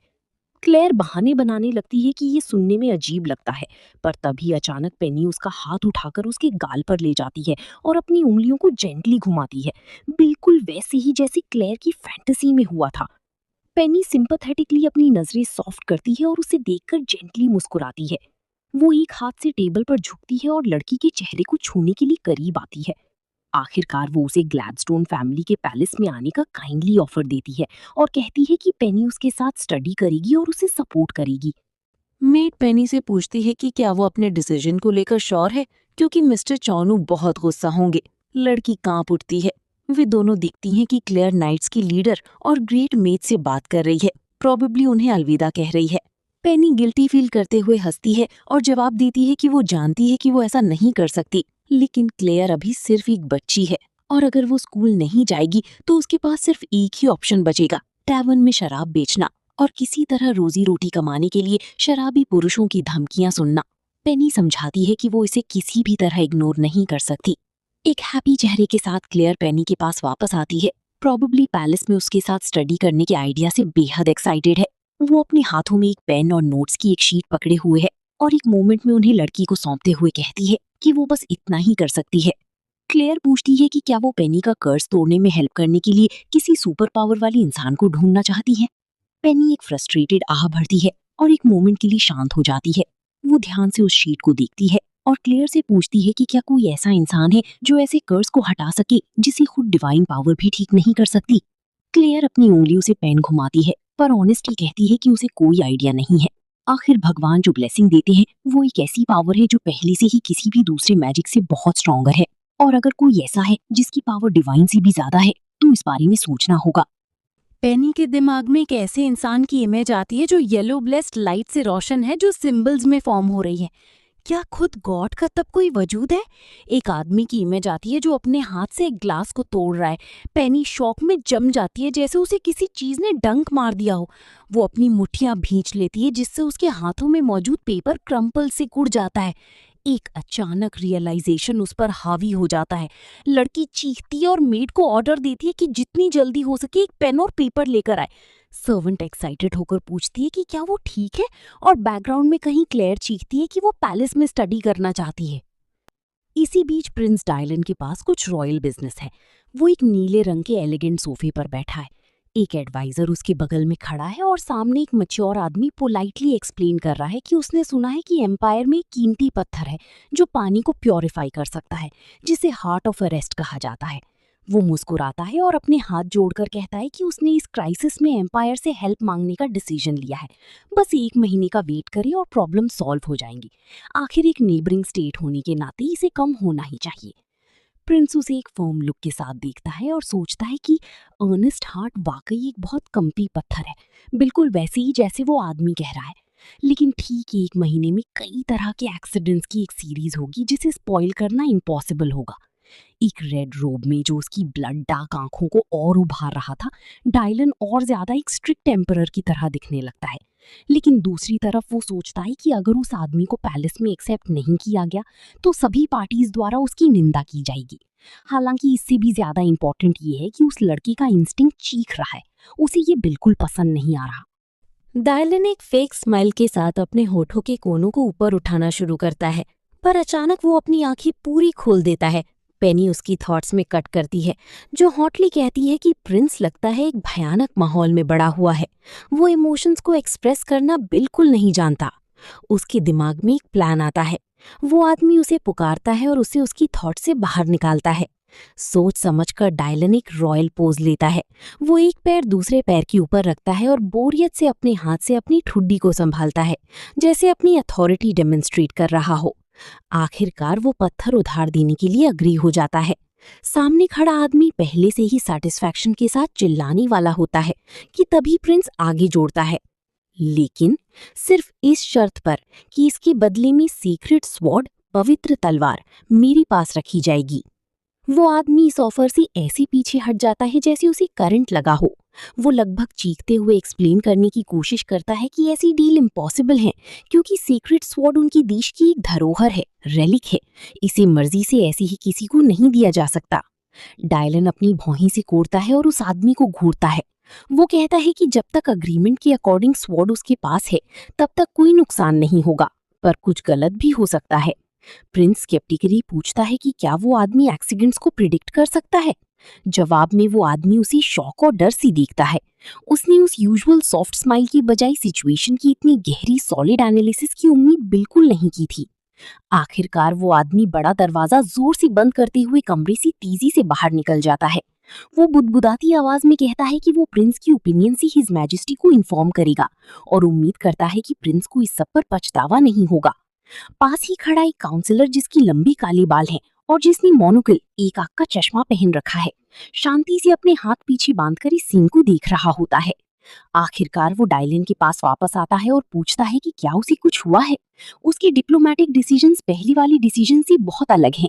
क्लेयर बहाने बनाने लगती है कि ये सुनने में अजीब लगता है, पर तभी अचानक पेनी उसका हाथ उठाकर उसके गाल पर ले जाती है और अपनी उंगलियों को जेंटली घुमाती है, बिल्कुल वैसे ही जैसे क्लेयर की फैंटेसी में हुआ था। पेनी सिंपैथेटिकली अपनी नजरें सॉफ्ट करती है और उसे देखकर जेंटली मुस्कुराती है। वो एक हाथ से टेबल पर झुकती है और लड़की के चेहरे को छूने के लिए करीब आती है। आखिरकार वो उसे ग्लैडस्टोन फैमिली के पैलेस में आने का काइंडली ऑफर देती है और कहती है कि पेनी उसके साथ स्टडी करेगी और उसे सपोर्ट करेगी। मेड पेनी से पूछती है कि क्या वो अपने डिसीजन को लेकर श्योर है, क्योंकि मिस्टर चौनू बहुत गुस्सा होंगे। लड़की कांप उठती है। वे दोनों दिखती हैं कि क्लेयर नाइट्स की लीडर और ग्रेट मेड से बात कर रही है, प्रोबेबली उन्हें अलविदा कह रही है। पेनी गिल्टी फील करते हुए हंसती है और जवाब देती है कि वो जानती है कि वो ऐसा नहीं कर सकती, लेकिन क्लेयर अभी सिर्फ एक बच्ची है और अगर वो स्कूल नहीं जाएगी तो उसके पास सिर्फ एक ही ऑप्शन बचेगा, टैवर्न में शराब बेचना और किसी तरह रोजी रोटी कमाने के लिए शराबी पुरुषों की धमकियां सुनना। पेनी समझाती है कि वो इसे किसी भी तरह इग्नोर नहीं कर सकती। एक हैप्पी चेहरे के साथ क्लेयर पेनी के पास वापस आती है। प्रॉबेबली पैलेस में उसके साथ स्टडी करने के आइडिया से बेहद एक्साइटेड है। वो अपने हाथों में एक पेन और नोट्स की एक शीट पकड़े हुए है और एक मोमेंट में उन्हें लड़की को सौंपते हुए कहती है कि वो बस इतना ही कर सकती है। क्लेयर पूछती है कि क्या वो पेनी का कर्ज तोड़ने में हेल्प करने के लिए किसी सुपर पावर वाले इंसान को ढूंढना चाहती है। पेनी एक फ्रस्ट्रेटेड आह भरती है और एक मोमेंट के लिए शांत हो जाती है। वो ध्यान से उस शीट को देखती है और क्लेयर से पूछती है कि क्या कोई ऐसा इंसान है जो ऐसे कर्ज को हटा सके जिसे खुद डिवाइन पावर भी ठीक नहीं कर सकती। क्लेयर अपनी उंगलियों से पेन घुमाती है पर ऑनेस्टली कहती है कि उसे कोई आइडिया नहीं है। आखिर भगवान जो ब्लेसिंग देते हैं वो एक ऐसी पावर है जो पहले से ही किसी भी दूसरे मैजिक से बहुत स्ट्रॉन्गर है, और अगर कोई ऐसा है जिसकी पावर डिवाइन से भी ज्यादा है तो इस बारे में सोचना होगा। पेनी के दिमाग में एक ऐसे इंसान की इमेज आती है जो येलो ब्लेस्ड लाइट से रोशन है, जो सिंबल्स में फॉर्म हो रही है। क्या खुद गॉड का तब कोई वजूद है? एक आदमी की इमेज आती है जो अपने हाथ से एक ग्लास को तोड़ रहा है। पेनी शॉक में जम जाती है, जैसे उसे किसी चीज ने डंक मार दिया हो। वो अपनी मुट्ठियां भींच लेती है जिससे उसके हाथों में मौजूद पेपर क्रम्पल से उड़ जाता है। एक अचानक रियलाइजेशन उस पर हावी हो जाता है। लड़की चीखती है और मेड को ऑर्डर देती है कि जितनी जल्दी हो सके एक पेन और पेपर लेकर आए। सर्वेंट एक्साइटेड होकर पूछती है कि क्या वो ठीक है, और बैकग्राउंड में कहीं क्लेयर चीखती है कि वो पैलेस में स्टडी करना चाहती है। इसी बीच प्रिंस डायलन के पास कुछ रॉयल बिजनेस है। वो एक नीले रंग के एलिगेंट सोफे पर बैठा है। एक एडवाइजर उसके बगल में खड़ा है और सामने एक मैच्योर आदमी पोलाइटली एक्सप्लेन कर रहा है कि उसने सुना है कि एम्पायर में एक कीमती पत्थर है जो पानी को प्योरीफाई कर सकता है, जिसे हार्ट ऑफ अरेस्ट कहा जाता है। वो मुस्कुराता है और अपने हाथ जोड़कर कहता है कि उसने इस क्राइसिस में एम्पायर से हेल्प मांगने का डिसीजन लिया है। बस 1 महीने का वेट करें और प्रॉब्लम सॉल्व हो जाएंगी। आखिर एक नेबरिंग स्टेट होने के नाते इसे कम होना ही चाहिए। प्रिंस उसे एक फर्म लुक के साथ देखता है और सोचता है कि अर्नेस्ट हार्ट वाकई एक बहुत कम्पी पत्थर है, बिल्कुल वैसे ही जैसे वो आदमी कह रहा है। लेकिन ठीक 1 महीने में कई तरह के एक्सीडेंट्स की एक सीरीज होगी जिसे स्पॉइल करना इम्पॉसिबल होगा। एक रेड रोब में जो उसकी ब्लड डार्क आंखों को और उभार रहा था, डायलन और ज्यादा एक स्ट्रिक्ट एम्परर की तरह दिखने लगता है। लेकिन दूसरी तरफ वो सोचता है कि अगर उस आदमी को पैलेस में एक्सेप्ट नहीं किया गया तो सभी पार्टीज द्वारा उसकी निंदा की जाएगी। हालांकि इससे भी ज्यादा इंपॉर्टेंट ये है कि उस लड़की का इंस्टिंक्ट चीख रहा है, उसे ये बिल्कुल पसंद नहीं आ रहा। डायलन एक फेक स्माइल के साथ अपने होठों के कोनों को ऊपर उठाना शुरू करता है, पर अचानक वो अपनी आंखें पूरी खोल देता है। पेनी उसकी थॉट्स में कट करती है, जो हॉटली कहती है कि प्रिंस लगता है एक भयानक माहौल में बड़ा हुआ है। वो इमोशंस को एक्सप्रेस करना बिल्कुल नहीं जानता। उसके दिमाग में एक प्लान आता है। वो आदमी उसे पुकारता है और उसे उसकी थॉट से बाहर निकालता है। सोच समझकर डायलन एक रॉयल पोज लेता है। वो एक पैर दूसरे पैर के ऊपर रखता है और बोरियत से अपने हाथ से अपनी ठुड्डी को संभालता है, जैसे अपनी अथॉरिटी डेमोन्स्ट्रेट कर रहा हो। आखिरकार वो पत्थर उधार देने के लिए अग्री हो जाता है। सामने खड़ा आदमी पहले से ही सैटिस्फैक्शन के साथ चिल्लाने वाला होता है कि तभी प्रिंस आगे जोड़ता है, लेकिन सिर्फ इस शर्त पर कि इसके बदले में सीक्रेट स्वॉर्ड, पवित्र तलवार मेरे पास रखी जाएगी। वो आदमी इस ऑफर से ऐसे पीछे हट जाता है जैसे उसे करंट लगा हो। वो लगभग चीखते हुए एक्सप्लेन करने की कोशिश करता है कि ऐसी डील इम्पॉसिबल है, क्योंकि सीक्रेट स्वॉर्ड उनकी देश की एक धरोहर है, रेलिक है। इसे मर्जी से ऐसे ही किसी को नहीं दिया जा सकता। डायलन अपनी भौहें से कोड़ता है और उस आदमी को घूरता है। वो कहता है कि जब तक अग्रीमेंट के अकॉर्डिंग स्वॉर्ड उसके पास है तब तक कोई नुकसान नहीं होगा, पर कुछ गलत भी हो सकता है। प्रिंस स्केप्टिकली पूछता है कि क्या वो आदमी एक्सीडेंट्स को प्रिडिक्ट कर सकता है। जवाब में वो आदमी उसे शौक और डर से देखता है। उसने उस यूजुअल सॉफ्ट स्माइल की बजाय सिचुएशन की इतनी गहरी सॉलिड एनालिसिस की उम्मीद बिल्कुल नहीं की थी। आखिरकार वो आदमी बड़ा दरवाजा जोर से बंद करते हुए कमरे से तेजी से बाहर निकल जाता है। वो बुदबुदाती आवाज में कहता है कि वो प्रिंस की ओपिनियन से हिज मैजेस्टी को इन्फॉर्म करेगा और उम्मीद करता है कि प्रिंस को इस सब पर पछतावा नहीं होगा। पास ही खड़ा एक काउंसलर जिसकी लंबी काले बाल हैं और जिसने मोनोकिल, एक आंख का चश्मा पहन रखा है, शांति से अपने हाथ पीछे बांधकर इस सीन को देख रहा होता है। आखिरकार वो डायलन के पास वापस आता है और पूछता है कि क्या उसे कुछ हुआ है। उसके डिप्लोमेटिक डिसीजंस पहली वाली डिसीजन से बहुत अलग हैं।